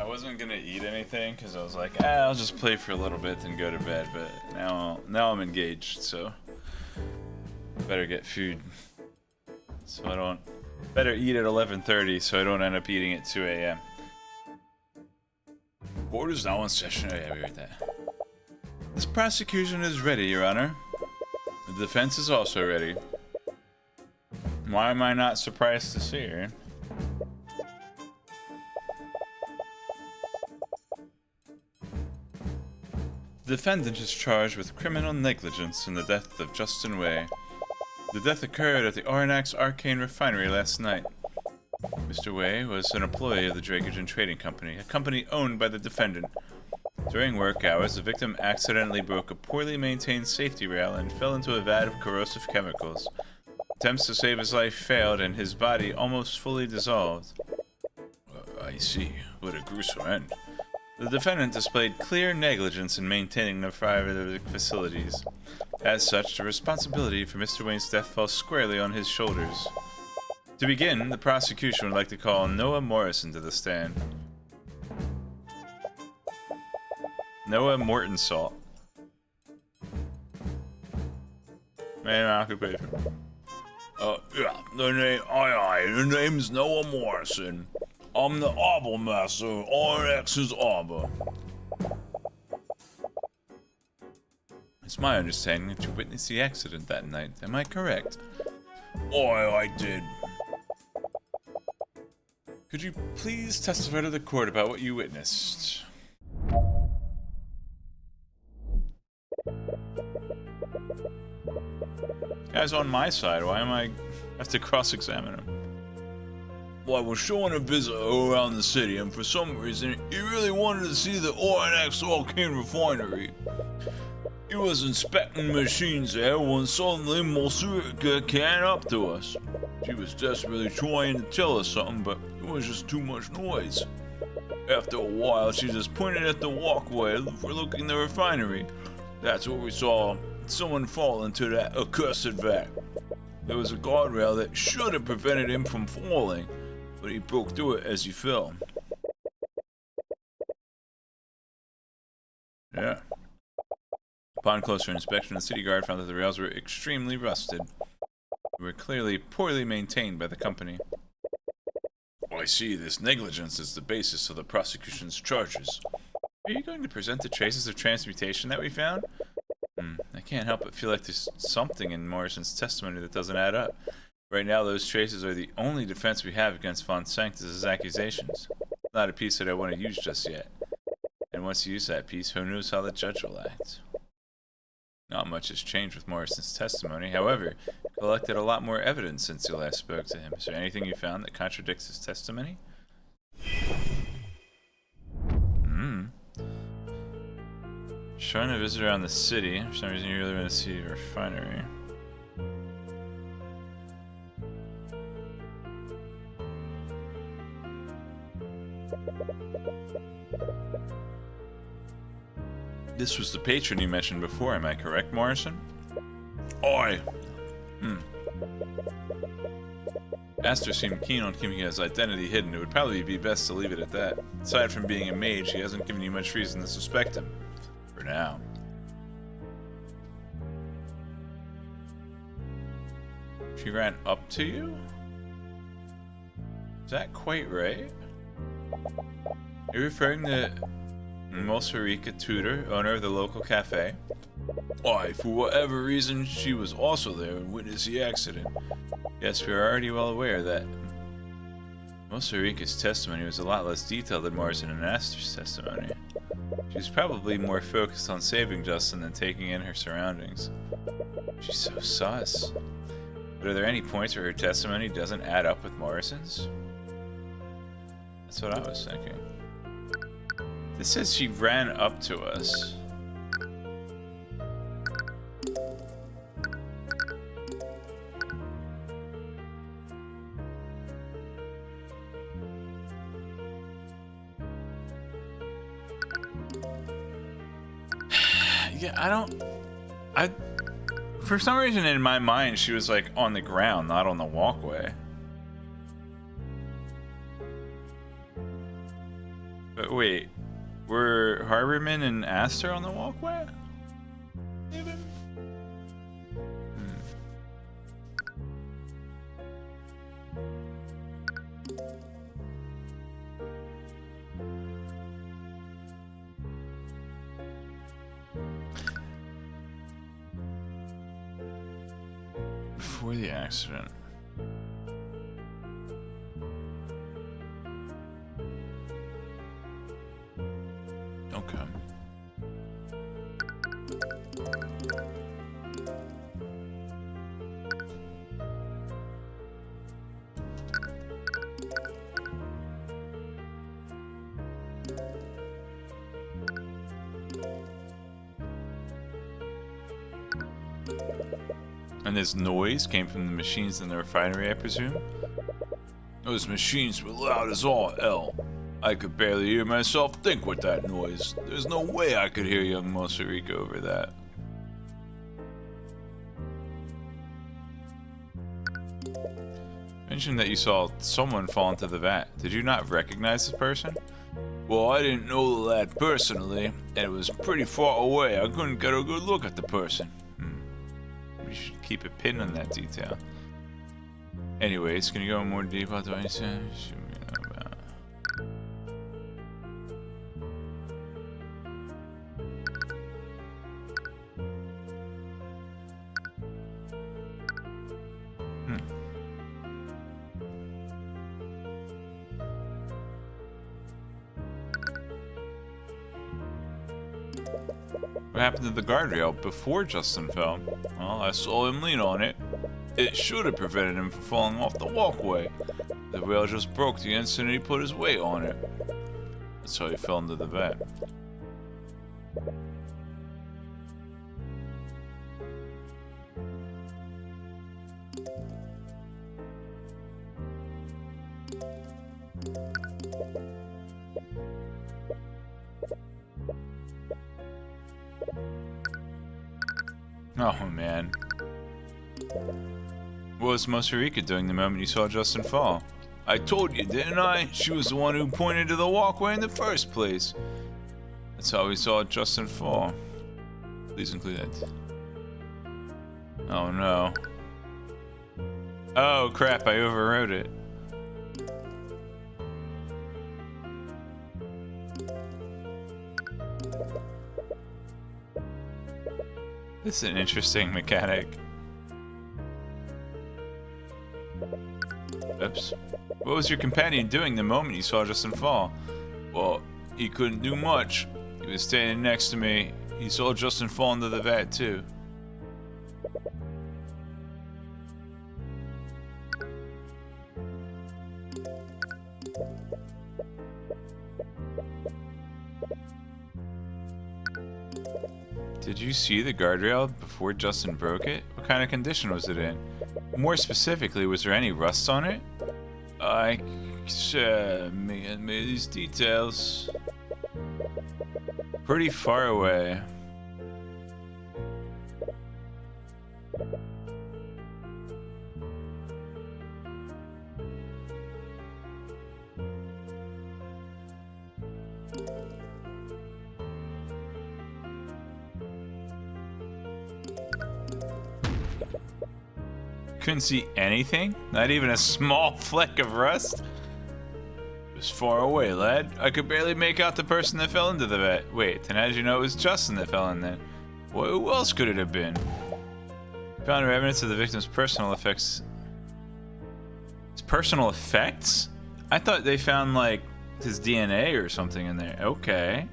I wasn't gonna eat anything because I was like, I'll just play for a little bit and go to bed. But now I'm engaged, so better get food. So I don't. Better eat at 11:30 so I don't end up eating at 2 a.m. Court is now in session. Oh, yeah, we read that. This prosecution is ready, Your Honor. The defense is also ready. Why am I not surprised to see her? The defendant is charged with criminal negligence in the death of Justin Way. The death occurred at the Oranax Arcane Refinery last night. Mr. Way was an employee of the Dracogen Trading Company, a company owned by the defendant. During work hours, the victim accidentally broke a poorly maintained safety rail and fell into a vat of corrosive chemicals. Attempts to save his life failed and his body almost fully dissolved. I see. What a gruesome end. The defendant displayed clear negligence in maintaining the private facilities. As such, the responsibility for Mr. Wayne's death falls squarely on his shoulders. To begin, the prosecution would like to call Noah Morrison to the stand. Noah Mortonsalt. Main occupation. Yeah, the name's Noah Morrison. I'm the Arbor Master of RX's Arbor. It's my understanding that you witnessed the accident that night. Am I correct? I did. Could you please testify to the court about what you witnessed? Guy's on my side. Why am I have to cross-examine him? Well, I was showing a visitor around the city, and for some reason, he really wanted to see the Oranax Arcane Refinery. He was inspecting machines there when suddenly Mosurika came up to us. She was desperately trying to tell us something, but it was just too much noise. After a while, she just pointed at the walkway overlooking the refinery. That's where we saw someone fall into that accursed vat. There was a guardrail that should have prevented him from falling, but he broke through it as he fell. Yeah. Upon closer inspection, the city guard found that the rails were extremely rusted. They were clearly poorly maintained by the company. I see. This negligence is the basis of the prosecution's charges. Are you going to present the traces of transmutation that we found? I can't help but feel like there's something in Morrison's testimony that doesn't add up. Right now, those traces are the only defense we have against Von Sanctus' accusations. Not a piece that I want to use just yet. And once you use that piece, who knows how the judge will act? Not much has changed with Morrison's testimony. However, you collected a lot more evidence since you last spoke to him. Is there anything you found that contradicts his testimony? Showing a visitor around the city. For some reason, you really want to see a refinery. This was the patron you mentioned before, am I correct, Morrison? Aye. Astor seemed keen on keeping his identity hidden. It would probably be best to leave it at that. Aside from being a mage, he hasn't given you much reason to suspect him. For now. She ran up to you? Is that quite right? You're referring to Mosurika Tudor, owner of the local cafe? Aye, for whatever reason, she was also there and witnessed the accident. Yes, we are already well aware that Mosurika's testimony was a lot less detailed than Morrison and Astor's testimony. She's probably more focused on saving Justin than taking in her surroundings. She's so sus. But are there any points where her testimony doesn't add up with Morrison's? That's what I was thinking. This says she ran up to us. Yeah, for some reason in my mind, she was like on the ground, not on the walkway. But wait, were Harberman and Aster on the walkway? Even? Before the accident. Okay. And this noise came from the machines in the refinery, I presume? Those machines were loud as all hell. I could barely hear myself think with that noise. There's no way I could hear young Mosarika over that. Mentioned that you saw someone fall into the vat. Did you not recognize this person? Well, I didn't know the lad personally, and it was pretty far away. I couldn't get a good look at the person. We should keep a pin on that detail. Anyways, can you go more deep about what you said? What happened to the guardrail before Justin fell? Well, I saw him lean on it. It should have prevented him from falling off the walkway. The rail just broke the instant he put his weight on it. That's how he fell into the vat. Oh man. What was Mosarika doing the moment you saw Justin fall? I told you, didn't I? She was the one who pointed to the walkway in the first place. That's how we saw Justin fall. Please include that. Oh no. Oh crap, I overwrote it. This is an interesting mechanic. Oops. What was your companion doing the moment you saw Justin fall? Well, he couldn't do much. He was standing next to me. He saw Justin fall into the vat too. Did you see the guardrail before Justin broke it? What kind of condition was it in? More specifically, was there any rust on it? I made these details pretty far away. Couldn't see anything? Not even a small fleck of rust? It was far away, lad. I could barely make out the person that fell into the vat. Wait, then how did you know it was Justin that fell in there? Well, who else could it have been? Found evidence of the victim's personal effects. His personal effects? I thought they found, like, his DNA or something in there. Okay.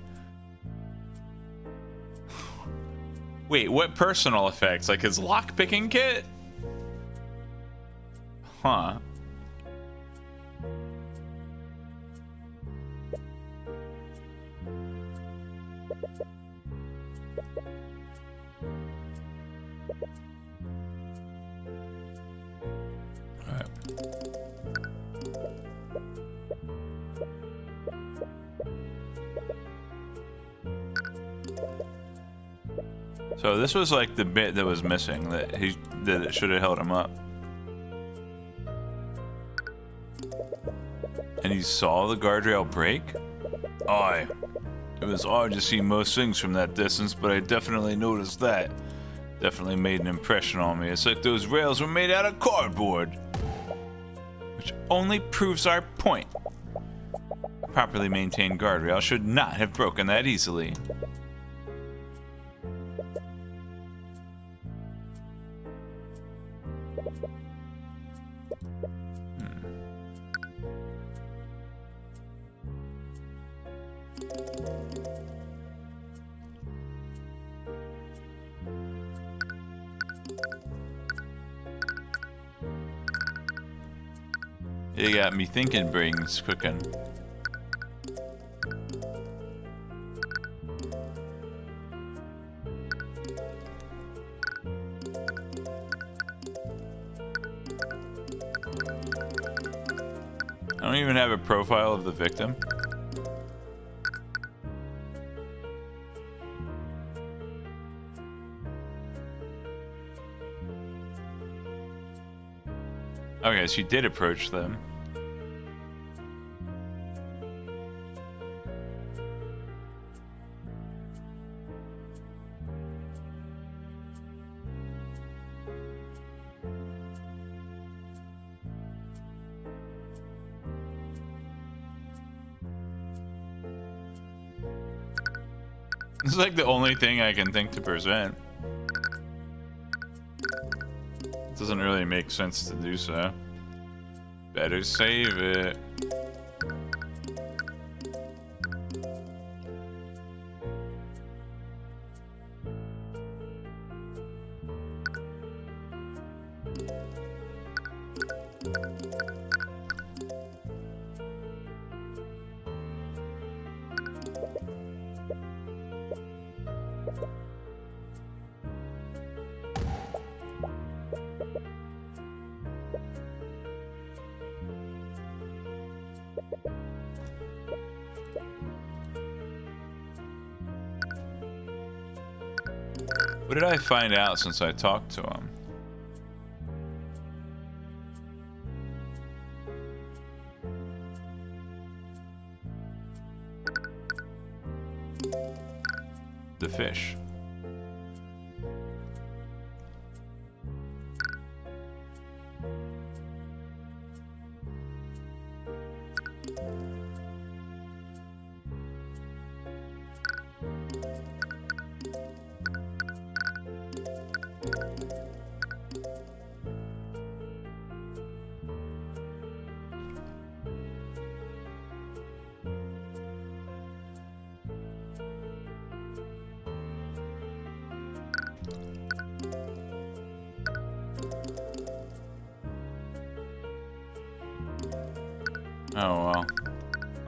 Wait, what personal effects? Like his lockpicking kit? Huh. Alright. So this was like the bit that was missing that it should have held him up. And he saw the guardrail break? Aye. It was hard to see most things from that distance, but I definitely noticed that. Definitely made an impression on me. It's like those rails were made out of cardboard. Which only proves our point. A properly maintained guardrail should not have broken that easily. You got me thinking, brains cooking. I don't even have a profile of the victim. Okay, she did approach them. This is like the only thing I can think to present. It doesn't really make sense to do so. Better save it. What did I find out since I talked to him? The fish. Oh well.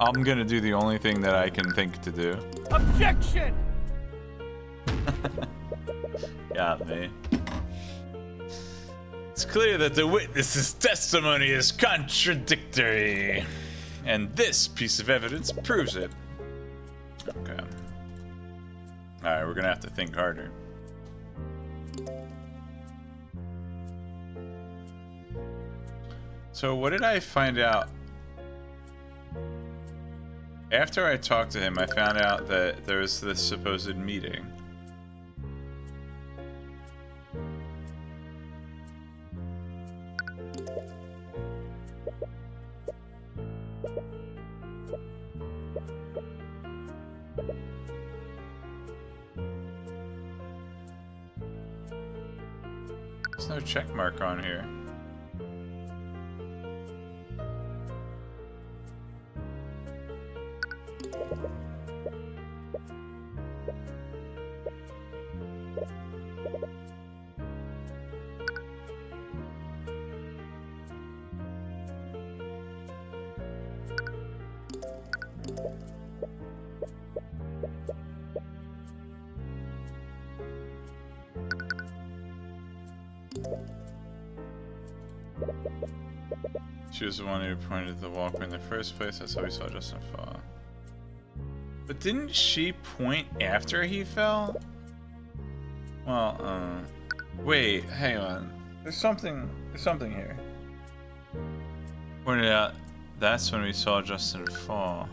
I'm gonna do the only thing that I can think to do. Objection! Got me. It's clear that the witness's testimony is contradictory, and this piece of evidence proves it. Okay. Alright, we're gonna have to think harder. So what did I find out? After I talked to him, I found out that there was this supposed meeting. There's no check mark on here. She was the one who pointed the walkway in the first place. That's how we saw Justin fall. But didn't she point after he fell? Well, wait, hang on. There's something here. Pointed out, that's when we saw Justin fall.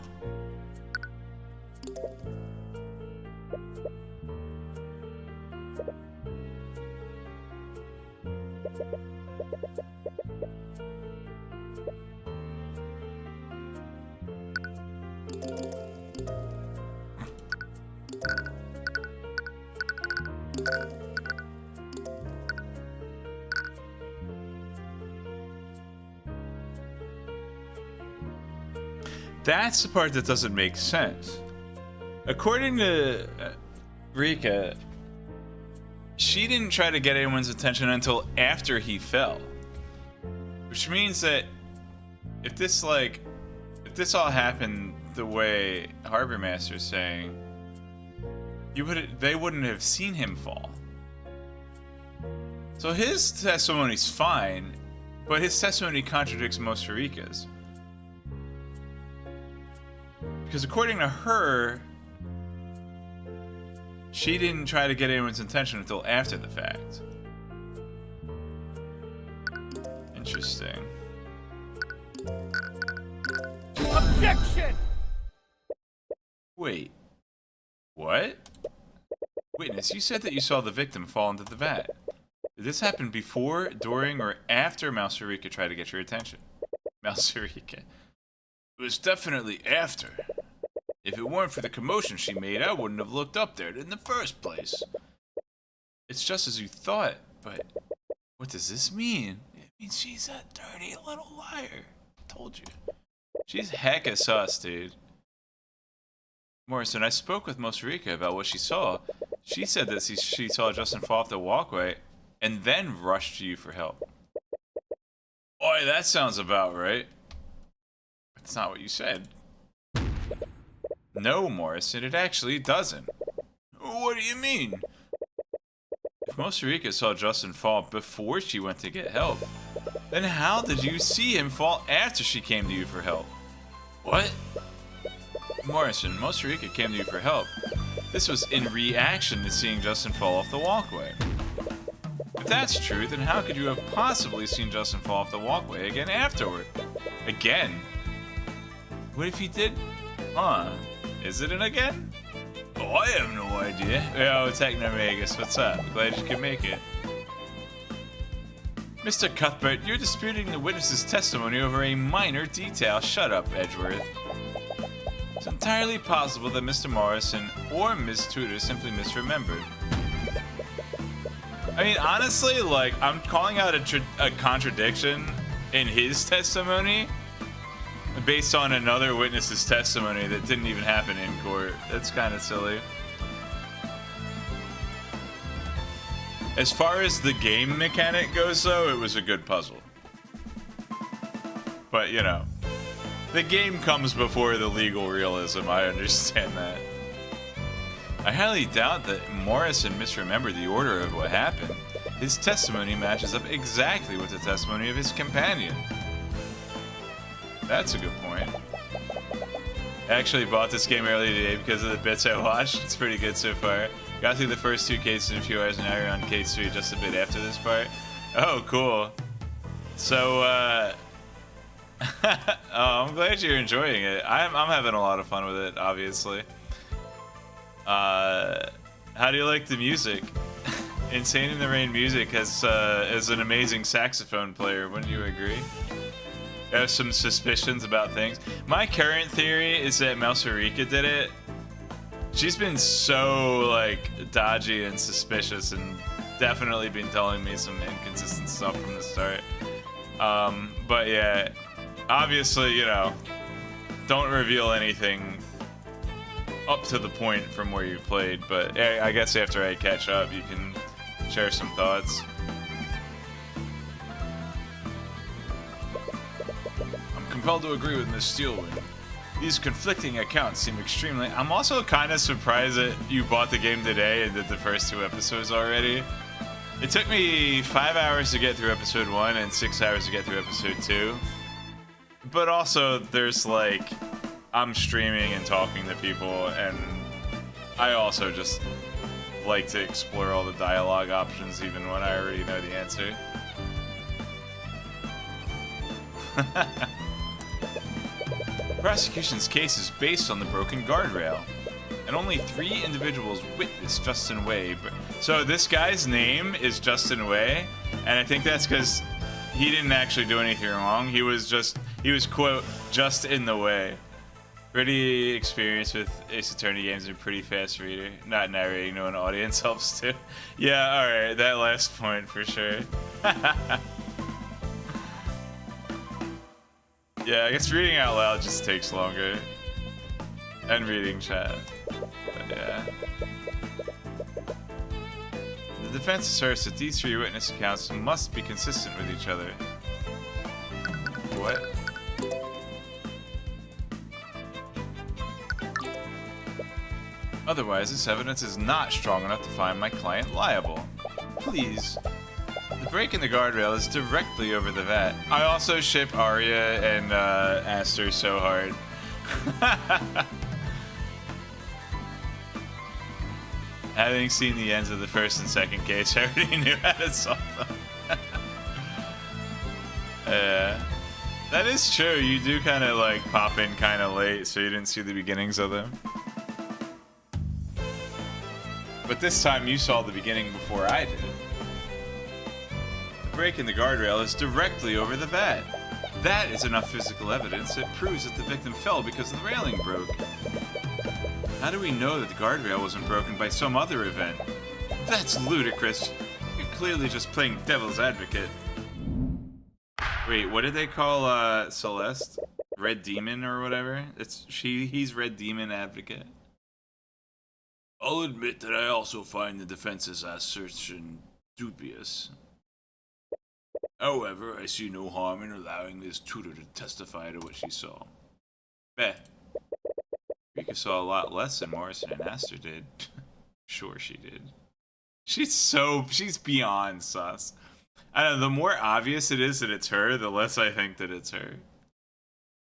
That's the part that doesn't make sense. According to Rika, she didn't try to get anyone's attention until after he fell. Which means that if this all happened the way Harbor Master's saying, they wouldn't have seen him fall. So his testimony's fine, but his testimony contradicts most of Rika's. Because according to her, she didn't try to get anyone's attention until after the fact. Interesting. Objection! Wait. What? Witness, you said that you saw the victim fall into the vat. Did this happen before, during, or after Mouserika tried to get your attention? Mouserika. It was definitely after. If it weren't for the commotion she made, I wouldn't have looked up there in the first place. It's just as you thought, but what does this mean? It means she's a dirty little liar. I told you. She's hecka sus, dude. Morrison, I spoke with Mosarika about what she saw. She said that she saw Justin fall off the walkway and then rushed to you for help. Oi, that sounds about right. That's not what you said. No, Morrison, it actually doesn't. What do you mean? If Mosarika saw Justin fall before she went to get help, then how did you see him fall after she came to you for help? What? Morrison, Mosarika came to you for help. This was in reaction to seeing Justin fall off the walkway. If that's true, then how could you have possibly seen Justin fall off the walkway again afterward? Again? What if he did? Huh? Is it an again? Oh, I have no idea. Yo, Technomagus, what's up? Glad you could make it. Mr. Cuthbert, you're disputing the witness's testimony over a minor detail. Shut up, Edgeworth. It's entirely possible that Mr. Morrison or Ms. Tudor simply misremembered. I mean, honestly, like, I'm calling out a contradiction in his testimony based on another witness's testimony that didn't even happen in court. That's kind of silly. As far as the game mechanic goes, though, it was a good puzzle. But, you know, the game comes before the legal realism. I understand that. I highly doubt that Morrison misremembered the order of what happened. His testimony matches up exactly with the testimony of his companion. That's a good point. I actually bought this game earlier today because of the bits I watched. It's pretty good so far. Got through the first 2 cases in a few hours, and now you're on case 3 just a bit after this part. Oh, cool. So, oh, I'm glad you're enjoying it. I'm having a lot of fun with it, obviously. How do you like the music? Insane in the Rain music has an amazing saxophone player, wouldn't you agree? I have some suspicions about things. My current theory is that Mouserika did it. She's been so, like, dodgy and suspicious and definitely been telling me some inconsistent stuff from the start. But yeah, obviously, you know, don't reveal anything up to the point from where you played, but I guess after I catch up, you can share some thoughts. I'm compelled to agree with Ms. Steelwind. These conflicting accounts seem extremely... I'm also kind of surprised that you bought the game today and did the first 2 episodes already. It took me 5 hours to get through episode 1 and 6 hours to get through episode 2. But also, there's like... I'm streaming and talking to people, and I also just like to explore all the dialogue options even when I already know the answer. Prosecution's case is based on the broken guardrail, and only 3 individuals witnessed Justin Way. So this guy's name is Justin Way, and I think that's because he didn't actually do anything wrong. He was quote, just in the way. Pretty experienced with Ace Attorney games and pretty fast reader. Not narrating, no, an audience helps too. Yeah, alright, that last point for sure. Yeah, I guess reading out loud just takes longer. And reading chat. But yeah. The defense asserts that these three witness accounts must be consistent with each other. What? Otherwise, this evidence is not strong enough to find my client liable. Please. The break in the guardrail is directly over the vat. I also ship Arya and Aster so hard. Having seen the ends of the first and second case, I already knew how to solve them. That is true. You do kind of like pop in kind of late, so you didn't see the beginnings of them. But this time you saw the beginning before I did. The break in the guardrail is directly over the vat. That is enough physical evidence that proves that the victim fell because the railing broke. How do we know that the guardrail wasn't broken by some other event? That's ludicrous. You're clearly just playing devil's advocate. Wait, what did they call Celeste? Red Demon or whatever? He's Red Demon Advocate. I'll admit that I also find the defense's assertion dubious. However, I see no harm in allowing Ms. Tudor to testify to what she saw. Rika saw a lot less than Morrison and Aster did. Sure she did. She's beyond sus. I don't know, the more obvious it is that it's her, the less I think that it's her.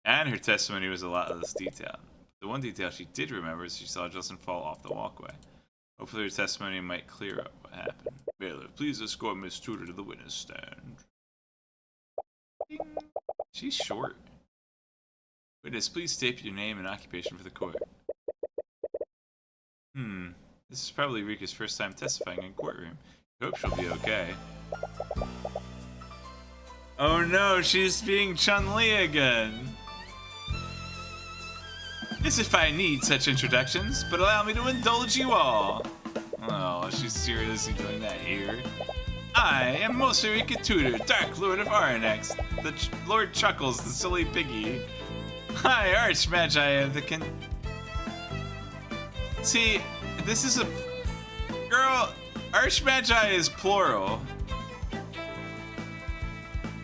And her testimony was a lot less detailed. The one detail she did remember is she saw Justin fall off the walkway. Hopefully her testimony might clear up what happened. Bailiff, please escort Miss Tudor to the witness stand. Ding. She's short. Witness, please state your name and occupation for the court. This is probably Rika's first time testifying in courtroom. I hope she'll be okay. Oh no, she's being Chun-Li again. As if I need such introductions, but allow me to indulge you all. Oh, she's seriously doing that here. I am Mosarika Tudor, Dark Lord of Arnex. The Lord Chuckles, the silly piggy. Hi, Archmagi of the See, this is a... Girl, Archmagi is plural.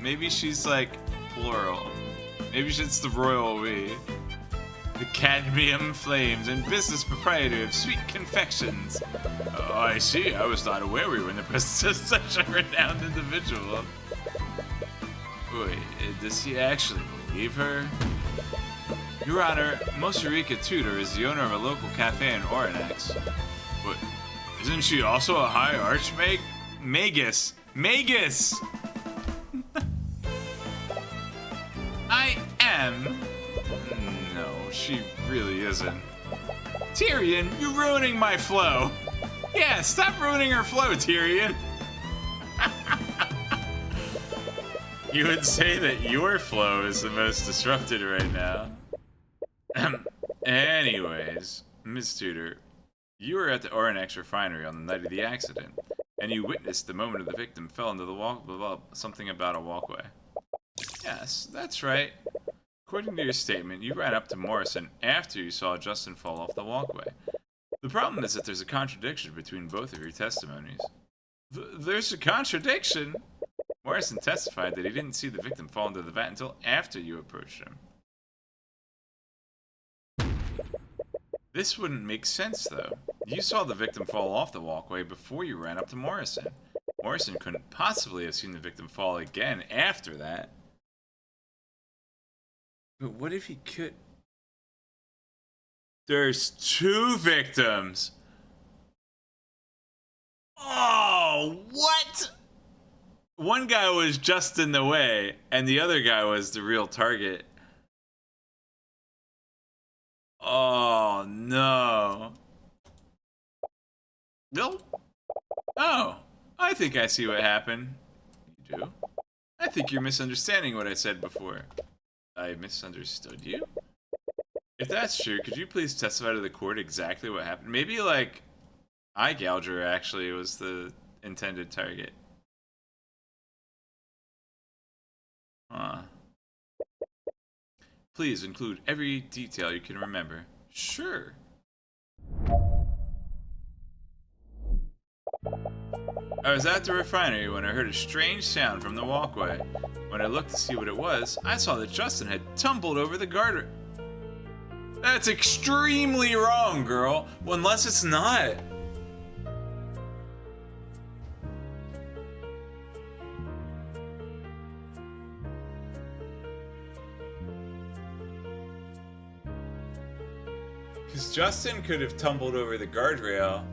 Maybe she's like plural. Maybe it's the royal we. The cadmium flames and business proprietor of sweet confections. Oh, I see. I was not aware we were in the presence of such a renowned individual. Wait, does he actually believe her? Your Honor, Mosarika Tudor is the owner of a local cafe in Oranax. But isn't she also a high archmage? Magus! Magus! I am. No, she really isn't. Tyrion, you're ruining my flow. Yeah, stop ruining her flow, Tyrion. You would say that your flow is the most disrupted right now. Anyways, Miss Tudor, you were at the Oranax refinery on the night of the accident, and you witnessed the moment of the victim fell into the something about a walkway. Yes, that's right. According to your statement, you ran up to Morrison after you saw Justin fall off the walkway. The problem is that there's a contradiction between both of your testimonies. There's a contradiction? Morrison testified that he didn't see the victim fall into the vat until after you approached him. This wouldn't make sense, though. You saw the victim fall off the walkway before you ran up to Morrison. Morrison couldn't possibly have seen the victim fall again after that. But what if he could? There's two victims. Oh, what? One guy was just in the way, and the other guy was the real target. Oh, no. No? Oh, I think I see what happened. You do? I think you're misunderstanding what I said before. I misunderstood you? If that's true, could you please testify to the court exactly what happened? Maybe, like, eye gouger actually was the intended target. Huh. Please include every detail you can remember. Sure. I was at the refinery when I heard a strange sound from the walkway. When I looked to see what it was, I saw that Justin had tumbled over the guardrail. That's extremely wrong, girl. Well, unless it's not. Because Justin could have tumbled over the guardrail,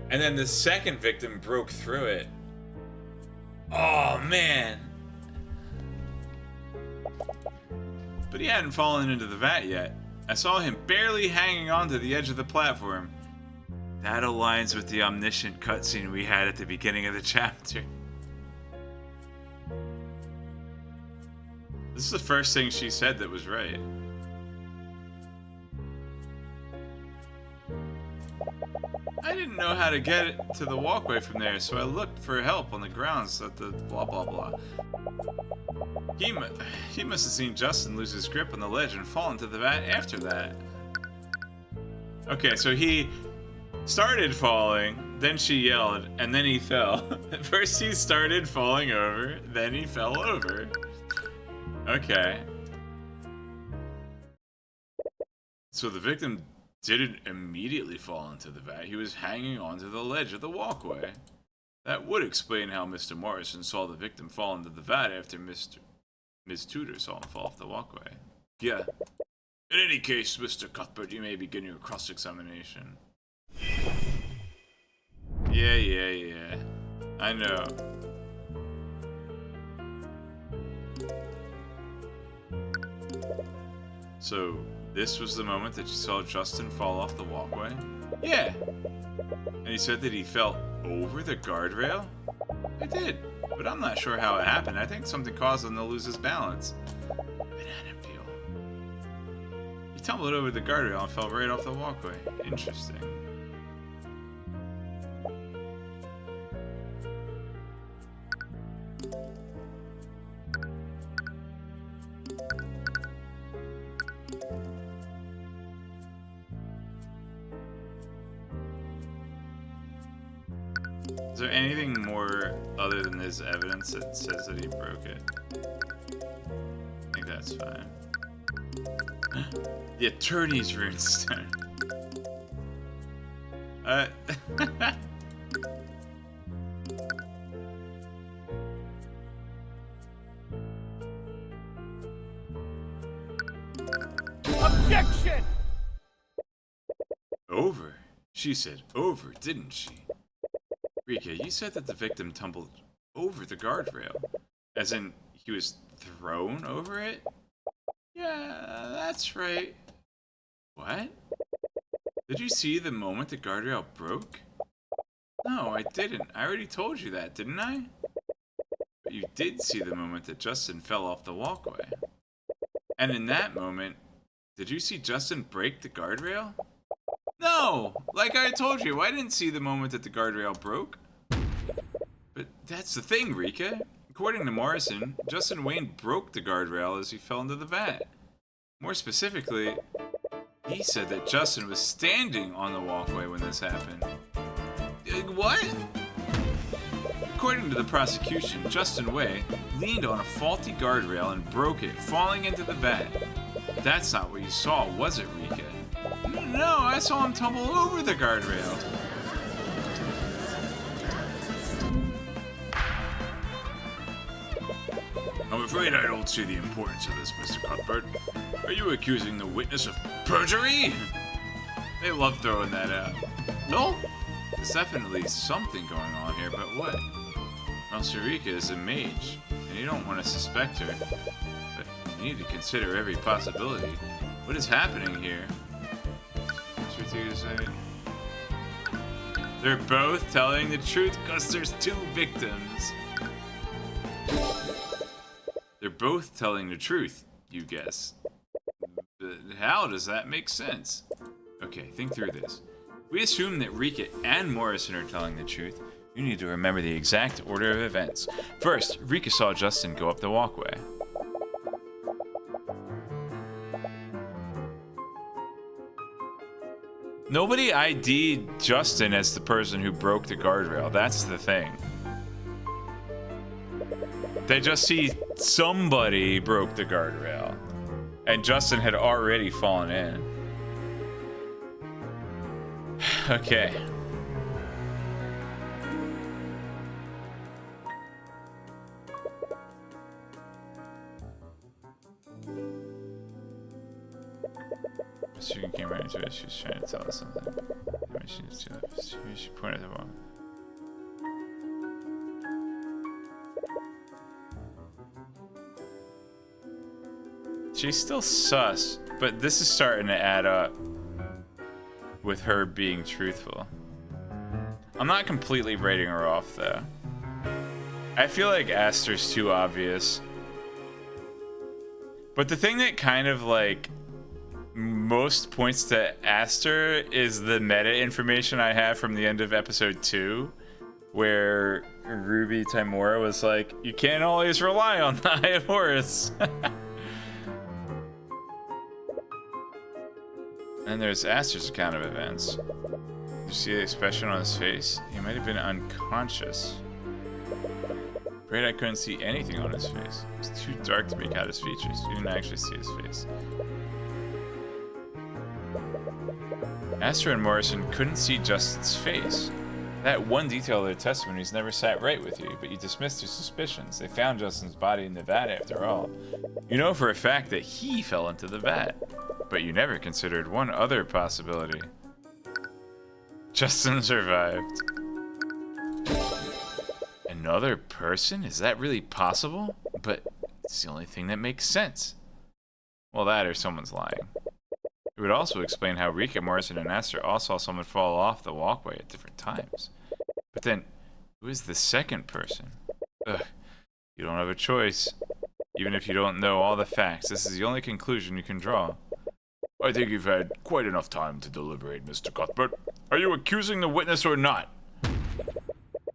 and then the second victim broke through it. Oh, man. But he hadn't fallen into the vat yet. I saw him barely hanging onto the edge of the platform. That aligns with the omniscient cutscene we had at the beginning of the chapter. This is the first thing she said that was right. I didn't know how to get it to the walkway from there, so I looked for help on the grounds at the blah blah blah. He must have seen Justin lose his grip on the ledge and fall into the vat after that. Okay, so he started falling, then she yelled, and then he fell. First he started falling over, then he fell over. Okay. So the victim didn't immediately fall into the vat. He was hanging onto the ledge of the walkway. That would explain how Mr. Morrison saw the victim fall into the vat after Ms. Tudor saw him fall off the walkway. Yeah. In any case, Mr. Cuthbert, you may begin your cross-examination. Yeah. I know. So, this was the moment that you saw Justin fall off the walkway? Yeah. And he said that he fell over the guardrail? I did, but I'm not sure how it happened. I think something caused him to lose his balance. Banana peel. He tumbled over the guardrail and fell right off the walkway. Interesting. Is there anything more other than this evidence that says that he broke it? I think that's fine. The attorney's runestone. Objection! Over? She said over, didn't she? Rika, you said that the victim tumbled over the guardrail. As in, he was thrown over it? Yeah, that's right. What? Did you see the moment the guardrail broke? No, I didn't. I already told you that, didn't I? But you did see the moment that Justin fell off the walkway. And in that moment, did you see Justin break the guardrail? No! Like I told you, I didn't see the moment that the guardrail broke. But that's the thing, Rika. According to Morrison, Justin Wayne broke the guardrail as he fell into the vat. More specifically, he said that Justin was standing on the walkway when this happened. What? According to the prosecution, Justin Way leaned on a faulty guardrail and broke it, falling into the vat. That's not what you saw, was it, Rika? No, I saw him tumble over the guardrail. I'm afraid I don't see the importance of this, Mr. Cuthbert. Are you accusing the witness of perjury? They love throwing that out. No? There's definitely something going on here, but what? Well, Sarika is a mage, and you don't want to suspect her. But you need to consider every possibility. What is happening here? They're both telling the truth because there's two victims. They're both telling the truth, you guess. But how does that make sense? Okay, think through this. We assume that Rika and Morrison are telling the truth. You need to remember the exact order of events. First, Rika saw Justin go up the walkway. Nobody ID'd Justin as the person who broke the guardrail. That's the thing. They just see somebody broke the guardrail. And Justin had already fallen in. Okay. She came right into it. She was trying to tell us something. She pointed at the wall. She's still sus, but this is starting to add up with her being truthful. I'm not completely writing her off, though. I feel like Aster's too obvious. But the thing that kind of, like, most points to Aster is the meta information I have from the end of episode 2, where Ruby Timora was like, you can't always rely on the Eye of Horus. And there's Aster's account of events. You see the expression on his face? He might have been unconscious. Afraid I couldn't see anything on his face. It was too dark to make out his features. You didn't actually see his face. Aster and Morrison couldn't see Justin's face. That one detail of their testimonies never sat right with you, but you dismissed your suspicions. They found Justin's body in the vat after all. You know for a fact that he fell into the vat, but you never considered one other possibility. Justin survived. Another person? Is that really possible? But it's the only thing that makes sense. Well, that or someone's lying. It would also explain how Rika, Morrison, and Aster all saw someone fall off the walkway at different times. But then, who is the second person? Ugh, you don't have a choice. Even if you don't know all the facts, this is the only conclusion you can draw. I think you've had quite enough time to deliberate, Mr. Cuthbert. Are you accusing the witness or not?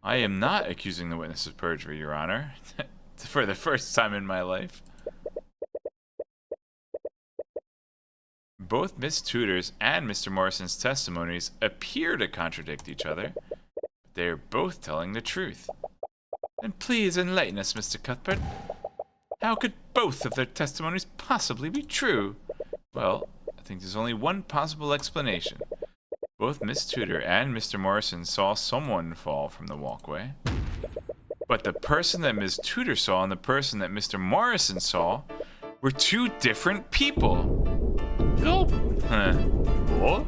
I am not accusing the witness of perjury, Your Honor. For the first time in my life. Both Miss Tudor's and Mr. Morrison's testimonies appear to contradict each other. They are both telling the truth. And please enlighten us, Mr. Cuthbert. How could both of their testimonies possibly be true? Well, I think there's only one possible explanation. Both Miss Tudor and Mr. Morrison saw someone fall from the walkway. But the person that Miss Tudor saw and the person that Mr. Morrison saw were two different people. Oh. Huh. What?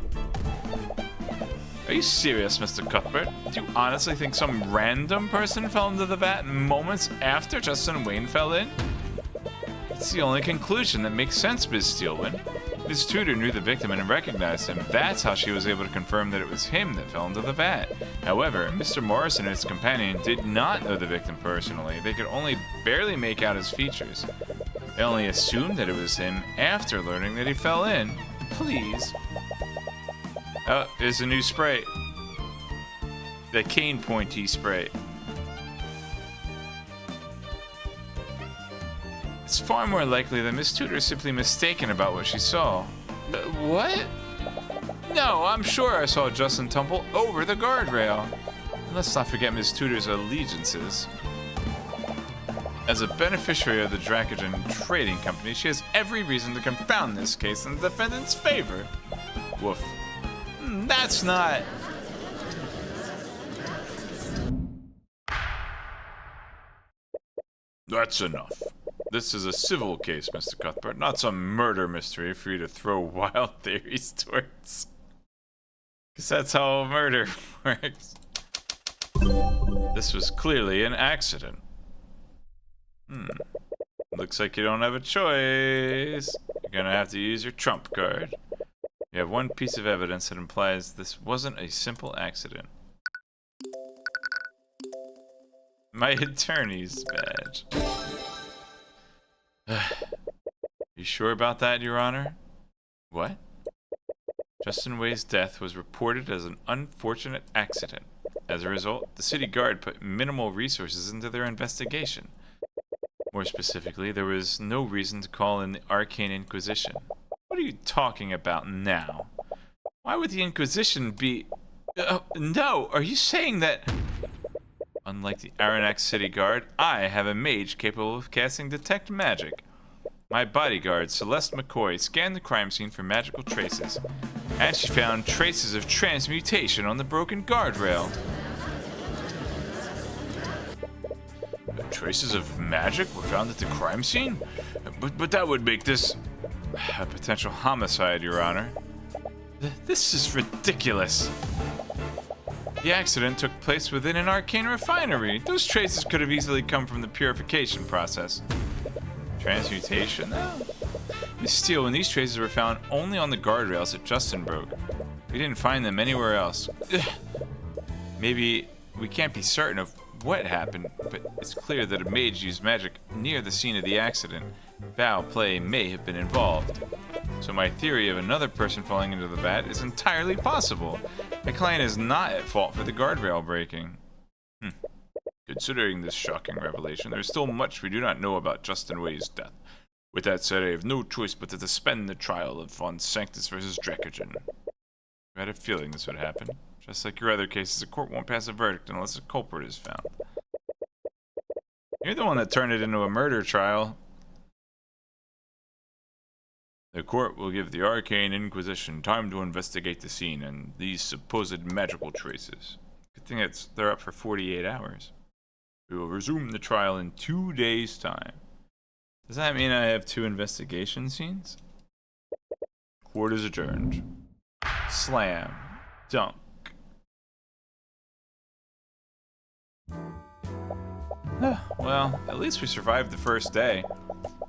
Are you serious, Mr. Cuthbert? Do you honestly think some random person fell into the vat moments after Justin Wayne fell in? It's the only conclusion that makes sense, Ms. Steelman. Ms. Tudor knew the victim and recognized him. That's how she was able to confirm that it was him that fell into the vat. However, Mr. Morrison and his companion did not know the victim personally. They could only barely make out his features. They only assumed that it was him after learning that he fell in. Please. Oh, there's a new spray. The cane pointy spray. It's far more likely that Miss Tudor is simply mistaken about what she saw. What? No, I'm sure I saw Justin tumble over the guardrail. And let's not forget Miss Tudor's allegiances. As a beneficiary of the Dracogen Trading Company, she has every reason to confound this case in the defendant's favor. Woof. That's not... That's enough. This is a civil case, Mr. Cuthbert, not some murder mystery for you to throw wild theories towards. Because that's how murder works. This was clearly an accident. Looks like you don't have a choice. You're gonna have to use your trump card. You have one piece of evidence that implies this wasn't a simple accident. My attorney's badge. You sure about that, Your Honor? What? Justin Way's death was reported as an unfortunate accident. As a result, the city guard put minimal resources into their investigation. More specifically, there was no reason to call in the Arcane Inquisition. What are you talking about now? Why would the Inquisition be... no, are you saying that... Unlike the Aranax City Guard, I have a mage capable of casting Detect Magic. My bodyguard, Celeste McCoy, scanned the crime scene for magical traces, and she found traces of transmutation on the broken guardrail. Traces of magic were found at the crime scene? But that would make this a potential homicide, Your Honor. This is ridiculous. The accident took place within an arcane refinery. Those traces could have easily come from the purification process. Transmutation, though? Miss Steele, when these traces were found only on the guardrails that Justin broke. We didn't find them anywhere else. Ugh. Maybe we can't be certain of what happened, but it's clear that a mage used magic near the scene of the accident. Foul play may have been involved. So my theory of another person falling into the vat is entirely possible. My client is not at fault for the guardrail breaking. Considering this shocking revelation, there is still much we do not know about Justin Way's death. With that said, I have no choice but to suspend the trial of Von Sanctus versus Dracogen. I had a feeling this would happen. Just like your other cases, the court won't pass a verdict unless a culprit is found. You're the one that turned it into a murder trial. The court will give the Arcane Inquisition time to investigate the scene and these supposed magical traces. Good thing they're up for 48 hours. We will resume the trial in 2 days' time. Does that mean I have 2 investigation scenes? Court is adjourned. Slam. Dunk. Well, at least we survived the first day.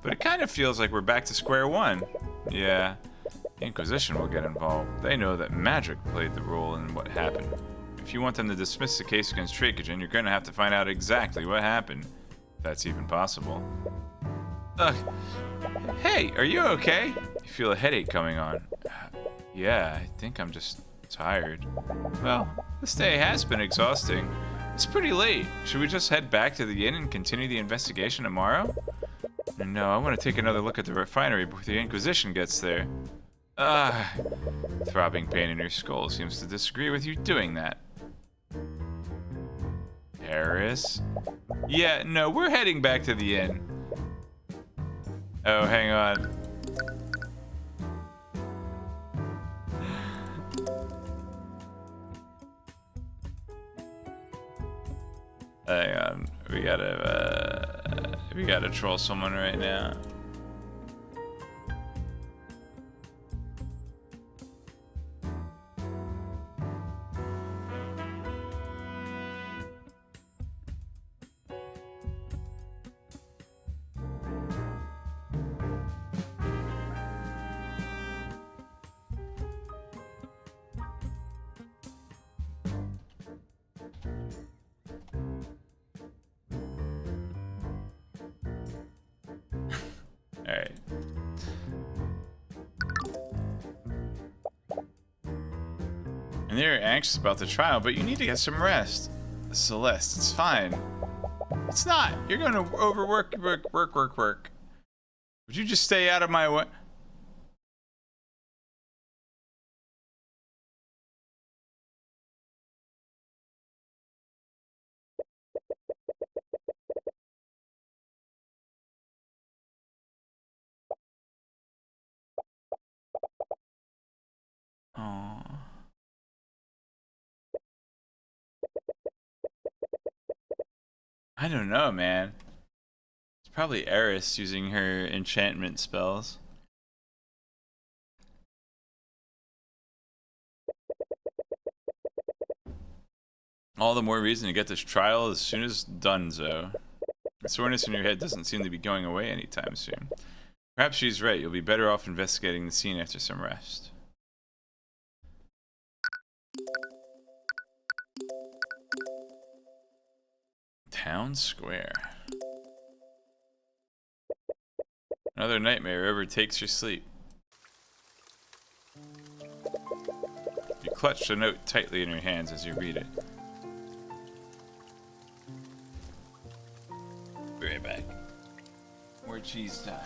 But it kind of feels like we're back to square one. Yeah, the Inquisition will get involved. They know that magic played the role in what happened. If you want them to dismiss the case against Dracogen, you're going to have to find out exactly what happened. If that's even possible. Ugh. Hey, are you okay? You feel a headache coming on. Yeah, I think I'm just tired. Well, this day has been exhausting. It's pretty late. Should we just head back to the inn and continue the investigation tomorrow? No, I want to take another look at the refinery before the Inquisition gets there. Throbbing pain in your skull seems to disagree with you doing that. Harris? Yeah, no, we're heading back to the inn. Oh, hang on. Hang on. We gotta troll someone right now. Alright. And they're anxious about the trial, but you need to get some rest. Celeste, it's fine. It's not. You're going to overwork, work. Would you just stay out of my way? Aww. I don't know, man. It's probably Eris using her enchantment spells. All the more reason to get this trial as soon as donezo. The soreness in your head doesn't seem to be going away anytime soon. Perhaps she's right. You'll be better off investigating the scene after some rest. Town Square. Another nightmare overtakes your sleep. You clutch the note tightly in your hands as you read it. Be right back. More cheese time.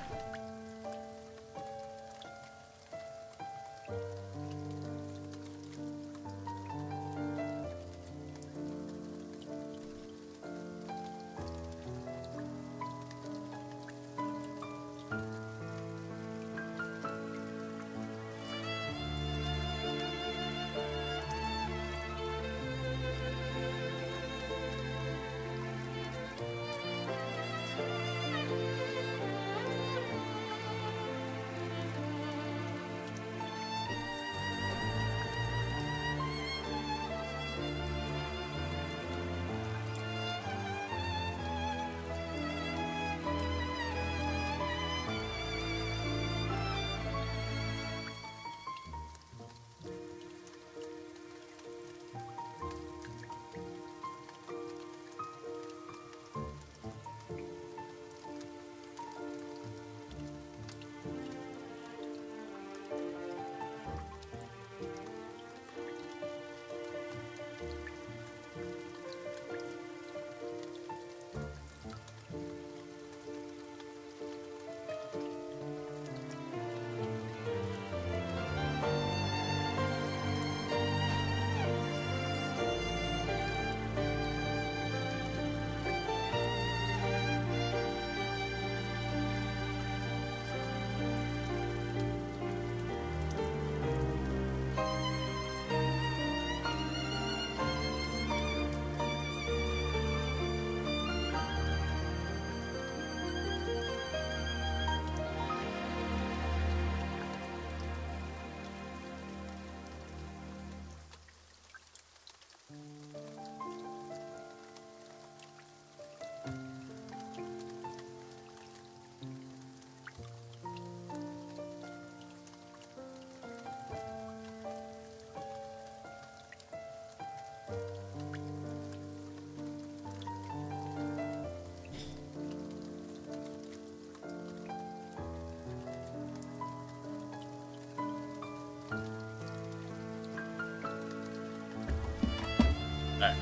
Alright.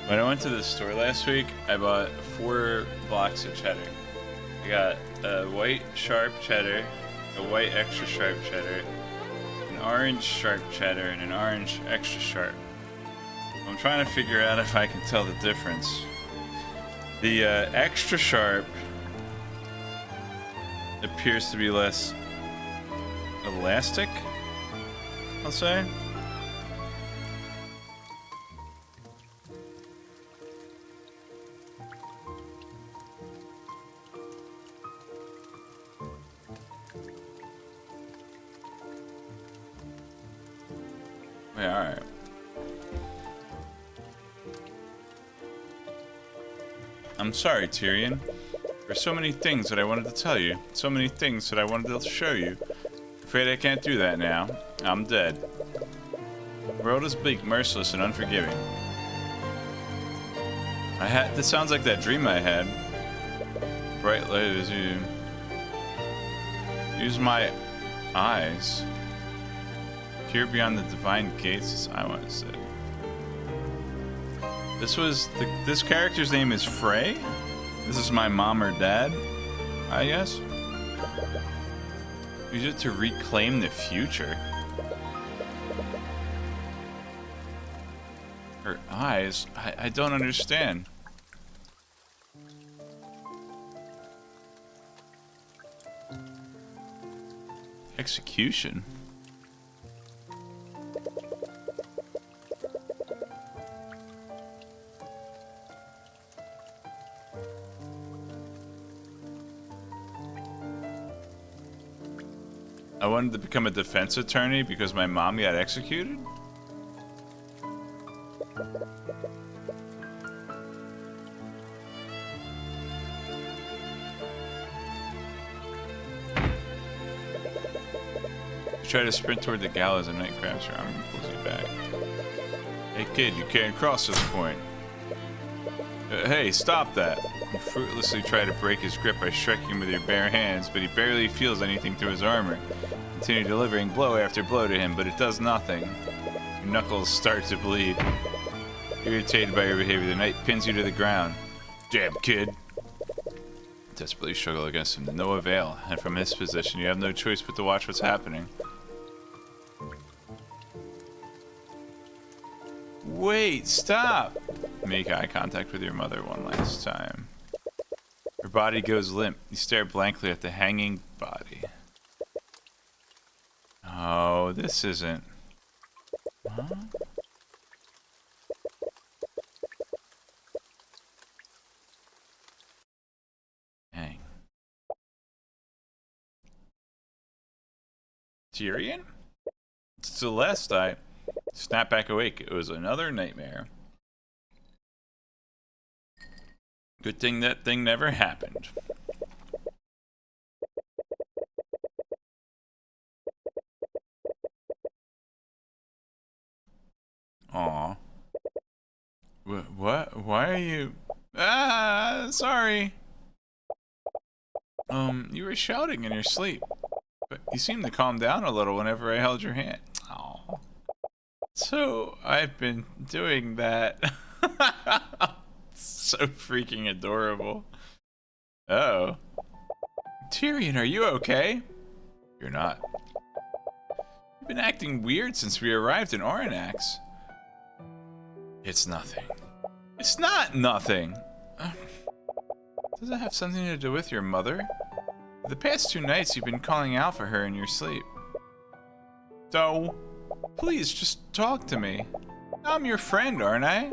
When I went to the store last week, I bought 4 blocks of cheddar. I got a white sharp cheddar, a white extra sharp cheddar, an orange sharp cheddar, and an orange extra sharp. I'm trying to figure out if I can tell the difference. The extra sharp appears to be less elastic, I'll say. Yeah, alright. I'm sorry, Tyrion. There's so many things that I wanted to tell you. So many things that I wanted to show you. Afraid I can't do that now. I'm dead. The world is bleak, merciless, and unforgiving. This sounds like that dream I had. Bright light as you... Use my eyes. Here beyond the divine gates, as I want to say. This character's name is Frey. This is my mom or dad, I guess. Use it to reclaim the future. Her eyes? I don't understand. Execution? I wanted to become a defense attorney because my mom got executed? You try to sprint toward the gallows and Knight grabs your arm and pulls you back. Hey kid, you can't cross this point. Hey, stop that! You fruitlessly try to break his grip by striking him with your bare hands, but he barely feels anything through his armor. Continue delivering blow after blow to him, but it does nothing. Your knuckles start to bleed. Irritated by your behavior, the knight pins you to the ground. Damn, kid! Desperately struggle against him to no avail, and from his position, you have no choice but to watch what's happening. Wait, stop! Make eye contact with your mother one last time. Her body goes limp. You stare blankly at the hanging body. Oh, this isn't... Huh? Dang. Tyrion? Celeste, I snapped back awake. It was another nightmare. Good thing that thing never happened. Aw. What? Why are you... Ah, sorry. You were shouting in your sleep. But you seemed to calm down a little whenever I held your hand. Aw. So, I've been doing that. So freaking adorable. Oh. Tyrion, are you okay? You're not. You've been acting weird since we arrived in Oranax. It's nothing. It's not nothing. Does it have something to do with your mother? The past 2 nights you've been calling out for her in your sleep. So, please just talk to me. I'm your friend, aren't I?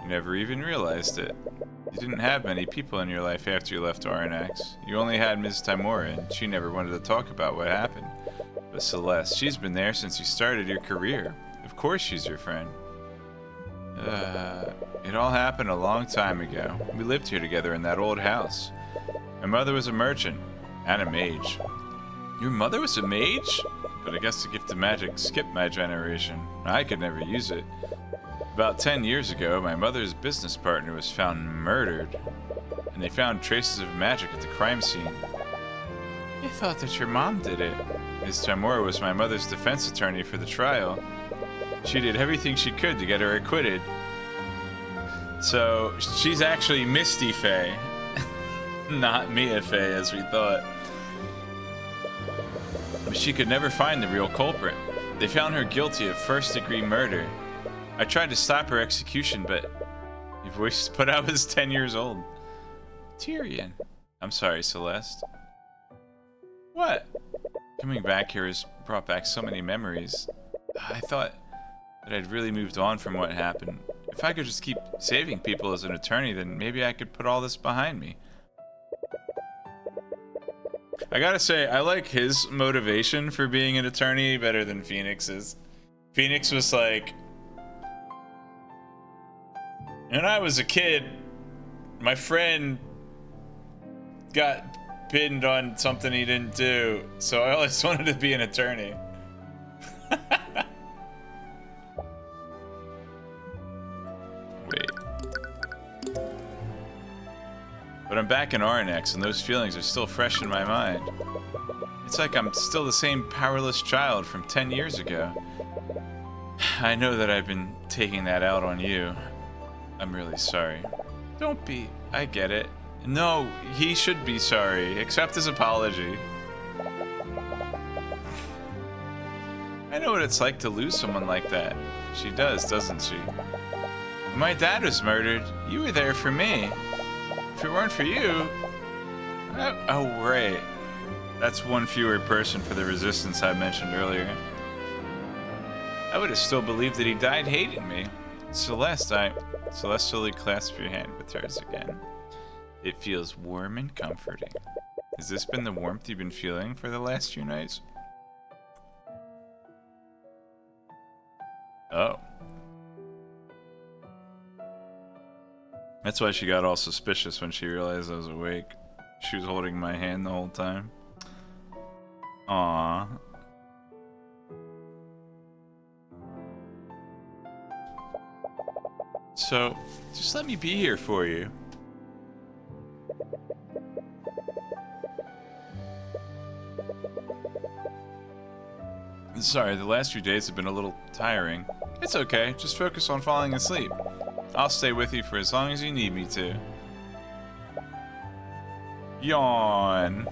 You never even realized it. You didn't have many people in your life after you left Oranax. You only had Ms. Timora, and she never wanted to talk about what happened. But Celeste, she's been there since you started your career. Of course she's your friend. It all happened a long time ago. We lived here together in that old house. My mother was a merchant and a mage. Your mother was a mage? But I guess the gift of magic skipped my generation. I could never use it. About 10 years ago, my mother's business partner was found murdered, and they found traces of magic at the crime scene. I thought that your mom did it. Ms. Timora was my mother's defense attorney for the trial. She did everything she could to get her acquitted. So she's actually Misty Faye, not Mia Faye as we thought. But she could never find the real culprit. They found her guilty of first-degree murder. I tried to stop her execution, but I was 10 years old. Tyrion. I'm sorry, Celeste. What? Coming back here has brought back so many memories. I thought that I'd really moved on from what happened. If I could just keep saving people as an attorney, then maybe I could put all this behind me. I gotta say, I like his motivation for being an attorney better than Phoenix's. Phoenix was like, when I was a kid, my friend got pinned on something he didn't do, so I always wanted to be an attorney. Wait. But I'm back in Arnex, and those feelings are still fresh in my mind. It's like I'm still the same powerless child from 10 years ago. I know that I've been taking that out on you. I'm really sorry. Don't be. I get it. No, he should be sorry. Accept his apology. I know what it's like to lose someone like that. She does, doesn't she? When my dad was murdered, you were there for me. If it weren't for you... Oh, right. That's one fewer person for the resistance I mentioned earlier. I would have still believed that he died hating me. Celeste, Celeste slowly clasped your hand with hers again. It feels warm and comforting. Has this been the warmth you've been feeling for the last few nights? Oh. That's why she got all suspicious when she realized I was awake. She was holding my hand the whole time. Aww. So, just let me be here for you. Sorry, the last few days have been a little tiring. It's okay, just focus on falling asleep. I'll stay with you for as long as you need me to. Yawn.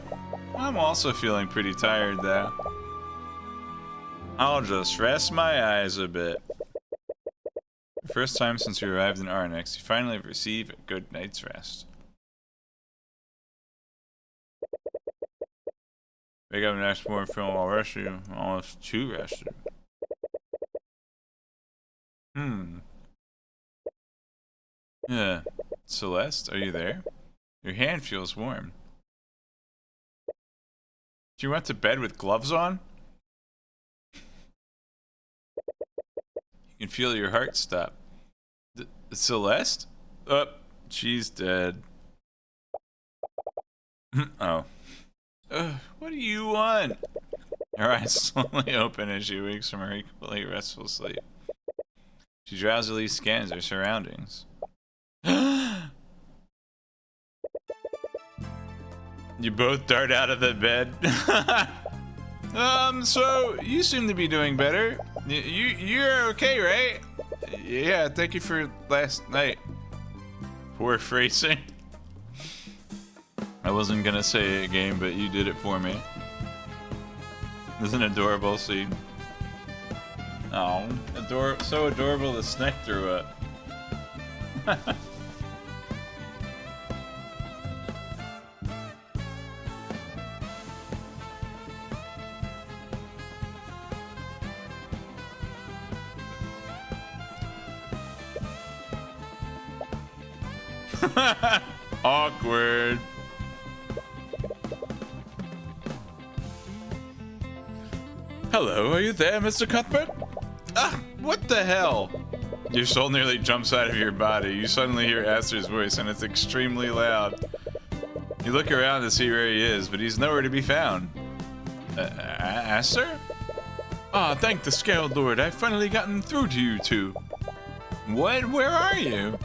I'm also feeling pretty tired though. I'll just rest my eyes a bit. The first time since we arrived in Arnex, you finally receive a good night's rest. Wake up next morning feeling all rested, almost too rested. Yeah. Celeste, are you there? Your hand feels warm. You went to bed with gloves on? You can feel your heart stop. Celeste? Oh, she's dead. Oh. What do you want? Her eyes slowly open as she wakes from her equally restful sleep. She drowsily scans her surroundings. You both dart out of the bed. So you seem to be doing better. You're okay, right? Yeah, thank you for last night. Poor phrasing. I wasn't gonna say it again, but you did it for me. This is an adorable scene. Oh, so adorable the Sneck threw up. Awkward. Hello, are you there, Mr. Cuthbert? Ah, what the hell? Your soul nearly jumps out of your body. You suddenly hear Aster's voice, and it's extremely loud. You look around to see where he is, but he's nowhere to be found. Aster? Ah, thank the Scaled Lord. I've finally gotten through to you two. What? Where are you?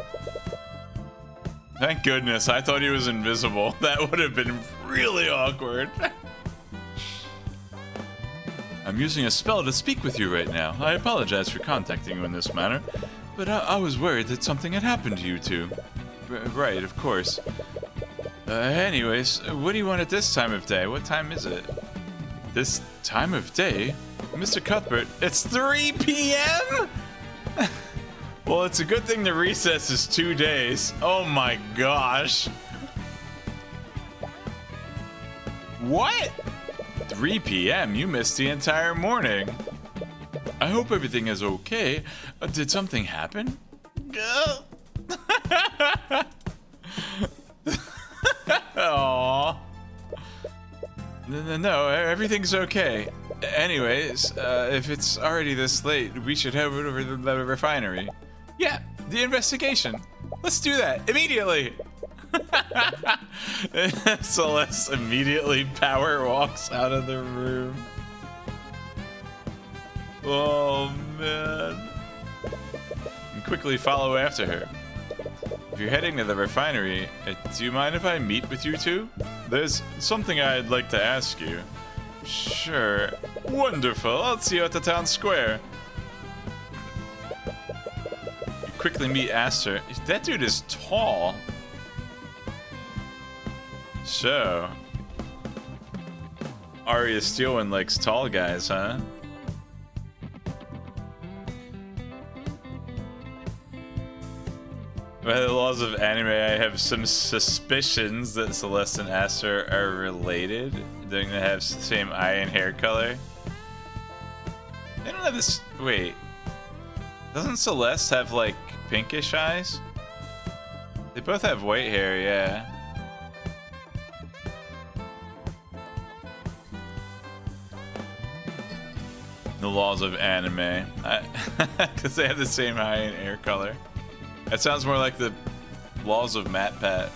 Thank goodness, I thought he was invisible. That would have been really awkward. I'm using a spell to speak with you right now. I apologize for contacting you in this manner, but I was worried that something had happened to you two. Right, of course. Anyways, what do you want at this time of day? What time is it? This time of day? Mr. Cuthbert, it's 3 p.m.? Well, it's a good thing the recess is 2 days. Oh my gosh. What? 3 p.m.? You missed the entire morning. I hope everything is okay. Did something happen? Aww. No, everything's okay. Anyways, if it's already this late, we should head over to the refinery. Yeah, the investigation. Let's do that immediately. Celeste immediately power walks out of the room. Oh man. And quickly follow after her. If you're heading to the refinery, do you mind if I meet with you two? There's something I'd like to ask you. Sure. Wonderful. I'll see you at the town square. You quickly meet Aster. That dude is tall. So, Arya Steelwind likes tall guys, huh? By the laws of anime, I have some suspicions that Celeste and Aster are related. They're gonna have the same eye and hair color. They don't have this. Wait. Doesn't Celeste have like pinkish eyes? They both have white hair, yeah. The laws of anime. Because they have the same eye and hair color. That sounds more like the laws of MatPat.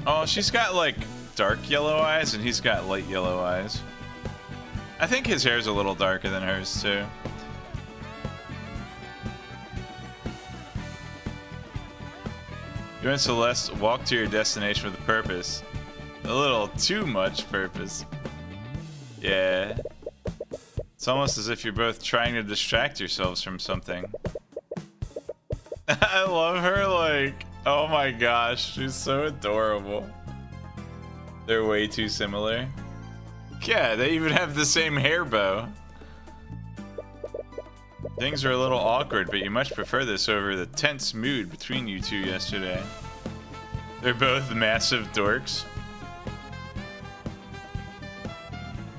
Oh, she's got like dark yellow eyes and he's got light yellow eyes. I think his hair's a little darker than hers too. You and Celeste walk to your destination with a purpose. A little too much purpose. Yeah. It's almost as if you're both trying to distract yourselves from something. I love her, like, oh my gosh, she's so adorable. They're way too similar. Yeah, they even have the same hair bow. Things are a little awkward, but you much prefer this over the tense mood between you two yesterday. They're both massive dorks.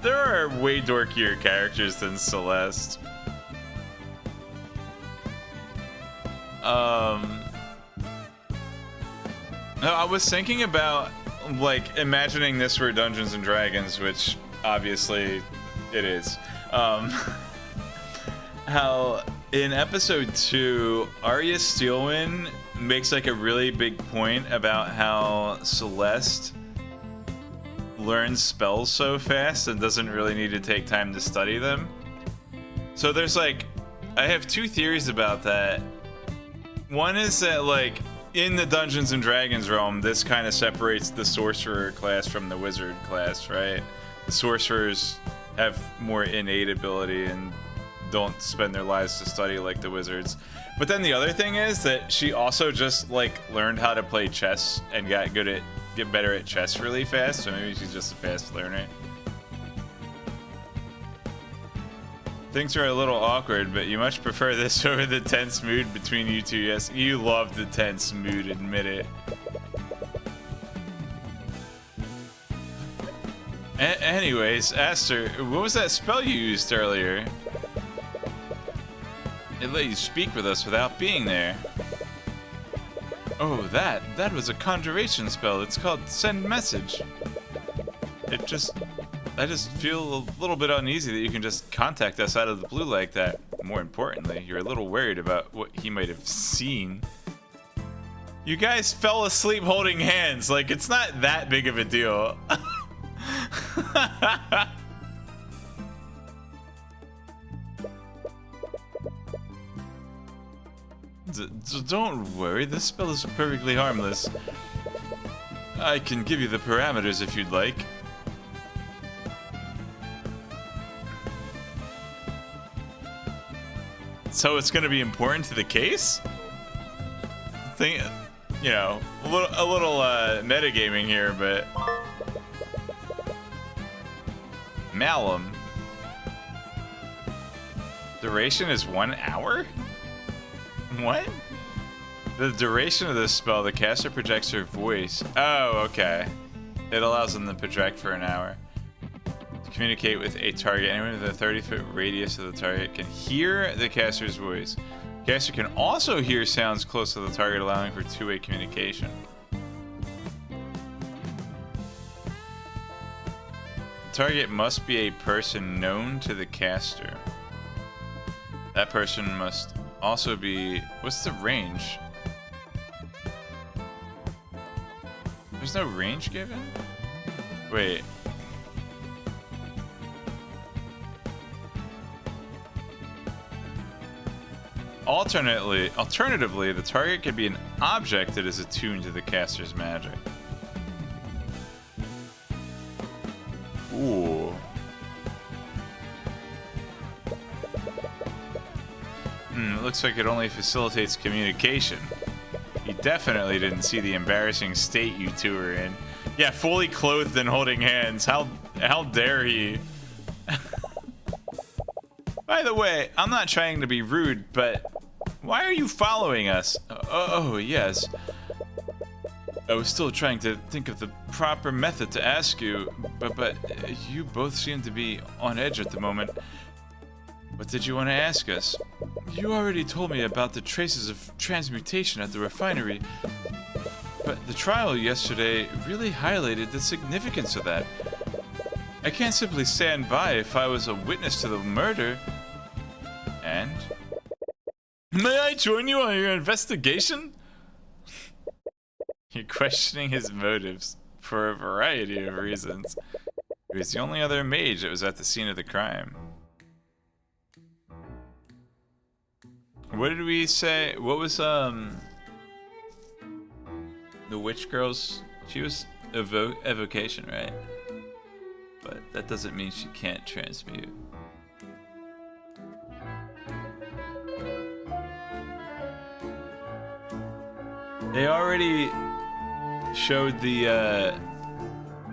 There are way dorkier characters than Celeste. No, I was thinking about, like, imagining this were Dungeons and Dragons, which obviously it is. How in episode 2, Arya Steelwind makes like a really big point about how Celeste learns spells so fast and doesn't really need to take time to study them. So there's like, I have two theories about that. One is that like in the Dungeons and Dragons realm, this kind of separates the sorcerer class from the wizard class, right? The sorcerers have more innate ability and don't spend their lives to study like the wizards. But then the other thing is that she also just like learned how to play chess and get better at chess really fast, so maybe she's just a fast learner. Things are a little awkward, but you much prefer this over the tense mood between you two. Yes, you love the tense mood, admit it. Anyways, Aster, what was that spell you used earlier? It let you speak with us without being there. Oh, that was a conjuration spell. It's called Send Message. I just feel a little bit uneasy that you can just contact us out of the blue like that. More importantly, you're a little worried about what he might have seen. You guys fell asleep holding hands. Like, it's not that big of a deal. Don't worry, this spell is perfectly harmless. I can give you the parameters if you'd like. So it's going to be important to the case? Think, you know, a little metagaming here, but Malum. Duration is 1 hour? What? The duration of this spell, the caster projects her voice. Oh, okay. It allows them to project for an hour. To communicate with a target, anyone with a 30-foot radius of the target can hear the caster's voice. The caster can also hear sounds close to the target, allowing for two-way communication. The target must be a person known to the caster. That person must also be... What's the range? There's no range given? Wait. Alternatively, the target can be an object that is attuned to the caster's magic. Ooh. It looks like it only facilitates communication. He definitely didn't see the embarrassing state you two are in. Yeah, fully clothed and holding hands. How dare he? By the way, I'm not trying to be rude, but why are you following us? Oh, yes. I was still trying to think of the proper method to ask you, but you both seem to be on edge at the moment. What did you want to ask us? You already told me about the traces of transmutation at the refinery, but the trial yesterday really highlighted the significance of that. I can't simply stand by if I was a witness to the murder. And? May I join you on your investigation? You're questioning his motives for a variety of reasons. He was the only other mage that was at the scene of the crime. What did we say? What was the witch girl's? She was evocation, right? But that doesn't mean she can't transmute. They already showed the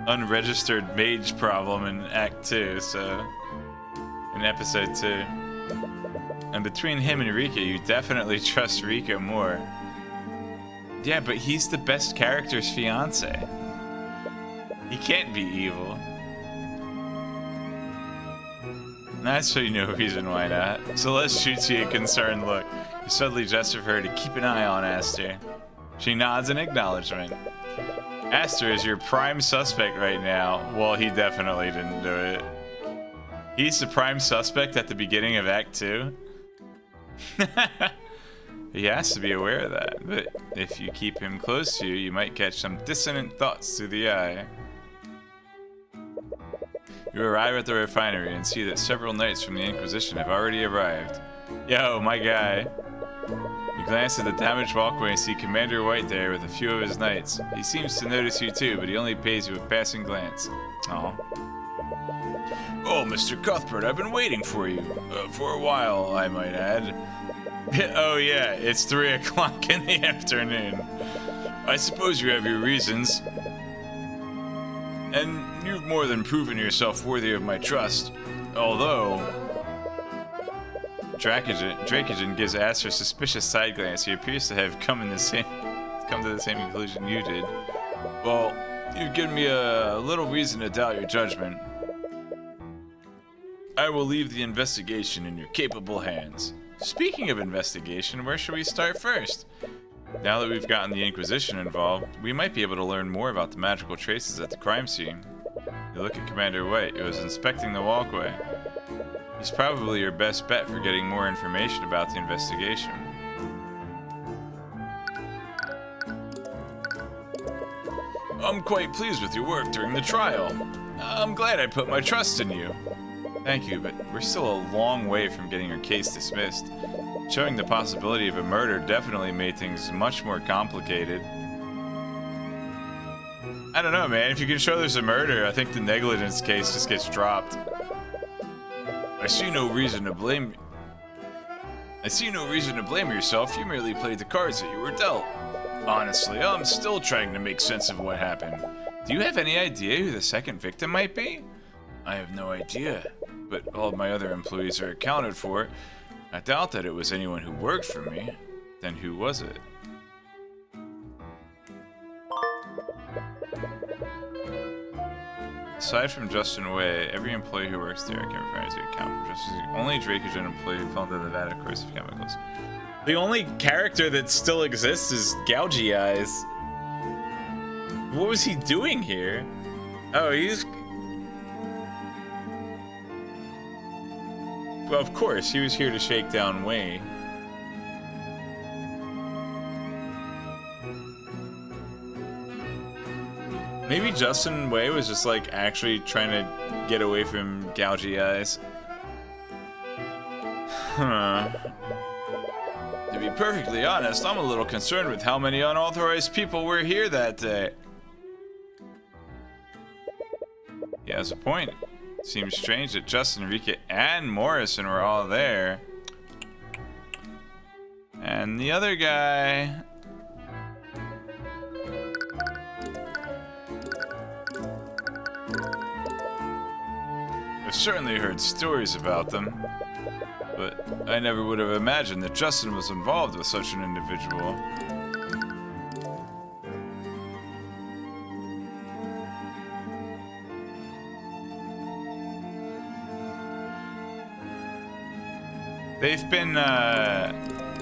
unregistered mage problem in Act 2, so in Episode 2. And between him and Rika, you definitely trust Rika more. Yeah, but he's the best character's fiance. He can't be evil. That's so you know reason why not. Celeste shoots you a concerned look. You suddenly gesture for her to keep an eye on Aster. She nods in acknowledgement. Aster is your prime suspect right now. Well, he definitely didn't do it. He's the prime suspect at the beginning of Act 2. He has to be aware of that, but if you keep him close to you, you might catch some dissonant thoughts through the eye. You arrive at the refinery and see that several knights from the Inquisition have already arrived. Yo, my guy. You glance at the damaged walkway and see Commander White there with a few of his knights. He seems to notice you too, but he only pays you a passing glance. Aw. Oh, Mr. Cuthbert, I've been waiting for you. For a while, I might add. Oh yeah, it's 3 o'clock in the afternoon. I suppose you have your reasons. And you've more than proven yourself worthy of my trust. Although... Dracogen gives Aster a suspicious side glance. He appears to have come to the same conclusion you did. Well, you've given me a little reason to doubt your judgment. I will leave the investigation in your capable hands. Speaking of investigation, where should we start first? Now that we've gotten the Inquisition involved, we might be able to learn more about the magical traces at the crime scene. You look at Commander White, who was inspecting the walkway. He's probably your best bet for getting more information about the investigation. I'm quite pleased with your work during the trial. I'm glad I put my trust in you. Thank you, but we're still a long way from getting your case dismissed. Showing the possibility of a murder definitely made things much more complicated. I don't know, man. If you can show there's a murder, I think the negligence case just gets dropped. I see no reason to blame yourself. You merely played the cards that you were dealt. Honestly, I'm still trying to make sense of what happened. Do you have any idea who the second victim might be? I have no idea, but all of my other employees are accounted for. I doubt that it was anyone who worked for me. Then who was it? Aside from Justin Way, every employee who works there can require to account for justice. Only Drake is an employee who fell into the Nevada course of chemicals. The only character that still exists is Gougy Eyes. What was he doing here? Oh, he's... Well, of course, he was here to shake down Way. Maybe Justin Way was just like actually trying to get away from Gougy Eyes. Huh. To be perfectly honest, I'm a little concerned with how many unauthorized people were here that day. He has a point. Seems strange that Justin, Enrique, and Morrison were all there. And the other guy... I've certainly heard stories about them, but I never would have imagined that Justin was involved with such an individual. They've been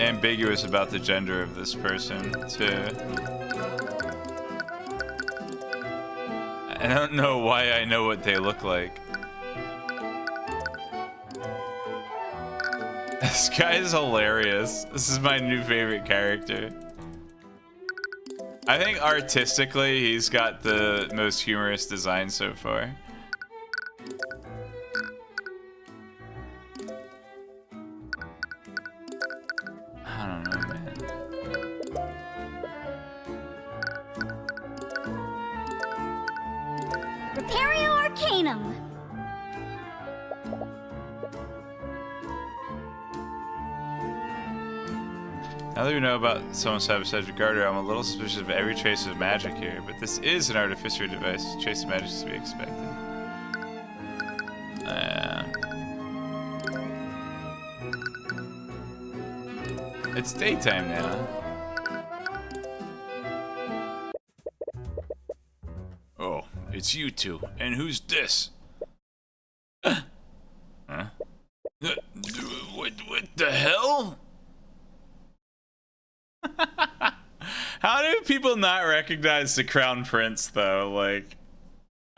ambiguous about the gender of this person, too. I don't know why I know what they look like. This guy is hilarious. This is my new favorite character. I think artistically, he's got the most humorous design so far. I don't know, man. Repario Arcanum. Now that we know about someone's sabotage regard her, I'm a little suspicious of every trace of magic here, but this is an artificer device. Trace of magic is to be expected. It's daytime now. Oh, it's you two. And who's this? Huh? What the hell? How do people not recognize the Crown Prince, though? Like,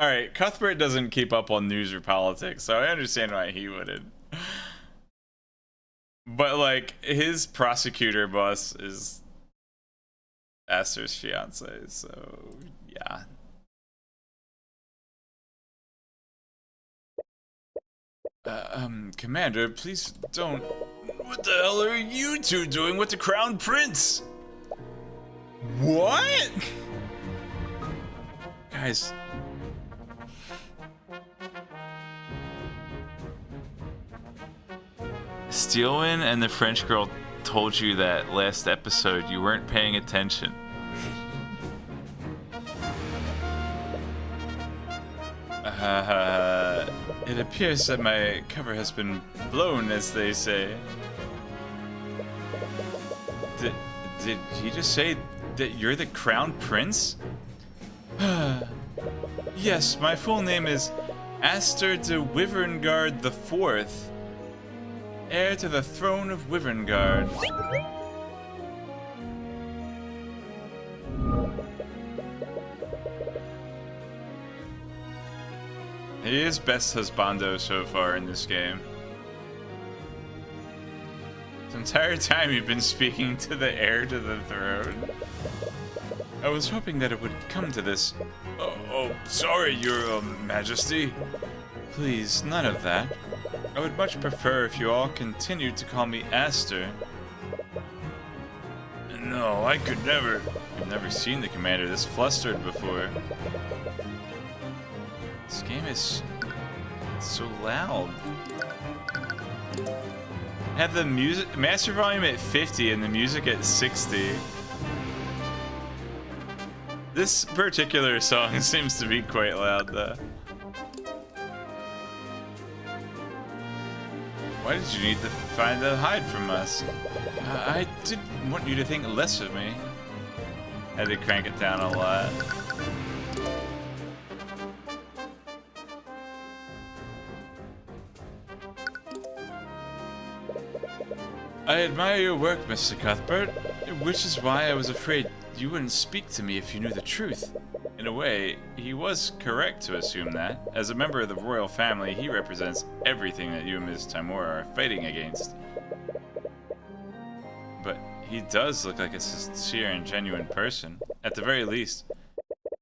alright, Cuthbert doesn't keep up on news or politics, so I understand why he wouldn't. But, like, his prosecutor boss is Aster's fiance, so, yeah. Commander, please don't... What the hell are you two doing with the Crown Prince? What? Guys. Steelwin and the French girl told you that last episode you weren't paying attention. It appears that my cover has been blown, as they say. Did he just say that you're the Crown Prince? Yes, my full name is Aster de Wyverngard IV, heir to the throne of Wyverngard. He is best husbando so far in this game. The entire time you've been speaking to the heir to the throne. I was hoping that it would come to this. Oh, sorry, Your Majesty. Please, none of that. I would much prefer if you all continued to call me Aster. No, I could never. I've never seen the commander this flustered before. This game is so loud. I have the music master volume at 50 and the music at 60. This particular song seems to be quite loud though. Why did you need to find the hide from us? I didn't want you to think less of me. I had to crank it down a lot. I admire your work, Mr. Cuthbert, which is why I was afraid you wouldn't speak to me if you knew the truth. In a way, he was correct to assume that. As a member of the royal family, he represents everything that you and Ms. Timora are fighting against. But he does look like a sincere and genuine person. At the very least,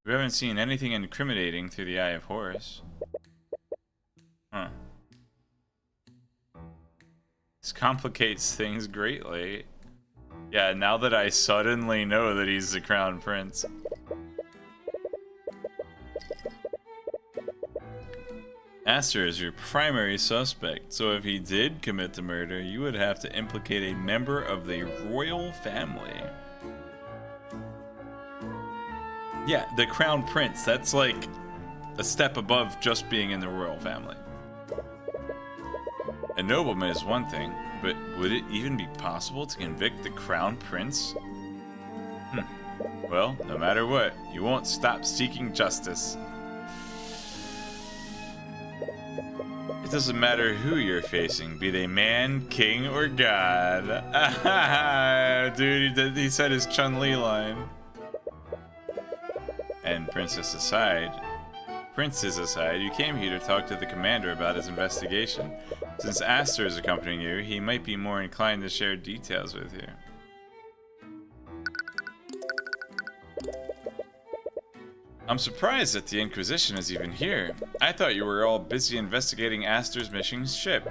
we haven't seen anything incriminating through the eye of Horus. Huh. This complicates things greatly. Yeah, now that I suddenly know that he's the crown prince. Aster is your primary suspect, so if he did commit the murder, you would have to implicate a member of the royal family. Yeah, the crown prince, that's like a step above just being in the royal family. A nobleman is one thing, but would it even be possible to convict the crown prince? Well, no matter what, you won't stop seeking justice. It doesn't matter who you're facing, be they man, king, or god. Dude, he said his Chun-Li line. And princes aside, you came here to talk to the commander about his investigation. Since Aster is accompanying you, he might be more inclined to share details with you. I'm surprised that the Inquisition is even here. I thought you were all busy investigating Aster's missing ship.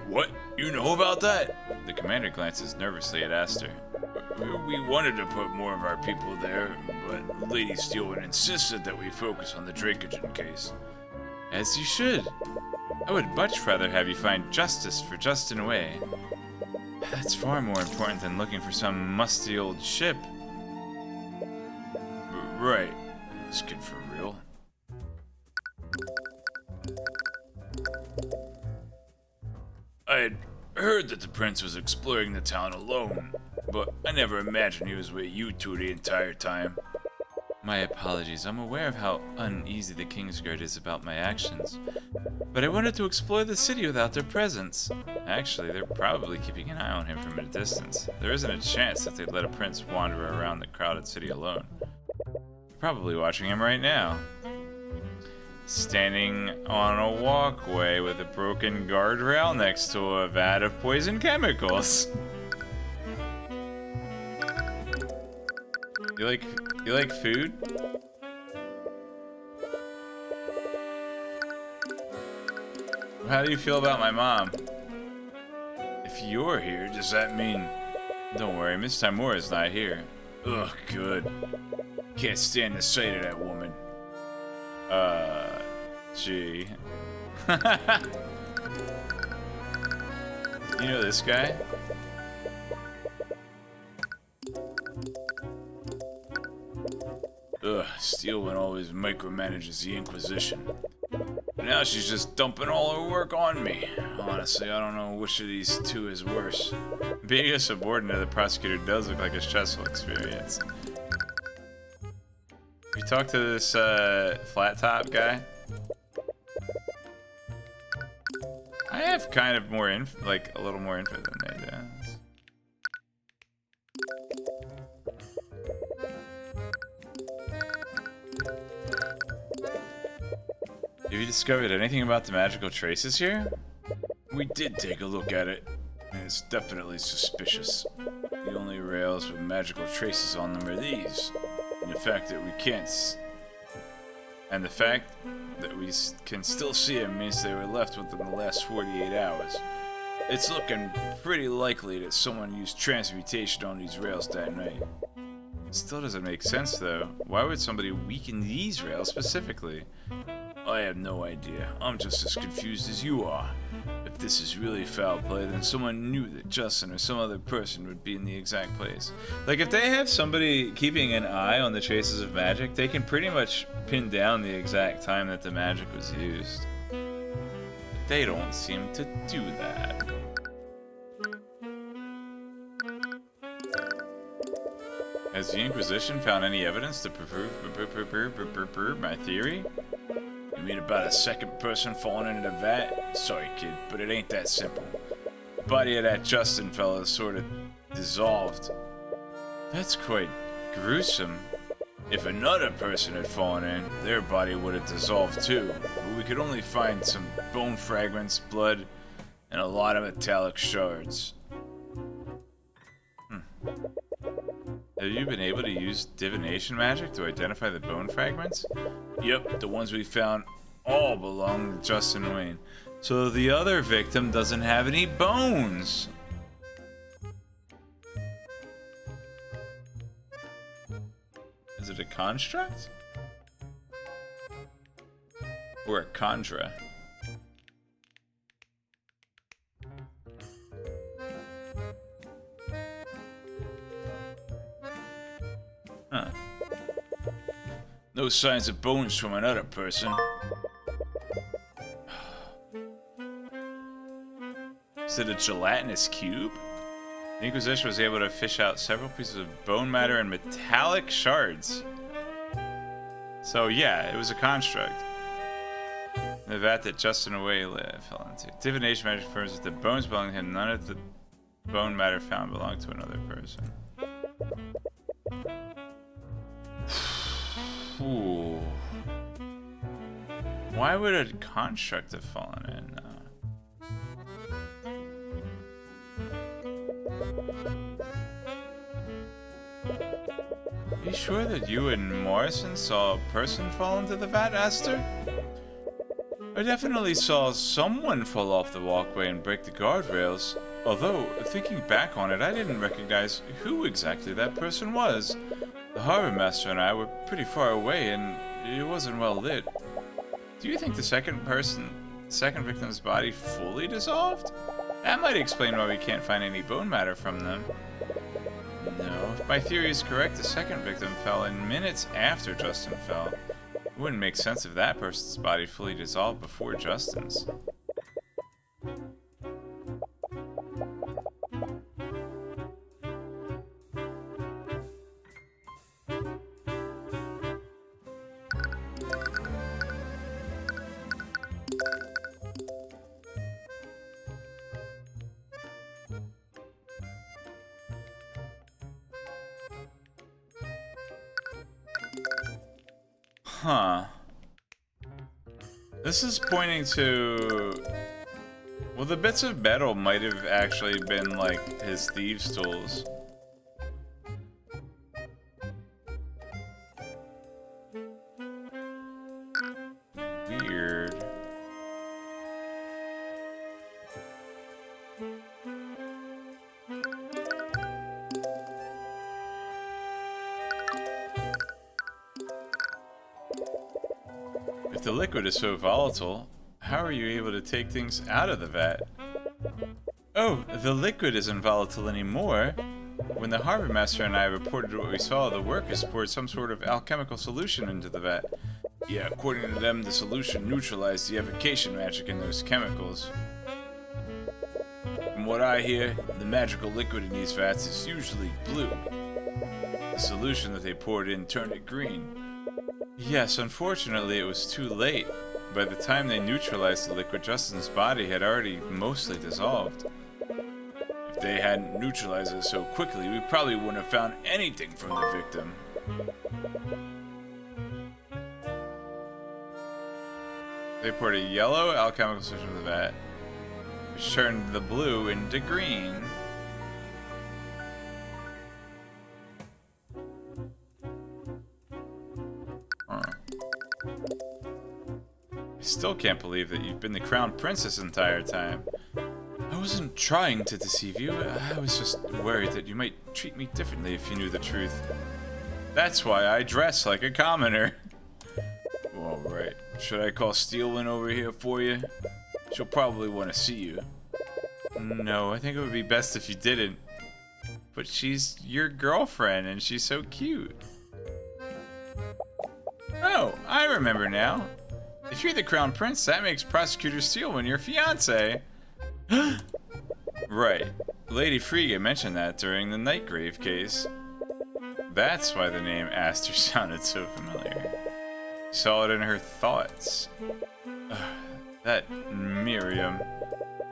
What? You know about that? The commander glances nervously at Aster. We wanted to put more of our people there, but Lady Steelwind insisted that we focus on the Dracogen case. As you should. I would much rather have you find justice for Justin Way. That's far more important than looking for some musty old ship. Right. This kid for real. I had heard that the prince was exploring the town alone, but I never imagined he was with you two the entire time. My apologies. I'm aware of how uneasy the Kingsguard is about my actions, but I wanted to explore the city without their presence. Actually, they're probably keeping an eye on him from a distance. There isn't a chance that they'd let a prince wander around the crowded city alone. Probably watching him right now. Standing on a walkway with a broken guardrail next to a vat of poison chemicals. You like food? How do you feel about my mom? If you're here, does that mean... Don't worry, Miss Timura's not here. Ugh, good. Can't stand the sight of that woman. Gee. You know this guy? Ugh, Steelwind always micromanages the Inquisition. But now she's just dumping all her work on me. Honestly, I don't know which of these two is worse. Being a subordinate of the prosecutor does look like a stressful experience. We talked to this flat top guy. I have kind of more info, like a little more info than they do. Have you discovered anything about the magical traces here? We did take a look at it, and it's definitely suspicious. The only rails with magical traces on them are these. And the fact that we can still see them means they were left within the last 48 hours. It's looking pretty likely that someone used transmutation on these rails that night. Still doesn't make sense, though. Why would somebody weaken these rails specifically? I have no idea. I'm just as confused as you are. If this is really foul play, then someone knew that Justin or some other person would be in the exact place. Like, if they have somebody keeping an eye on the traces of magic, they can pretty much pin down the exact time that the magic was used. But they don't seem to do that. Has the Inquisition found any evidence to prove my theory? You mean about a second person falling into the vat? Sorry, kid, but it ain't that simple. The body of that Justin fella sort of dissolved. That's quite gruesome. If another person had fallen in, their body would have dissolved too. But we could only find some bone fragments, blood, and a lot of metallic shards. Have you been able to use divination magic to identify the bone fragments? Yep, the ones we found all belong to Justin Wayne. So the other victim doesn't have any bones. Is it a construct? Or a conjure? Huh. No signs of bones from another person. Is it a gelatinous cube? The Inquisition was able to fish out several pieces of bone matter and metallic shards. So yeah, it was a construct. The vat that Justin Way fell into. Divination magic confirms that the bones belong to him. None of the bone matter found belonged to another person. Ooh. Why would a construct have fallen in? Are you sure that you and Morrison saw a person fall into the vat, Esther? I definitely saw someone fall off the walkway and break the guardrails. Although, thinking back on it, I didn't recognize who exactly that person was. The harbor master and I were pretty far away, and it wasn't well lit. Do you think the second victim's body fully dissolved? That might explain why we can't find any bone matter from them. No, if my theory is correct, the second victim fell in minutes after Justin fell. It wouldn't make sense if that person's body fully dissolved before Justin's. Huh. This is pointing to... Well, the bits of metal might have actually been, like, his thieves' tools. Weird. If the liquid is so volatile, how are you able to take things out of the vat? Oh, the liquid isn't volatile anymore. When the harbor master and I reported what we saw, the workers poured some sort of alchemical solution into the vat. Yeah, according to them, the solution neutralized the evocation magic in those chemicals. From what I hear, the magical liquid in these vats is usually blue. The solution that they poured in turned it green. Yes, unfortunately it was too late. By the time they neutralized the liquid, Justin's body had already mostly dissolved. If they hadn't neutralized it so quickly, we probably wouldn't have found anything from the victim. They poured a yellow alchemical solution in the vat, which turned the blue into green. I still can't believe that you've been the crown prince this entire time. I wasn't trying to deceive you. I was just worried that you might treat me differently if you knew the truth. That's why I dress like a commoner. Alright, should I call Steelwind over here for you? She'll probably want to see you. No, I think it would be best if you didn't. But she's your girlfriend and she's so cute. Oh, I remember now. If you're the Crown Prince, that makes Prosecutor Steelwind your fiance. Right. Lady Frigga mentioned that during the Nightgrave case. That's why the name Aster sounded so familiar. Saw it in her thoughts. That Miriam.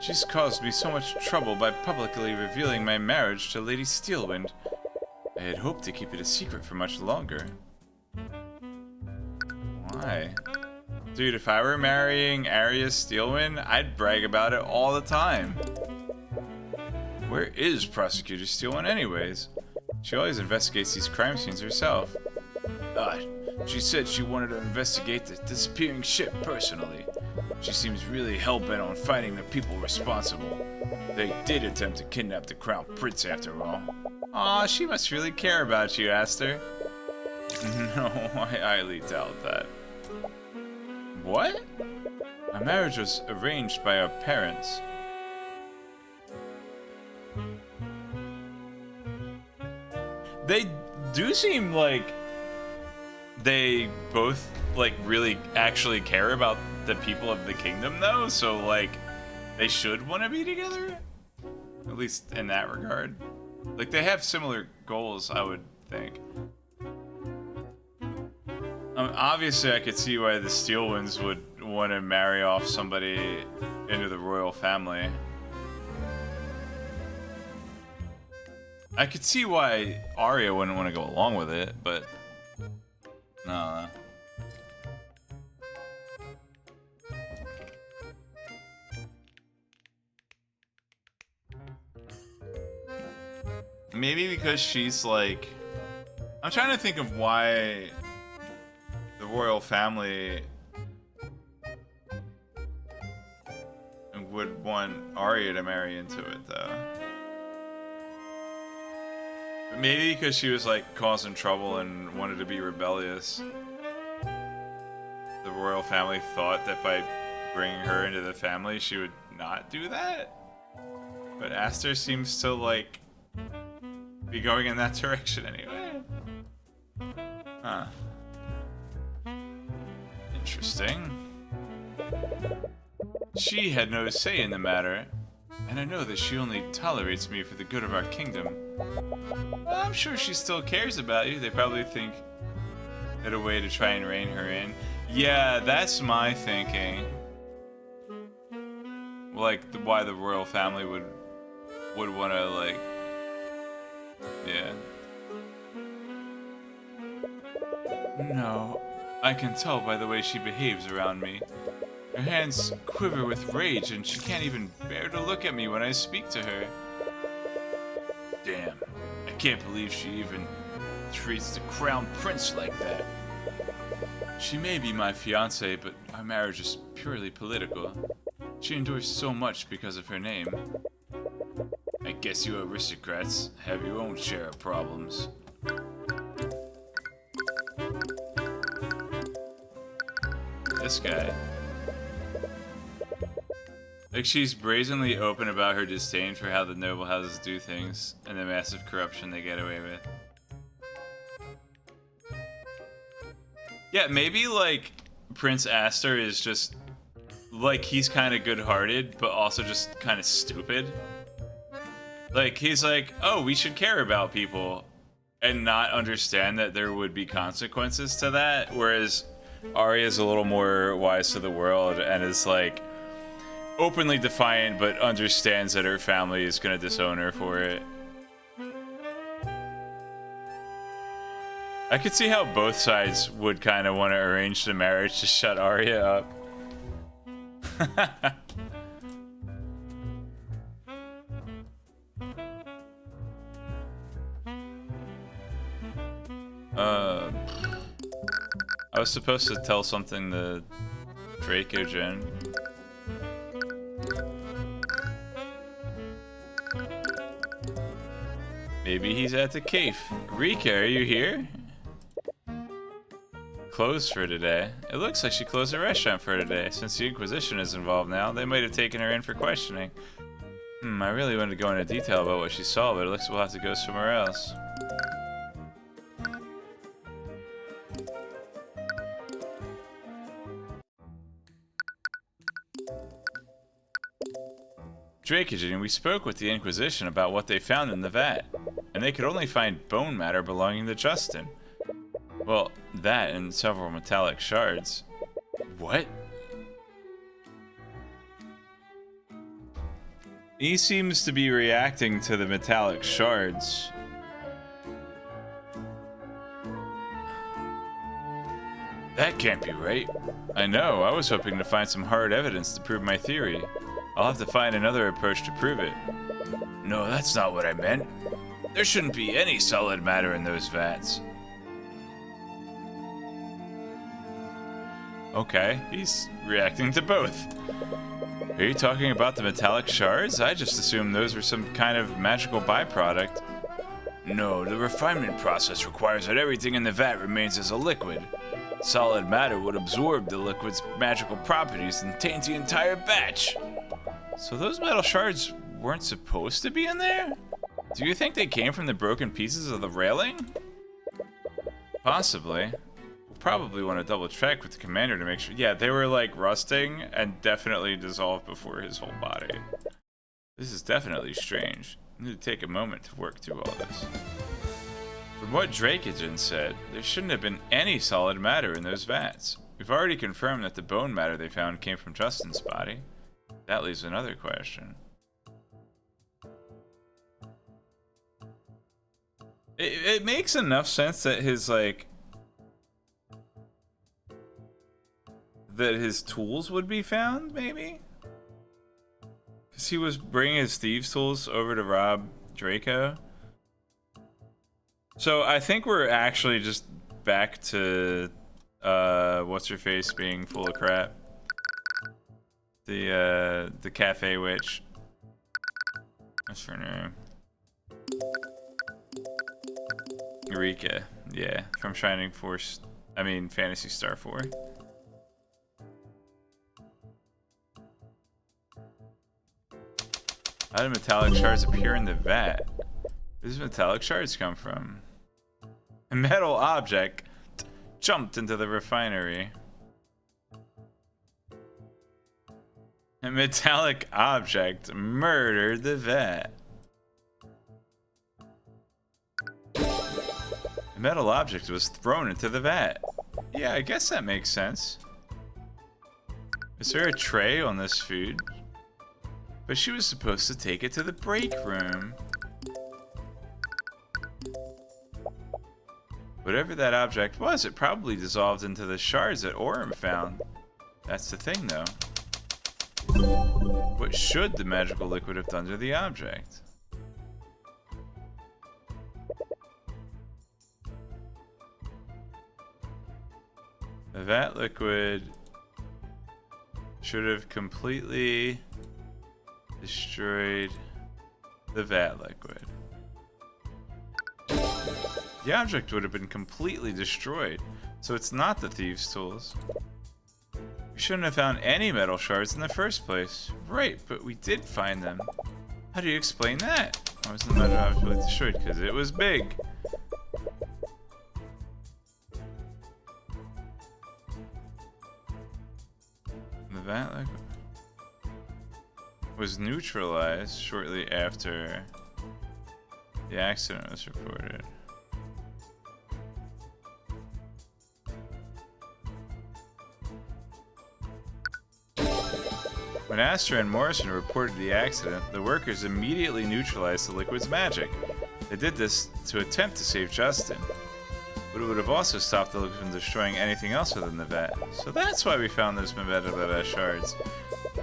She's caused me so much trouble by publicly revealing my marriage to Lady Steelwind. I had hoped to keep it a secret for much longer. Why? Dude, if I were marrying Arya Steelwind, I'd brag about it all the time. Where is Prosecutor Steelwind anyways? She always investigates these crime scenes herself. She said she wanted to investigate the disappearing ship personally. She seems really hell-bent on finding the people responsible. They did attempt to kidnap the Crown Prince after all. Aw, she must really care about you, Aster. No, I highly doubt that. What? My marriage was arranged by our parents. They do seem like they both like really actually care about the people of the kingdom though, so like they should want to be together, at least in that regard. Like they have similar goals, I would think. Obviously I could see why the Steelwinds would want to marry off somebody into the royal family. I could see why Arya wouldn't want to go along with it, but no. Maybe because she's like, I'm trying to think of why the royal family would want Arya to marry into it though. Maybe because she was like causing trouble and wanted to be rebellious. The royal family thought that by bringing her into the family, she would not do that. But Aster seems to like be going in that direction anyway. Huh. Interesting. She had no say in the matter, and I know that she only tolerates me for the good of our kingdom. I'm sure she still cares about you. They probably think it a way to try and rein her in. Yeah, that's my thinking. Like, why the royal family would want to, like... Yeah. No, I can tell by the way she behaves around me. Her hands quiver with rage, and she can't even bear to look at me when I speak to her. Damn, I can't believe she even treats the Crown Prince like that. She may be my fiancé, but our marriage is purely political. She endures so much because of her name. I guess you aristocrats have your own share of problems. This guy. Like, she's brazenly open about her disdain for how the noble houses do things and the massive corruption they get away with. Yeah, maybe, like, Prince Aster is just, like, he's kind of good-hearted, but also just kind of stupid. Like, he's like, oh, we should care about people, and not understand that there would be consequences to that, whereas Arya's a little more wise to the world and is, like, openly defiant, but understands that her family is going to disown her for it. I could see how both sides would kind of want to arrange the marriage to shut Arya up. I was supposed to tell something to Draco Jen. Maybe he's at the cave. Rika, are you here? closed for today. It looks like she closed the restaurant for today. Since the Inquisition is involved now, they might have taken her in for questioning. I really wanted to go into detail about what she saw, but it looks like we'll have to go somewhere else. Drakeage, we spoke with the Inquisition about what they found in the vat, and they could only find bone matter belonging to Justin. Well, that and several metallic shards. What? He seems to be reacting to the metallic shards. That can't be right. I know, I was hoping to find some hard evidence to prove my theory. I'll have to find another approach to prove it. No, that's not what I meant. There shouldn't be any solid matter in those vats. Okay, he's reacting to both. Are you talking about the metallic shards? I just assumed those were some kind of magical byproduct. No, the refinement process requires that everything in the vat remains as a liquid. Solid matter would absorb the liquid's magical properties and taint the entire batch. So those metal shards weren't supposed to be in there? Do you think they came from the broken pieces of the railing? Possibly. We'll probably want to double check with the commander to make sure. Yeah, they were like rusting and definitely dissolved before his whole body. This is definitely strange. I need to take a moment to work through all this. From what Drakeage said, there shouldn't have been any solid matter in those vats. We've already confirmed that the bone matter they found came from Justin's body. That leaves another question. It makes enough sense that his, like... that his tools would be found, maybe? Because he was bringing his thieves' tools over to rob Draco. So I think we're actually just back to, what's-her-face being full of crap. The cafe witch. What's her name? Eureka. Yeah, from Shining Force. I mean, Phantasy Star 4. How did metallic shards appear in the vat? Where does metallic shards come from? A metal object jumped into the refinery. A metallic object murdered the vat. A metal object was thrown into the vat. Yeah, I guess that makes sense. Is there a tray on this food? But she was supposed to take it to the break room. Whatever that object was, it probably dissolved into the shards that Orem found. That's the thing, though. What should the magical liquid have done to the object? The vat liquid should have completely destroyed the vat liquid. The object would have been completely destroyed, so it's not the thieves' tools. We shouldn't have found any metal shards in the first place. Right, but we did find them. How do you explain that? Why was the metal object destroyed? Because it was big. The vat liquid was neutralized shortly after the accident was reported. When Astra and Morrison reported the accident, the workers immediately neutralized the liquid's magic. They did this to attempt to save Justin, but it would have also stopped the liquid from destroying anything else within the vat. So that's why we found those metal shards.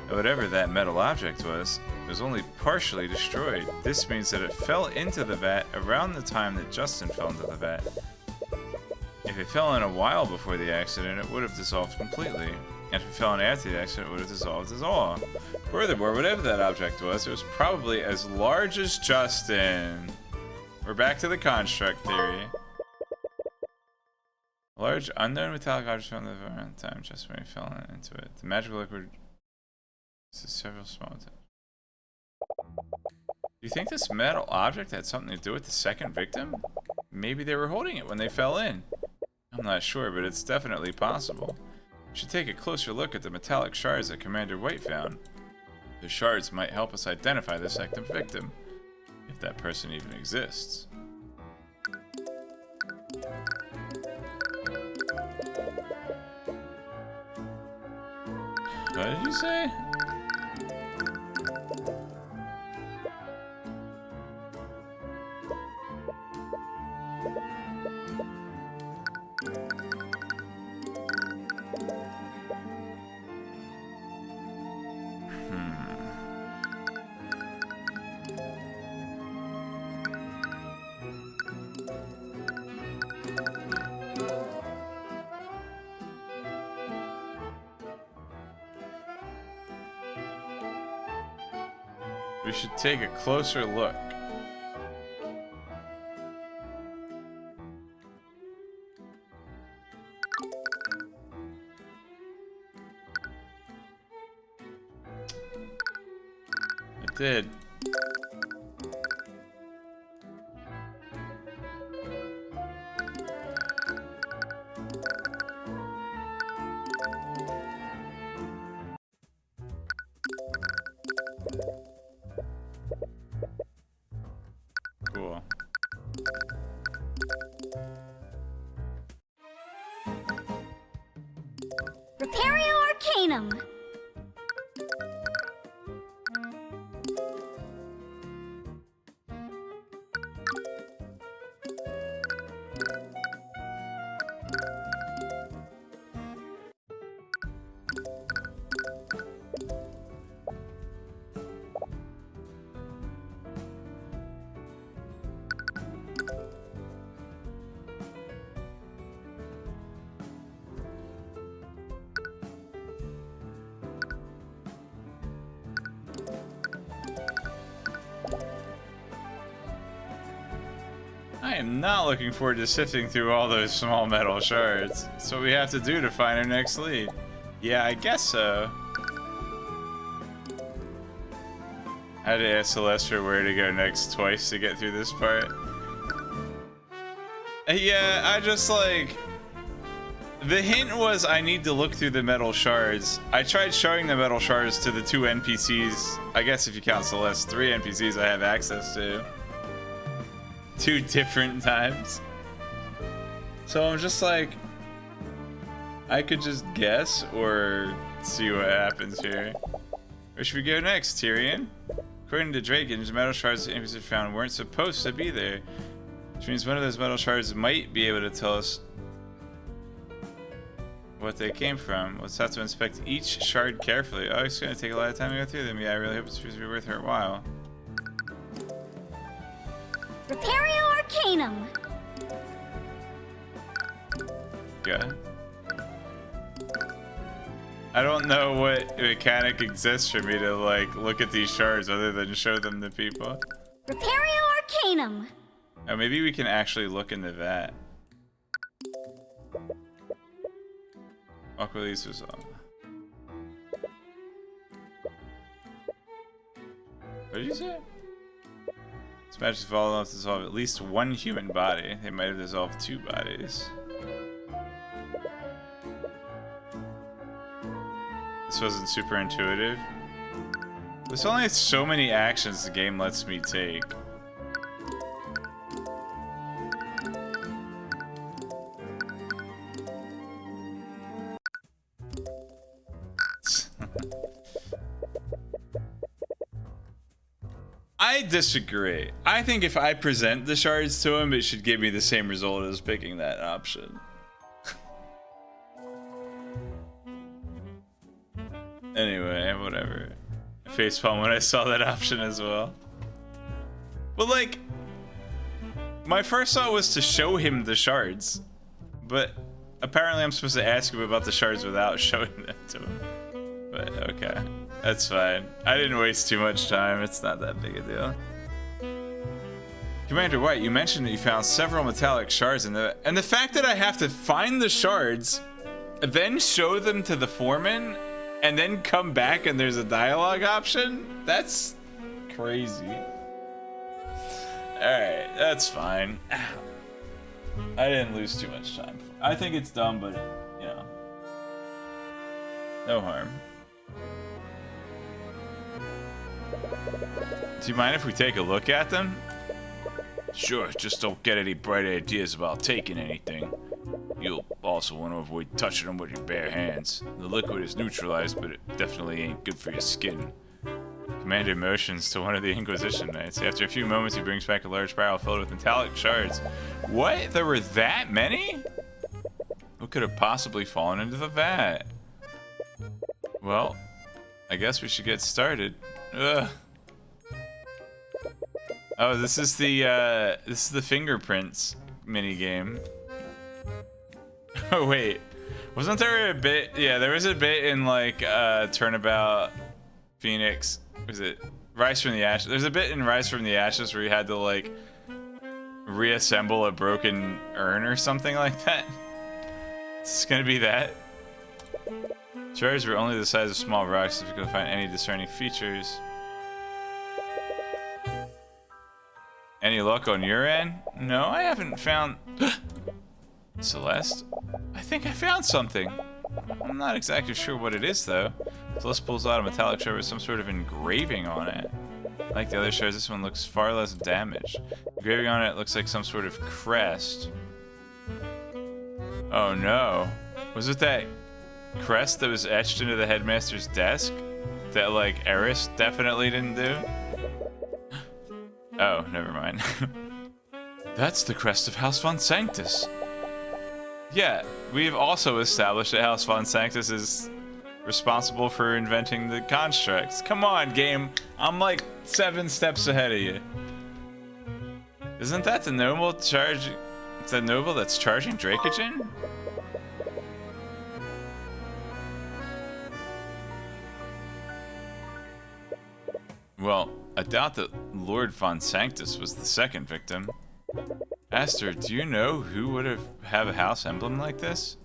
Whatever that metal object was, it was only partially destroyed. This means that it fell into the vat around the time that Justin fell into the vat. If it fell in a while before the accident, it would have dissolved completely. And if it fell in after the accident, it would have dissolved as all. Furthermore, whatever that object was, it was probably as large as Justin. We're back to the construct theory. A large unknown metallic object found around the time just when he fell into it. The magical liquid is several small attacks. Do you think this metal object had something to do with the second victim? Maybe they were holding it when they fell in. I'm not sure, but it's definitely possible. We should take a closer look at the metallic shards that Commander White found. The shards might help us identify the second victim, if that person even exists. What did you say? We should take a closer look. It did. Cool. Repario Arcanum. I am not looking forward to sifting through all those small metal shards. That's what we have to do to find our next lead. Yeah, I guess so. I had to ask Celestra where to go next twice to get through this part. Yeah, I just like... The hint was I need to look through the metal shards. I tried showing the metal shards to the 2 NPCs. I guess if you count Celeste, 3 NPCs I have access to. 2 different times. So I'm just like, I could just guess or see what happens here. Where should we go next, Tyrion? According to Draken, the metal shards the NPCs found weren't supposed to be there. Which means one of those metal shards might be able to tell us what they came from. Let's have to inspect each shard carefully. Oh, it's gonna take a lot of time to go through them. Yeah, I really hope it's supposed to be worth our while. Repario Arcanum. Yeah. I don't know what mechanic exists for me to like look at these shards other than show them to people. Repario Arcanum. Oh, maybe we can actually look into that. Aqua release was on. What did you say? This magic is volatile enough to dissolve at least 1 human body. They might have dissolved 2 bodies. This wasn't super intuitive. There's only so many actions the game lets me take. I disagree. I think if I present the shards to him, it should give me the same result as picking that option. Anyway, whatever. I facepalm when I saw that option as well. But like, my first thought was to show him the shards. But apparently I'm supposed to ask him about the shards without showing them to him. But okay, that's fine. I didn't waste too much time. It's not that big a deal. Commander White, you mentioned that you found several metallic shards and the fact that I have to find the shards, then show them to the foreman, and then come back and there's a dialogue option? That's crazy. Alright, that's fine. I didn't lose too much time. I think it's dumb, but, you know, no harm. Do you mind if we take a look at them? Sure, just don't get any bright ideas about taking anything. You'll also want to avoid touching them with your bare hands. The liquid is neutralized, but it definitely ain't good for your skin. Commander motions to one of the Inquisition Knights. After a few moments, he brings back a large barrel filled with metallic shards. What? There were that many? What could have possibly fallen into the vat? Well, I guess we should get started. Ugh. Oh, this is the fingerprints mini game. Oh wait, wasn't there a bit? Yeah, there was a bit in like Turnabout Phoenix. Was it Rise from the Ashes? There's a bit in Rise from the Ashes where you had to like reassemble a broken urn or something like that. It's gonna be that. Shards were only the size of small rocks. If you can find any discerning features. Any luck on your end? No, I haven't found... Celeste? I think I found something. I'm not exactly sure what it is, though. Celeste pulls out a metallic shard with some sort of engraving on it. Like the other shards, this one looks far less damaged. The engraving on it looks like some sort of crest. Oh no. Was it that crest that was etched into the headmaster's desk? That, like, Eris definitely didn't do? Oh, never mind. That's the crest of House Von Sanctus. Yeah, we've also established that House Von Sanctus is responsible for inventing the constructs. Come on, game. I'm like 7 steps ahead of you. Isn't that the noble charge? It's the noble that's charging Dracogen? Well, I doubt that Lord Von Sanctus was the second victim. Aster, do you know who would have a house emblem like this?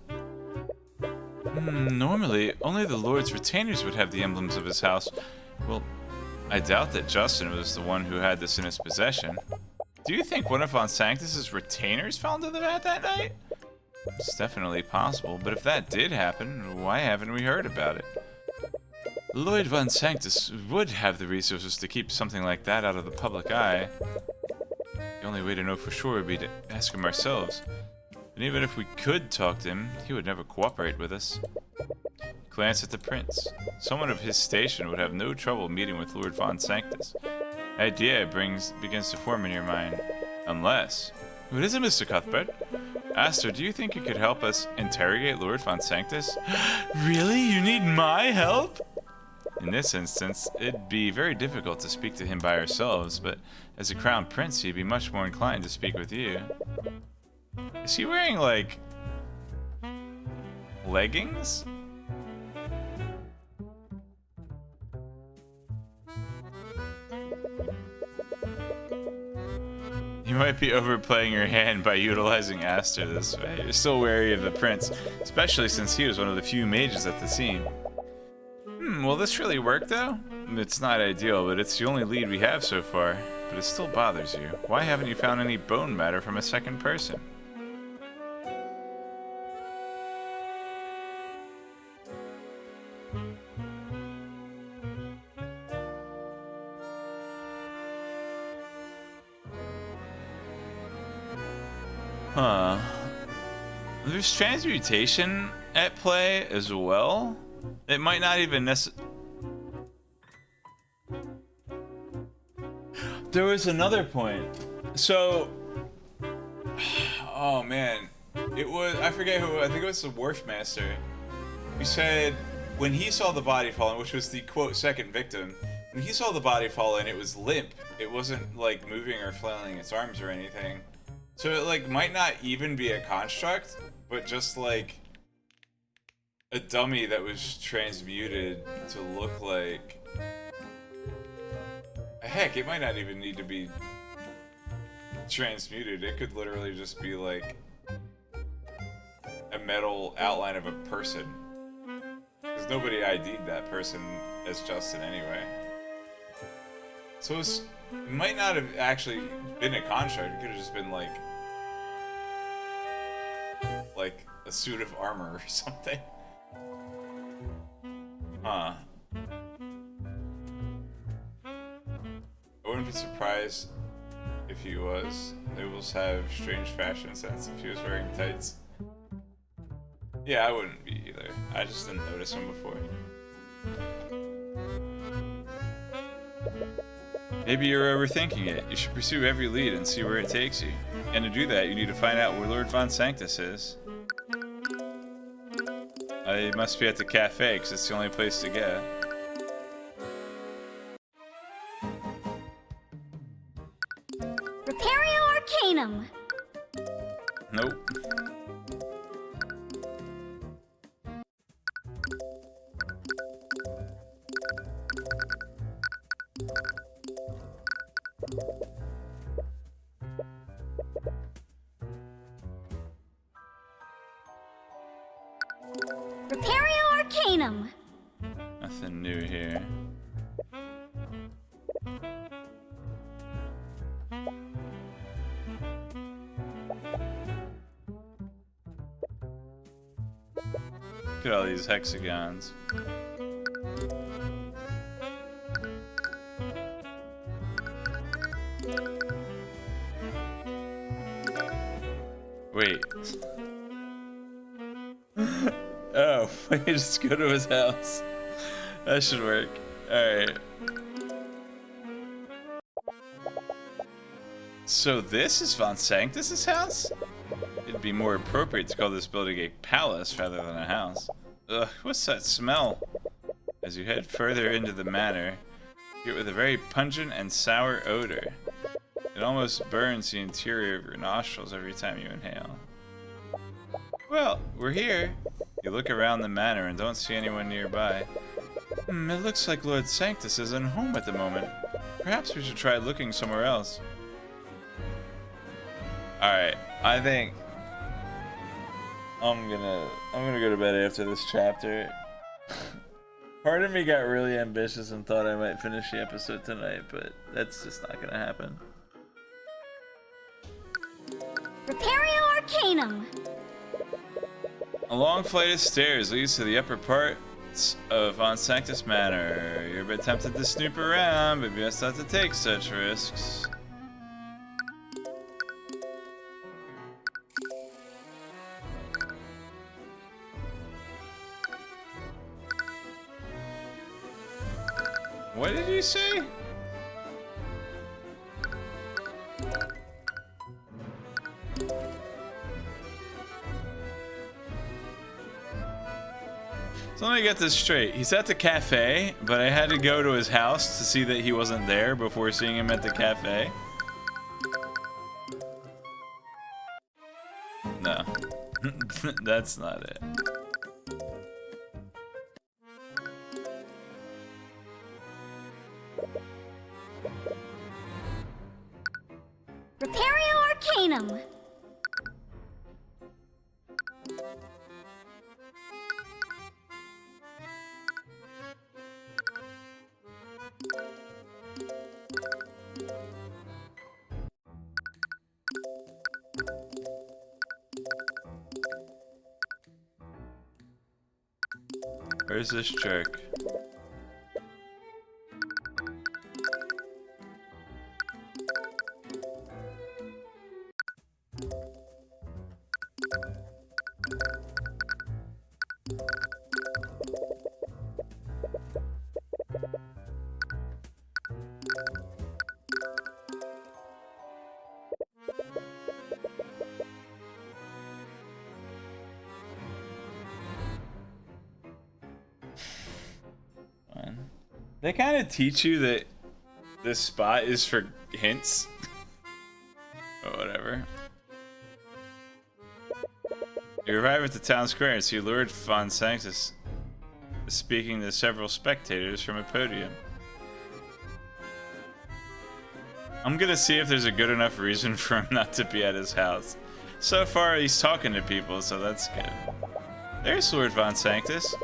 Normally, only the Lord's retainers would have the emblems of his house. Well, I doubt that Justin was the one who had this in his possession. Do you think one of Von Sanctus's retainers fell into the vat that night? It's definitely possible, but if that did happen, why haven't we heard about it? Lord Von Sanctus would have the resources to keep something like that out of the public eye. The only way to know for sure would be to ask him ourselves. And even if we could talk to him, he would never cooperate with us. Glance at the prince. Someone of his station would have no trouble meeting with Lord Von Sanctus. The idea begins to form in your mind. Unless... What is it, Mr. Cuthbert? Aster, do you think you could help us interrogate Lord Von Sanctus? Really? You need my help? In this instance, it'd be very difficult to speak to him by ourselves, but as a crown prince, he'd be much more inclined to speak with you. Is he wearing, like, leggings? You might be overplaying your hand by utilizing Aster this way. You're still wary of the prince, especially since he was one of the few mages at the scene. Will this really work, though? It's not ideal, but it's the only lead we have so far. But it still bothers you. Why haven't you found any bone matter from a second person? Huh. There's transmutation at play as well? It might not even There was another point. So, oh man, it was, I forget who, I think it was the Wharf Master. He said when he saw the body falling, which was the quote second victim, when he saw the body fall and it was limp, it wasn't like moving or flailing its arms or anything. So it like might not even be a construct, but just like a dummy that was transmuted to look like... Heck, it might not even need to be transmuted. It could literally just be like a metal outline of a person. Because nobody ID'd that person as Justin anyway. So it might not have actually been a construct. It could have just been like a suit of armor or something. Huh. I wouldn't be surprised if he was. Labels have strange fashion sense if he was wearing tights. Yeah, I wouldn't be either. I just didn't notice him before. Maybe you're overthinking it. You should pursue every lead and see where it takes you. And to do that, you need to find out where Lord Von Sanctus is. He must be at the cafe, because it's the only place to go. Repario Arcanum. Nope. Repario Arcanum. Nothing new here. Look at all these hexagons. Wait. Oh, we can just go to his house. That should work. Alright. So this is Von Sanctus's house? It'd be more appropriate to call this building a palace rather than a house. Ugh, what's that smell? As you head further into the manor, you get with a very pungent and sour odor. It almost burns the interior of your nostrils every time you inhale. Well, we're here. You look around the manor and don't see anyone nearby. It looks like Lord Sanctus isn't home at the moment. Perhaps we should try looking somewhere else. Alright, I think I'm gonna go to bed after this chapter. Part of me got really ambitious and thought I might finish the episode tonight, but that's just not gonna happen. Repario Arcanum. A long flight of stairs leads to the upper parts of Von Sanctus Manor. You're a bit tempted to snoop around, but best not to take such risks. What did you say? So let me get this straight. He's at the cafe, but I had to go to his house to see that he wasn't there before seeing him at the cafe. No. That's not it. Repario Arcanum. Where's this jerk? They kind of teach you that this spot is for hints. Or whatever. You arrive at the town square and see Lord Von Sanctus speaking to several spectators from a podium. I'm gonna see if there's a good enough reason for him not to be at his house. So far, he's talking to people, so that's good. There's Lord Von Sanctus.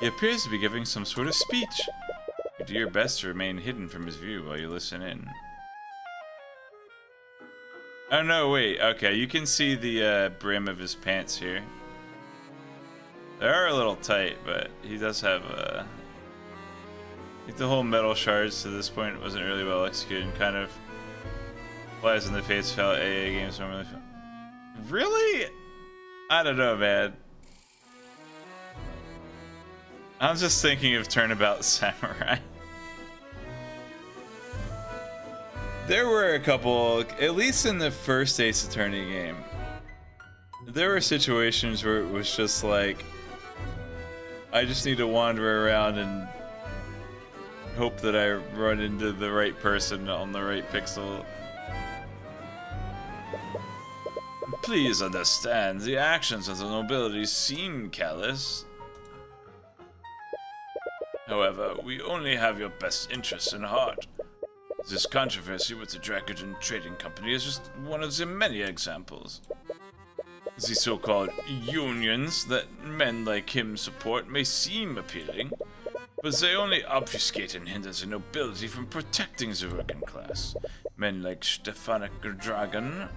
He appears to be giving some sort of speech. You do your best to remain hidden from his view while you listen in. Oh no, wait. Okay, you can see the brim of his pants here. They are a little tight, but he does have I think the whole metal shards to this point wasn't really well executed and kind of flies in the face of how AA games normally feel. Really? I don't know, man. I'm just thinking of Turnabout Samurai. There were a couple, at least in the first Ace Attorney game, there were situations where it was just like, I just need to wander around and hope that I run into the right person on the right pixel. Please understand, the actions of the nobility seem callous. However, we only have your best interests in heart. This controversy with the Dracogen Trading Company is just one of the many examples. The so-called unions that men like him support may seem appealing, but they only obfuscate and hinder the nobility from protecting the working class. Men like Stefanik Dragon,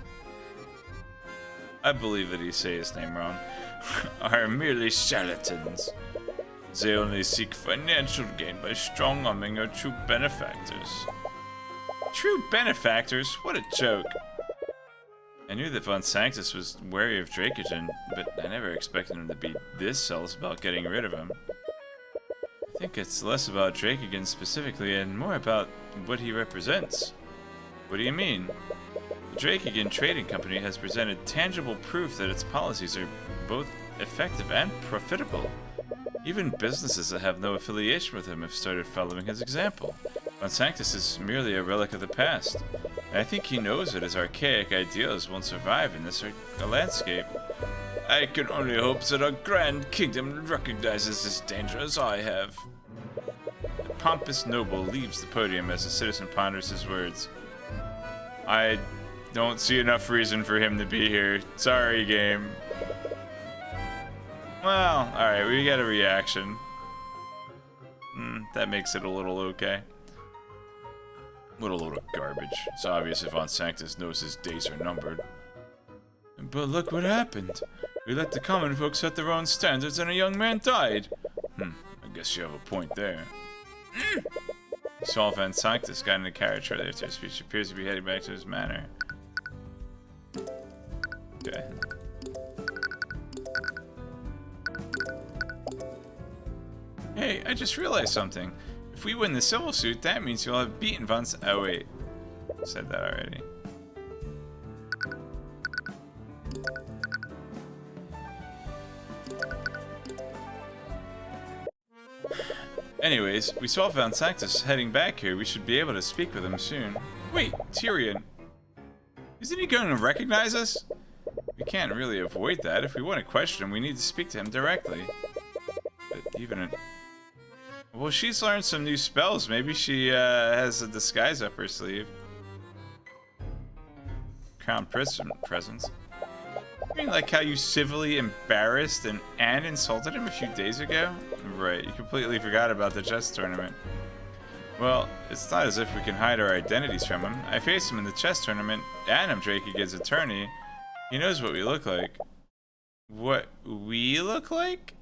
I believe that he say his name wrong, are merely charlatans. They only seek financial gain by strong-arming our true benefactors. True benefactors? What a joke. I knew that Von Sanctus was wary of Dracogen, but I never expected him to be this zealous about getting rid of him. I think it's less about Dracogen specifically and more about what he represents. What do you mean? The Dracogen Trading Company has presented tangible proof that its policies are both effective and profitable. Even businesses that have no affiliation with him have started following his example. Von Sanctus is merely a relic of the past, and I think he knows that his archaic ideals won't survive in this landscape. I can only hope that our grand kingdom recognizes this danger as I have. The pompous noble leaves the podium as the citizen ponders his words. I don't see enough reason for him to be here. Sorry, game. Well, alright, we got a reaction. That makes it a little okay. What a load of garbage. It's obvious if Von Sanctus knows his days are numbered. But look what happened. We let the common folk set their own standards and a young man died. I guess you have a point there. Saul Von Sanctus got in a carriage shortly after his speech. Appears to be heading back to his manor. Okay. Hey, I just realized something. If we win the civil suit, that means you'll have beaten Von... Oh, wait. I said that already. Anyways, we saw Von Sanctus heading back here. We should be able to speak with him soon. Wait, Tyrion. Isn't he going to recognize us? We can't really avoid that. If we want to question him, we need to speak to him directly. But even... Well, she's learned some new spells. Maybe she has a disguise up her sleeve. Crown presence. I mean, like how you civilly embarrassed and insulted him a few days ago? Right, you completely forgot about the chess tournament. Well, it's not as if we can hide our identities from him. I faced him in the chess tournament, and I'm Dracogen's attorney. He knows what we look like. What we look like?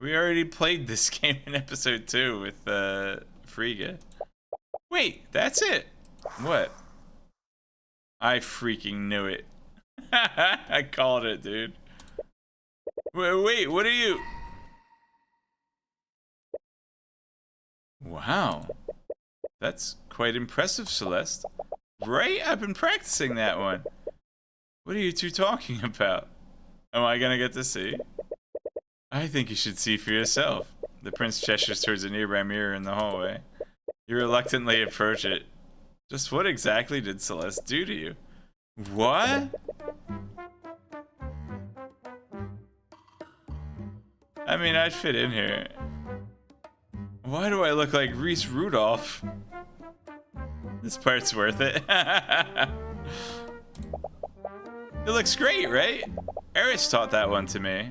We already played this game in episode 2 with Frigga. Wait, that's it. What? I freaking knew it. I called it, dude. Wait, what are you? Wow. That's quite impressive, Celeste. Right? I've been practicing that one. What are you two talking about? Am I gonna get to see? I think you should see for yourself. The prince gestures towards a nearby mirror in the hallway. You reluctantly approach it. Just what exactly did Celeste do to you? What? I mean, I'd fit in here. Why do I look like Reese Rudolph? This part's worth it. It looks great, right? Eris taught that one to me.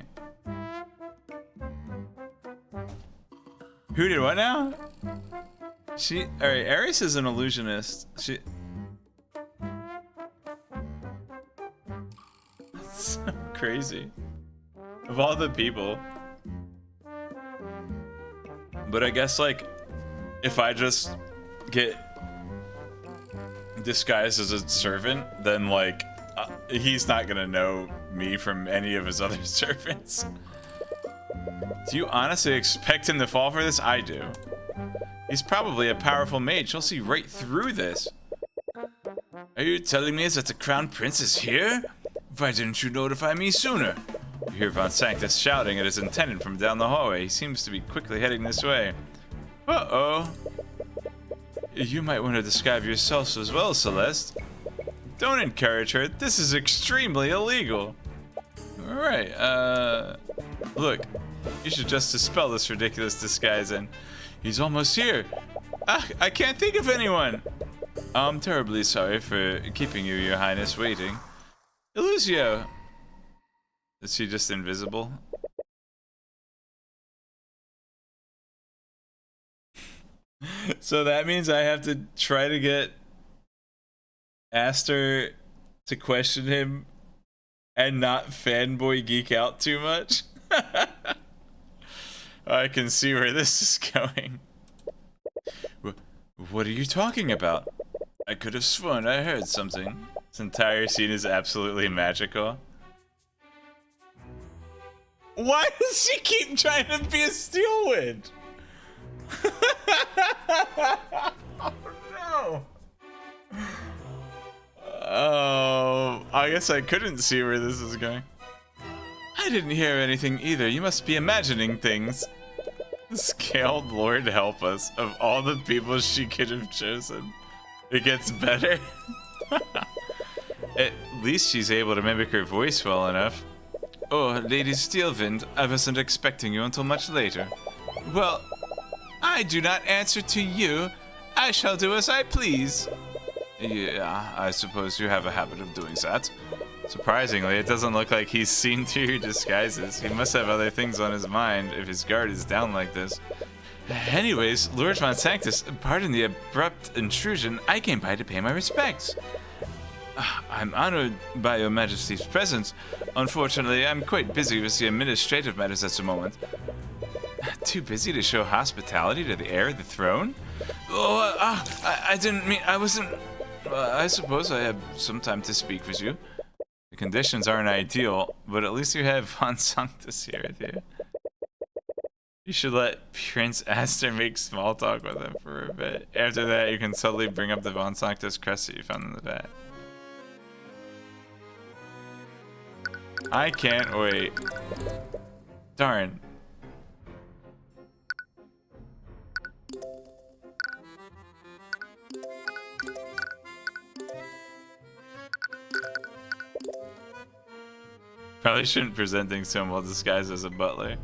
Who did what now? Alright, Eris is an illusionist. That's so crazy. Of all the people. But I guess, like, if I just get disguised as a servant, then, like, he's not gonna know me from any of his other servants. Do you honestly expect him to fall for this? I do. He's probably a powerful mage. He'll see right through this. Are you telling me that the Crown Prince is here? Why didn't you notify me sooner? You hear Von Sanctus shouting at his attendant from down the hallway. He seems to be quickly heading this way. Uh-oh. You might want to describe yourself as well, Celeste. Don't encourage her. This is extremely illegal. Alright, look. You should just dispel this ridiculous disguise and... He's almost here. I can't think of anyone. I'm terribly sorry for keeping you, Your Highness, waiting. Illusio. Is she just invisible? So that means I have to try to get Aster to question him and not fanboy geek out too much. I can see where this is going. What are you talking about? I could have sworn I heard something. This entire scene is absolutely magical. Why does she keep trying to be a Steelwind? Oh no! Oh, I guess I couldn't see where this is going. I didn't hear anything either. You must be imagining things. Scaled Lord help us. Of all the people she could have chosen, it gets better. At least she's able to mimic her voice well enough. Oh, Lady Steelwind, I wasn't expecting you until much later. Well, I do not answer to you. I shall do as I please. Yeah, I suppose you have a habit of doing that. Surprisingly, it doesn't look like he's seen through your disguises. He must have other things on his mind if his guard is down like this. Anyways, Lord Von Sanctus, pardon the abrupt intrusion. I came by to pay my respects. I'm honored by your majesty's presence. Unfortunately, I'm quite busy with the administrative matters at the moment. Too busy to show hospitality to the heir of the throne? Oh, I didn't mean, I wasn't... I suppose I have some time to speak with you. The conditions aren't ideal, but at least you have Von Sanctus here with you. You should let Prince Aster make small talk with him for a bit. After that, you can subtly bring up the Von Sanctus crest that you found in the bag. I can't wait. Darn. Probably shouldn't present things to him while disguised as a butler.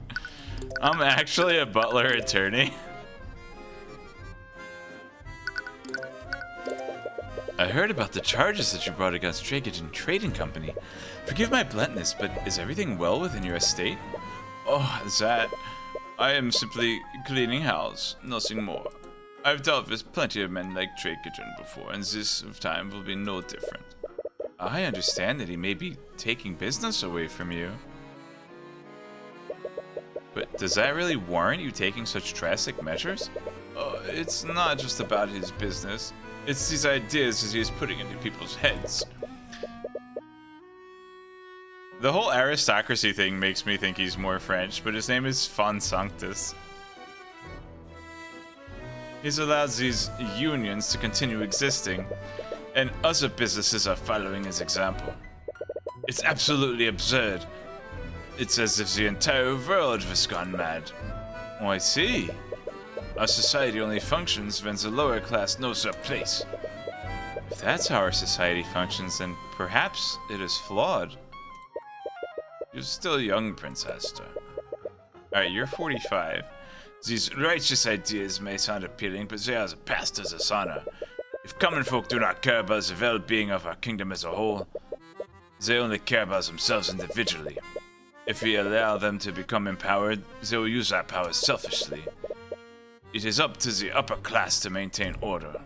I'm actually a butler attorney. I heard about the charges that you brought against Drakeage Trading Company. Forgive my bluntness, but is everything well within your estate? Oh, that... I am simply cleaning house, nothing more. I've dealt with plenty of men like Drakeage before, and this time will be no different. I understand that he may be taking business away from you. But does that really warrant you taking such drastic measures? It's not just about his business. It's these ideas that he's putting into people's heads. The whole aristocracy thing makes me think he's more French, but his name is Von Sanctus. He's allowed these unions to continue existing, and other businesses are following his example. It's absolutely absurd. It's as if the entire world was gone mad. Oh, I see. Our society only functions when the lower class knows their place. If that's how our society functions, then perhaps it is flawed. You're still young, Prince Aster. Alright, you're 45. These righteous ideas may sound appealing, but they are the past of dishonor. If common folk do not care about the well-being of our kingdom as a whole, they only care about themselves individually. If we allow them to become empowered, they will use that power selfishly. It is up to the upper class to maintain order.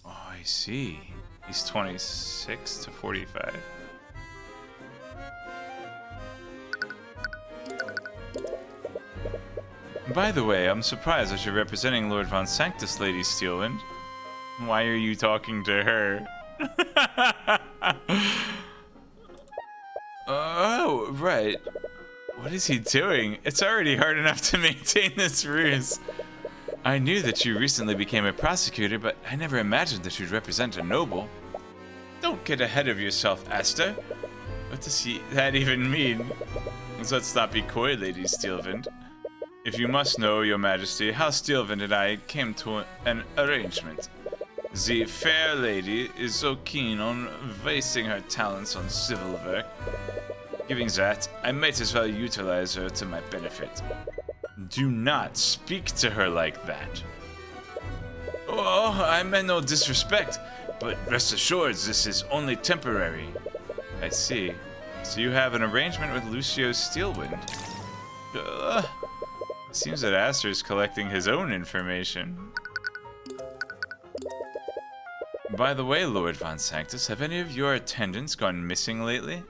Oh, I see. He's 26 to 45. By the way, I'm surprised that you're representing Lord Von Sanctus, Lady Steelwind. Why are you talking to her? Oh, right. What is he doing? It's already hard enough to maintain this ruse. I knew that you recently became a prosecutor, but I never imagined that you'd represent a noble. Don't get ahead of yourself, Esther. What does that even mean? Let's not be coy, Lady Steelwind. If you must know, Your Majesty, House Steelwind and I came to an arrangement. The fair lady is so keen on wasting her talents on civil work. Given that, I might as well utilize her to my benefit. Do not speak to her like that. Oh, I meant no disrespect, but rest assured this is only temporary. I see. So you have an arrangement with Lucio Steelwind. Seems that Aster is collecting his own information. By the way, Lord Von Sanctus, have any of your attendants gone missing lately?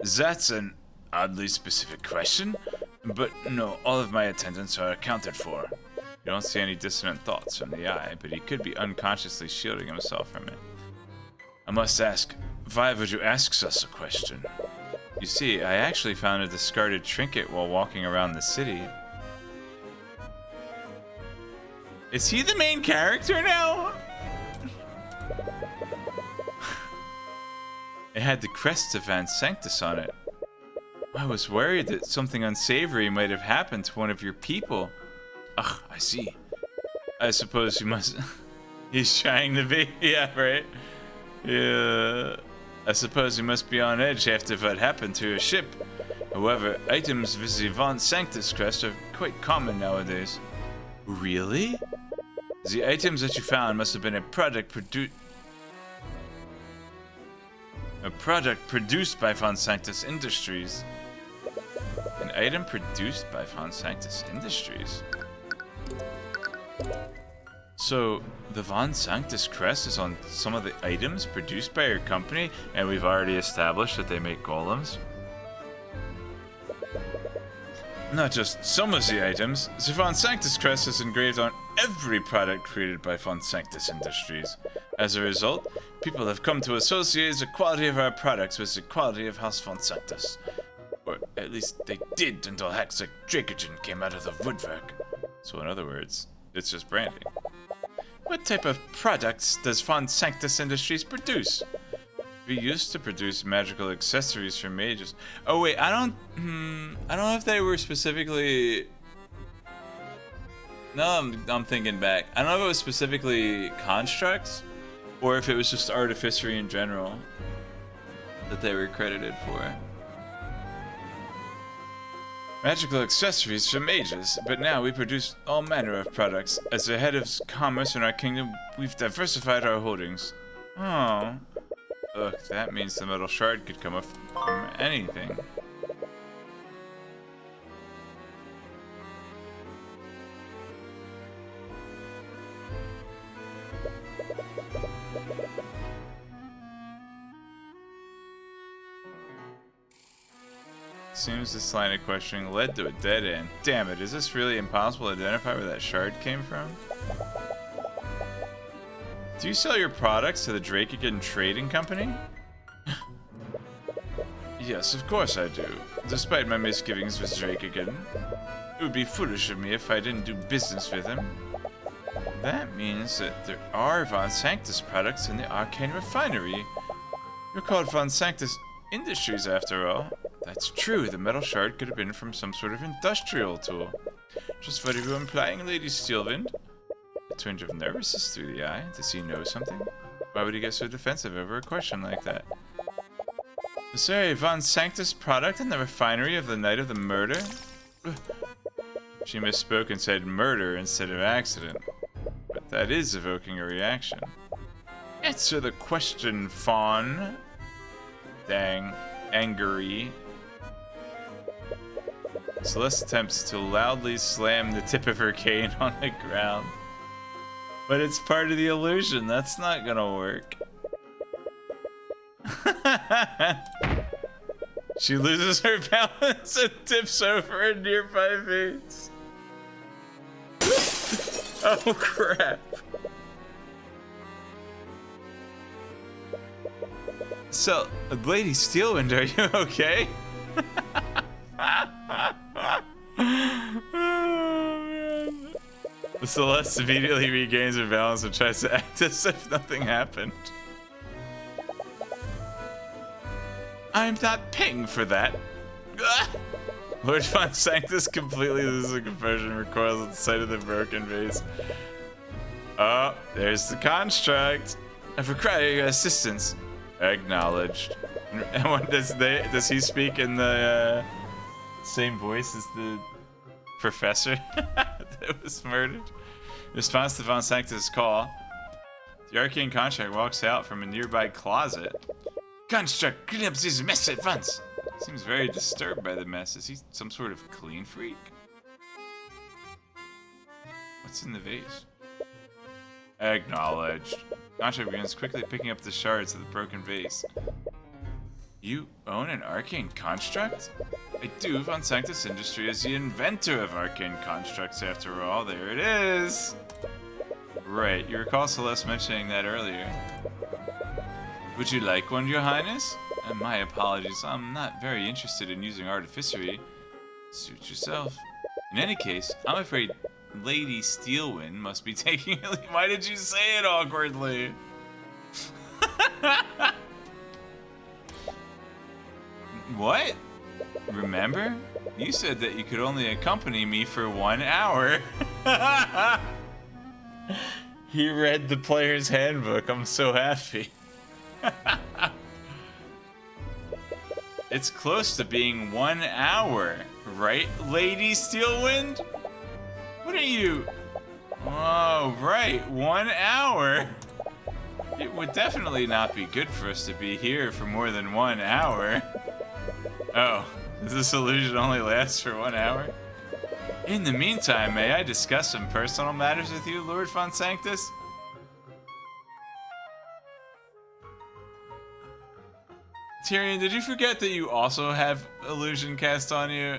That's an oddly specific question, but no, all of my attendants are accounted for. You don't see any dissonant thoughts from the eye, but he could be unconsciously shielding himself from it. I must ask, why would you ask such a question? You see, I actually found a discarded trinket while walking around the city. Is he the main character now? It had the crest of Van Sanctus on it. I was worried that something unsavory might have happened to one of your people. Ugh, I see. I suppose you must... He's trying to be... Yeah, right? Yeah... I suppose he must be on edge after what happened to your ship. However, items with the Von Sanctus crest are quite common nowadays. Really? The items that you found must have been a product produced by Von Sanctus Industries. An item produced by Von Sanctus Industries? So, the Von Sanctus crest is on some of the items produced by your company, and we've already established that they make golems? Not just some of the items, the Von Sanctus crest is engraved on every product created by Von Sanctus Industries. As a result, people have come to associate the quality of our products with the quality of House Von Sanctus. Or at least they did until hacks like Dracogen came out of the woodwork. So in other words, it's just branding. What type of products does Von Sanctus Industries produce? We used to produce magical accessories for mages. Oh wait, I don't know if they were specifically... No, I'm thinking back. I don't know if it was specifically constructs, or if it was just artificery in general that they were credited for. Magical accessories for mages, but now we produce all manner of products. As the head of commerce in our kingdom, we've diversified our holdings. Oh. Look, that means the metal shard could come up from anything. Seems this line of questioning led to a dead end. Damn it, is this really impossible to identify where that shard came from? Do you sell your products to the Dracogen Trading Company? Yes, of course I do. Despite my misgivings with Dracogen, it would be foolish of me if I didn't do business with him. That means that there are Von Sanctus products in the Arcane Refinery. You're called Von Sanctus Industries after all. That's true, the metal shard could have been from some sort of industrial tool. Just what are you implying, Lady Steelwind? A twinge of nervousness through the eye. Does he know something? Why would he get so defensive over a question like that? Is there a Von Sanctus product in the refinery of the night of the murder? She misspoke and said murder instead of accident. But That is evoking a reaction. Answer the question, Fawn. Dang. Angry. Celeste attempts to loudly slam the tip of her cane on the ground. But it's part of the illusion. That's not gonna work. She loses her balance and tips over a nearby vase. Oh crap. So, Lady Steelwind, are you okay? Oh, man. Celeste immediately regains her balance and tries to act as if nothing happened. I'm not paying for that. Lord Von Sanctus completely loses composure and recoils at the sight of the broken vase. Oh, there's the construct. I require your assistance. Acknowledged. And what does he speak in the same voice as the professor that was murdered? In response to Von Sanctus' call, the arcane construct walks out from a nearby closet. Construct, clean up this mess at once. Seems very disturbed by the mess. Is he some sort of clean freak? What's in the vase? Acknowledged. Construct begins quickly picking up the shards of the broken vase. You own an arcane construct? I do. Von Sanctus Industry is the inventor of arcane constructs, after all. There it is. Right. You recall Celeste mentioning that earlier. Would you like one, Your Highness? My apologies. I'm not very interested in using artificery. Suit yourself. In any case, I'm afraid Lady Steelwind must be taking a leave. Why did you say it awkwardly? What? Remember? You said that you could only accompany me for 1 hour. He read the player's handbook. I'm so happy. It's close to being 1 hour, right, Lady Steelwind? What are you? Oh, right, 1 hour. It would definitely not be good for us to be here for more than 1 hour. Oh, does this illusion only last for 1 hour? In the meantime, may I discuss some personal matters with you, Lord Von Sanctus? Tyrion, did you forget that you also have illusion cast on you?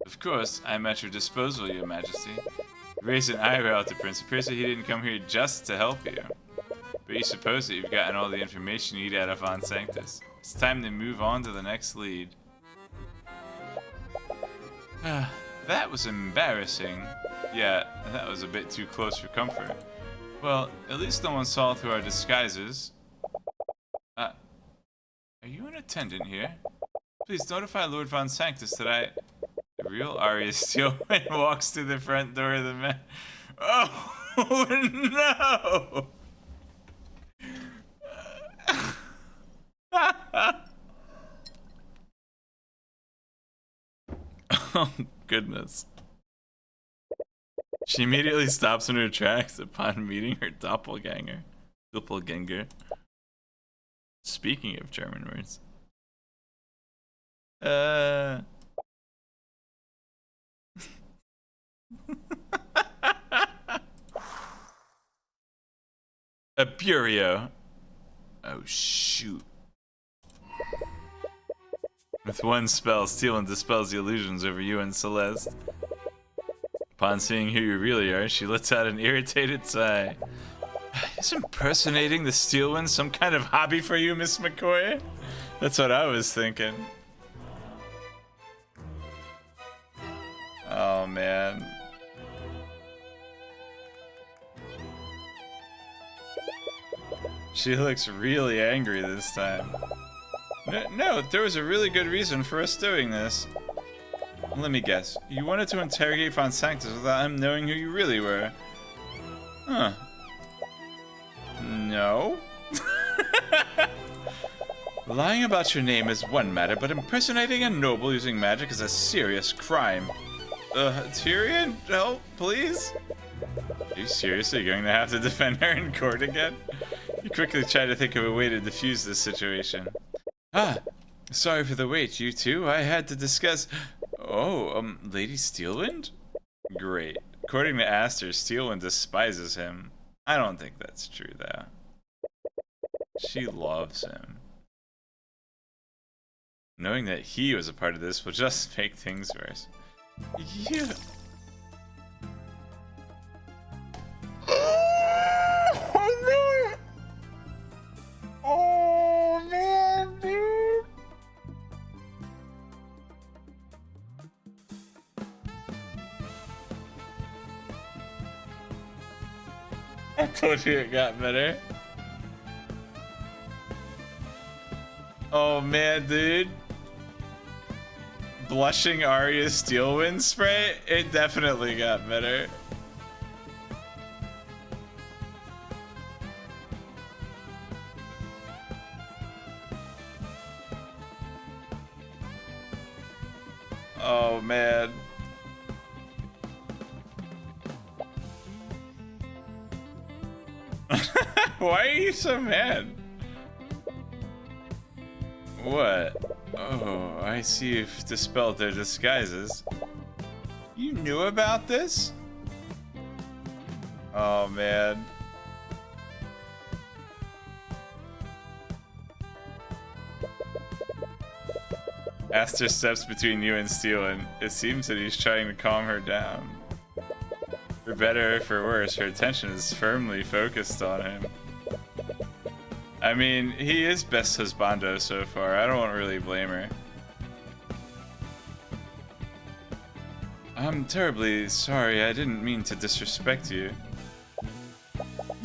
Of course, I'm at your disposal, Your Majesty. He raised an eyebrow at the prince. It appears that he didn't come here just to help you. But you suppose that you've gotten all the information you need out of Von Sanctus. It's time to move on to the next lead. That was embarrassing. Yeah, that was a bit too close for comfort. Well, at least no one saw through our disguises. Are you an attendant here? Please notify Lord Von Sanctus that the real Arya Steelwind walks through the front door of the man. Oh, no! Oh, goodness. She immediately stops in her tracks upon meeting her doppelganger. Doppelganger. Speaking of German words. A Burio. Oh, shoot. With one spell, Steelwind dispels the illusions over you and Celeste. Upon seeing who you really are, she lets out an irritated sigh. Is impersonating the Steelwind some kind of hobby for you, Miss McCoy? That's what I was thinking. Oh, man. She looks really angry this time. No, there was a really good reason for us doing this. Let me guess. You wanted to interrogate Von Sanctus without him knowing who you really were. Huh. No? Lying about your name is one matter, but impersonating a noble using magic is a serious crime. Tyrion, help, please? Are you seriously going to have to defend her in court again? You quickly try to think of a way to defuse this situation. Ah, sorry for the wait, you two. I had to discuss... Oh, Lady Steelwind? Great. According to Aster, Steelwind despises him. I don't think that's true, though. She loves him. Knowing that he was a part of this will just make things worse. Yeah. Oh man, dude. I told you it got better. Oh man, dude. Blushing Arya Steelwind spray? It definitely got better. Oh man. Why are you so mad? What? Oh, I see you've dispelled their disguises. You knew about this? Oh man. Aster steps between you and Steel, and it seems that he's trying to calm her down. For better or for worse, her attention is firmly focused on him. I mean, he is best husbando so far. I don't really blame her. I'm terribly sorry. I didn't mean to disrespect you.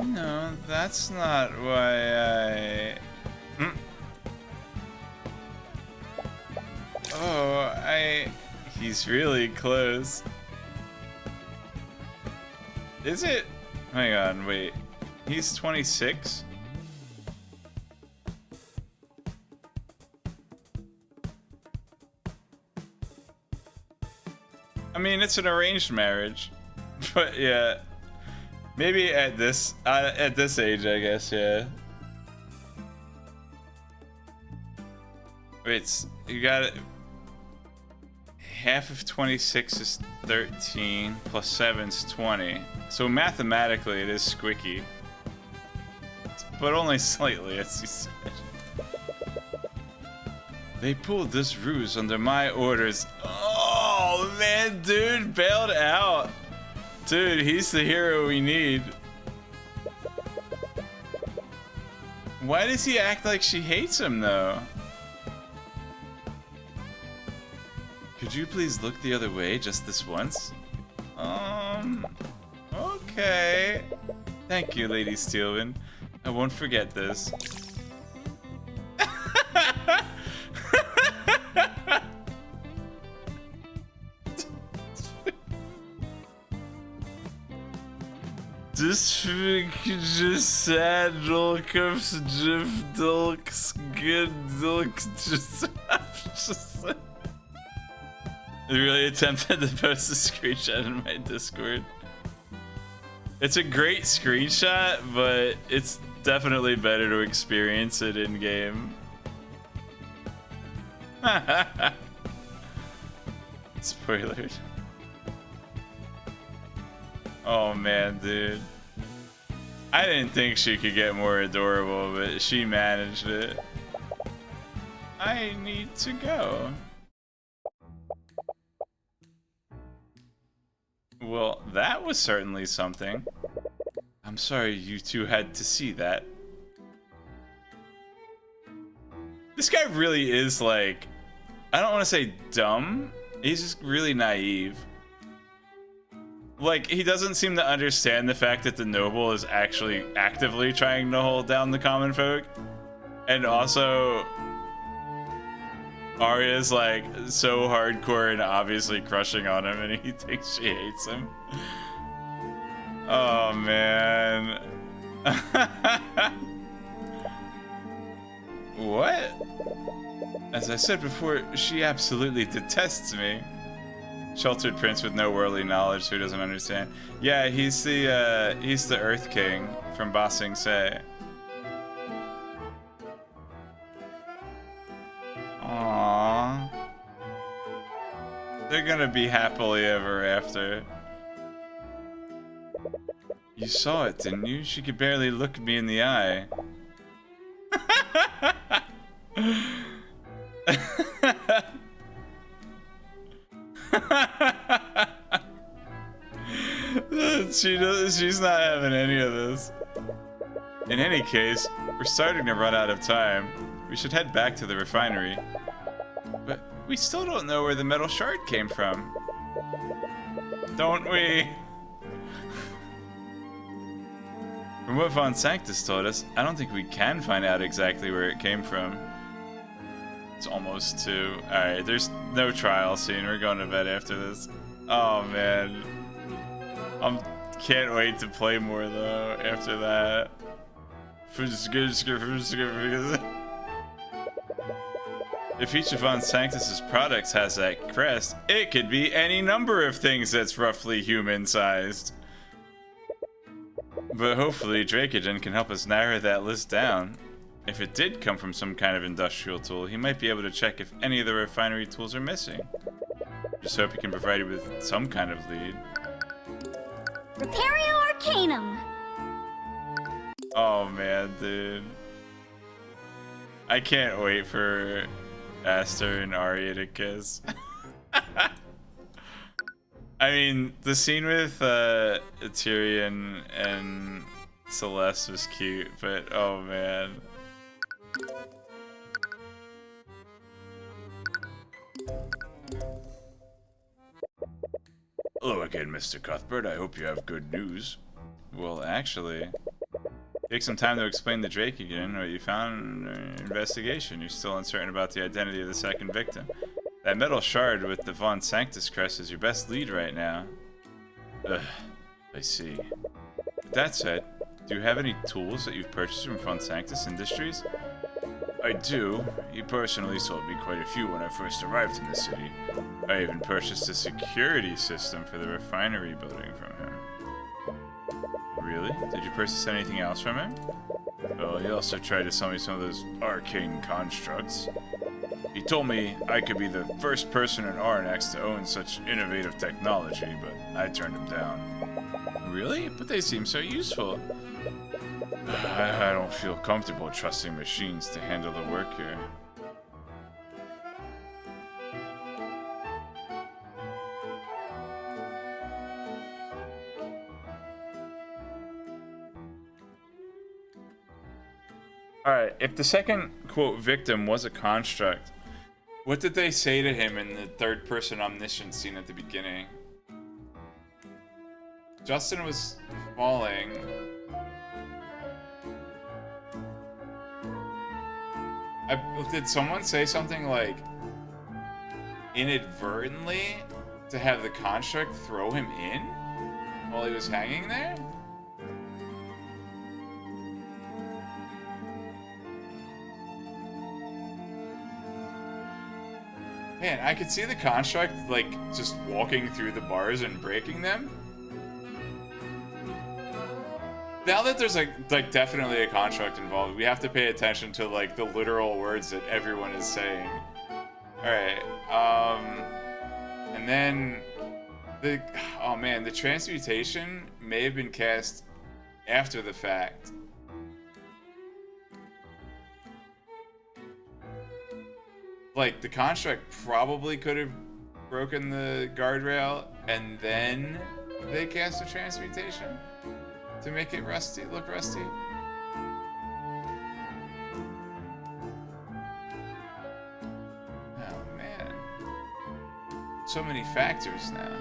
No, that's not why I... Oh, He's really close. Is it? Hang on, wait. He's 26? I mean, it's an arranged marriage, but yeah, maybe at this age, I guess, yeah. Wait, you got it. Half of 26 is 13 plus 7 is 20. So mathematically, it is squicky, but only slightly, as you said. They pulled this ruse under my orders. Oh man, dude, bailed out. Dude, he's the hero we need. Why does he act like she hates him though? Could you please look the other way just this once? Okay. Thank you, Lady Steelwind. I won't forget this. This just sad Dulkums Jif Dulks good Dulks just I really attempted to post a screenshot in my Discord. It's a great screenshot, but it's definitely better to experience it in game. Spoilers. Oh man, dude. I didn't think she could get more adorable, but she managed it. I need to go. Well, that was certainly something. I'm sorry you two had to see that. This guy really is like, I don't want to say dumb. He's just really naive. Like, he doesn't seem to understand the fact that the noble is actually actively trying to hold down the common folk. And also, Arya's like so hardcore and obviously crushing on him, and he thinks she hates him. Oh man. What? As I said before, she absolutely detests me. Sheltered prince with no worldly knowledge, who doesn't understand. Yeah, he's the Earth King from Ba Sing Se. Aww. They're gonna be happily ever after. You saw it, didn't you? She could barely look me in the eye. She's not having any of this. In any case, we're starting to run out of time. We should head back to the refinery. But we still don't know where the metal shard came from. Don't we? From what Von Sanctus told us, I don't think we can find out exactly where it came from. It's almost 2. Alright, there's no trial scene. We're going to bed after this. Oh, man. Can't wait to play more, though, after that. If each of Von Sanctus's products has that crest, it could be any number of things that's roughly human-sized. But hopefully Dracogen can help us narrow that list down. If it did come from some kind of industrial tool, he might be able to check if any of the refinery tools are missing. Just hope he can provide you with some kind of lead. Repario Arcanum. Oh man, dude. I can't wait for Aster and Arya to kiss. I mean, the scene with Tyrion and Celeste was cute, but oh man. Hello again, Mr. Cuthbert. I hope you have good news. Well, actually, take some time to explain the Drake again, what you found in your investigation. You're still uncertain about the identity of the second victim. That metal shard with the Von Sanctus crest is your best lead right now. Ugh, I see. With that said, do you have any tools that you've purchased from Von Sanctus Industries? I do. He personally sold me quite a few when I first arrived in the city. I even purchased a security system for the refinery building from him. Really? Did you purchase anything else from him? Well, he also tried to sell me some of those arcane constructs. He told me I could be the first person in Arnex to own such innovative technology, but I turned him down. Really? But they seem so useful. I don't feel comfortable trusting machines to handle the work here. Alright, if the second, quote, victim was a construct, what did they say to him in the third-person omniscience scene at the beginning? Justin was falling. Did someone say something like, inadvertently, to have the construct throw him in while he was hanging there? Man, I could see the construct, like, just walking through the bars and breaking them. Now that there's, like definitely a construct involved, we have to pay attention to, like, the literal words that everyone is saying. Alright, and then, oh man, the transmutation may have been cast after the fact. Like, the construct probably could have broken the guardrail, and then they cast a transmutation to make it rusty, look rusty. Oh man, so many factors now.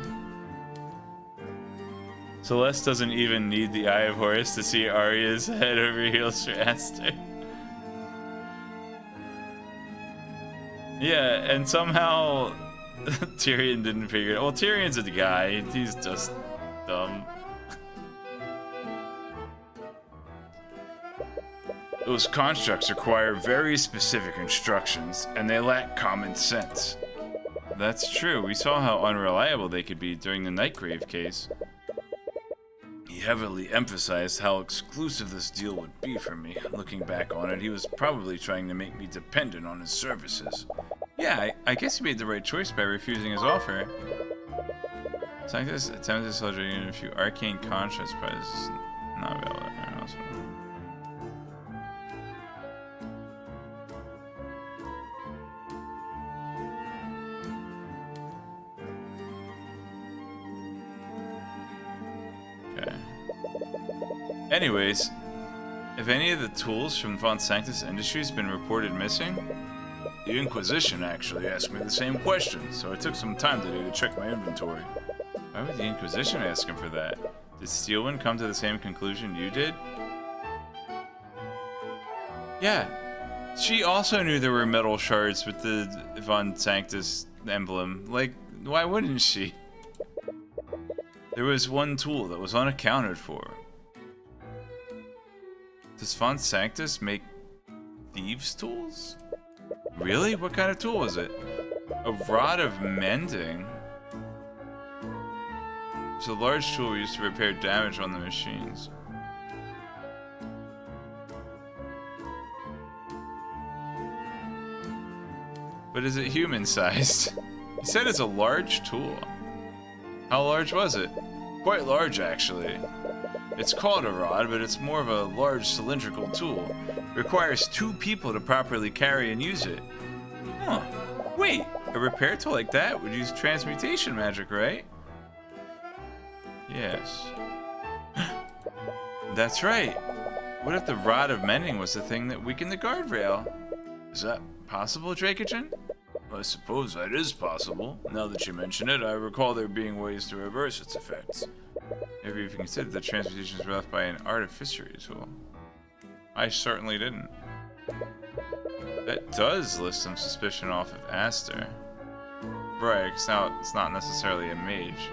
Celeste doesn't even need the Eye of Horus to see Arya's head over heels for Aster. Yeah, and somehow Tyrion didn't figure it out. Well, Tyrion's a guy. He's just dumb. Those constructs require very specific instructions, and they lack common sense. That's true. We saw how unreliable they could be during the Nightgrave case. He heavily emphasized how exclusive this deal would be for me. Looking back on it, he was probably trying to make me dependent on his services. Yeah, I guess he made the right choice by refusing his offer. Scientists attempted to sell a few arcane constructs, but it's not available. Okay. Anyways, have any of the tools from Von Sanctus Industries been reported missing? The Inquisition actually asked me the same question, so I took some time today to check my inventory. Why would the Inquisition ask him for that? Did Steelwind come to the same conclusion you did? Yeah. She also knew there were metal shards with the Von Sanctus emblem. Like, why wouldn't she? There was one tool that was unaccounted for. Does Von Sanctus make thieves' tools? Really? What kind of tool was it? A rod of mending? It's a large tool used to repair damage on the machines. But is it human-sized? He said it's a large tool. How large was it? Quite large, actually. It's called a rod, but it's more of a large cylindrical tool. It requires 2 people to properly carry and use it. Huh. Wait, a repair tool like that would use transmutation magic, right? Yes. That's right. What if the rod of mending was the thing that weakened the guardrail? Is that possible, Dracogen? I suppose that is possible. Now that you mention it, I recall there being ways to reverse its effects. Maybe if you consider that transmutations were left by an artificery tool. I certainly didn't. That does lift some suspicion off of Aster. Right, because now it's not necessarily a mage.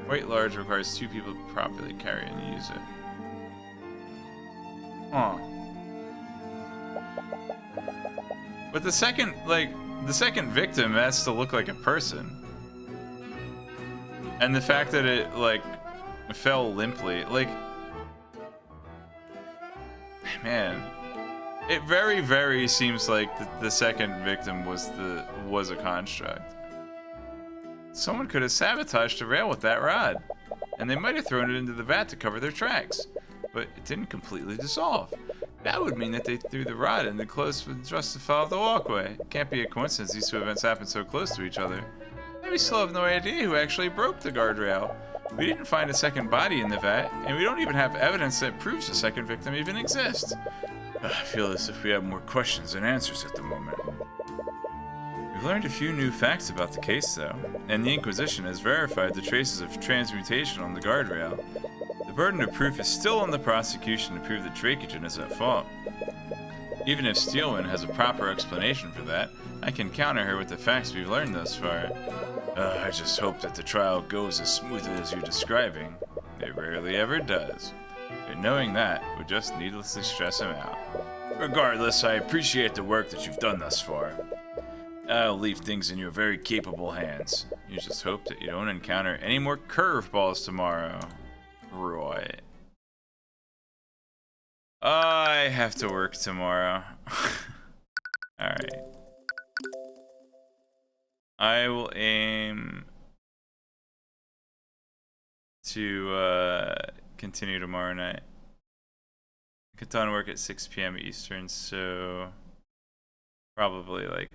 Quite large requires 2 people to properly carry and use it. Huh. But the second victim has to look like a person. And the fact that it, like, fell limply, like... Man. It very, very seems like the second victim was a construct. Someone could have sabotaged the rail with that rod, and they might have thrown it into the vat to cover their tracks, but it didn't completely dissolve. That would mean that they threw the rod in the close just to follow the walkway. It can't be a coincidence these 2 events happened so close to each other. And we still have no idea who actually broke the guardrail. We didn't find a second body in the vat, and we don't even have evidence that proves the second victim even exists. I feel as if we have more questions than answers at the moment. We've learned a few new facts about the case, though, and the Inquisition has verified the traces of transmutation on the guardrail. The burden of proof is still on the prosecution to prove that Dracogen is at fault. Even if Steelwind has a proper explanation for that, I can counter her with the facts we've learned thus far. I just hope that the trial goes as smoothly as you're describing. It rarely ever does. But knowing that would just needlessly stress him out. Regardless, I appreciate the work that you've done thus far. I'll leave things in your very capable hands. You just hope that you don't encounter any more curveballs tomorrow. Roy. I have to work tomorrow. Alright. I will aim to continue tomorrow night. I get done work at 6 p.m. Eastern, so probably like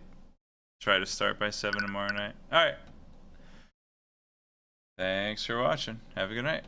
try to start by 7 tomorrow night. Alright. Thanks for watching. Have a good night.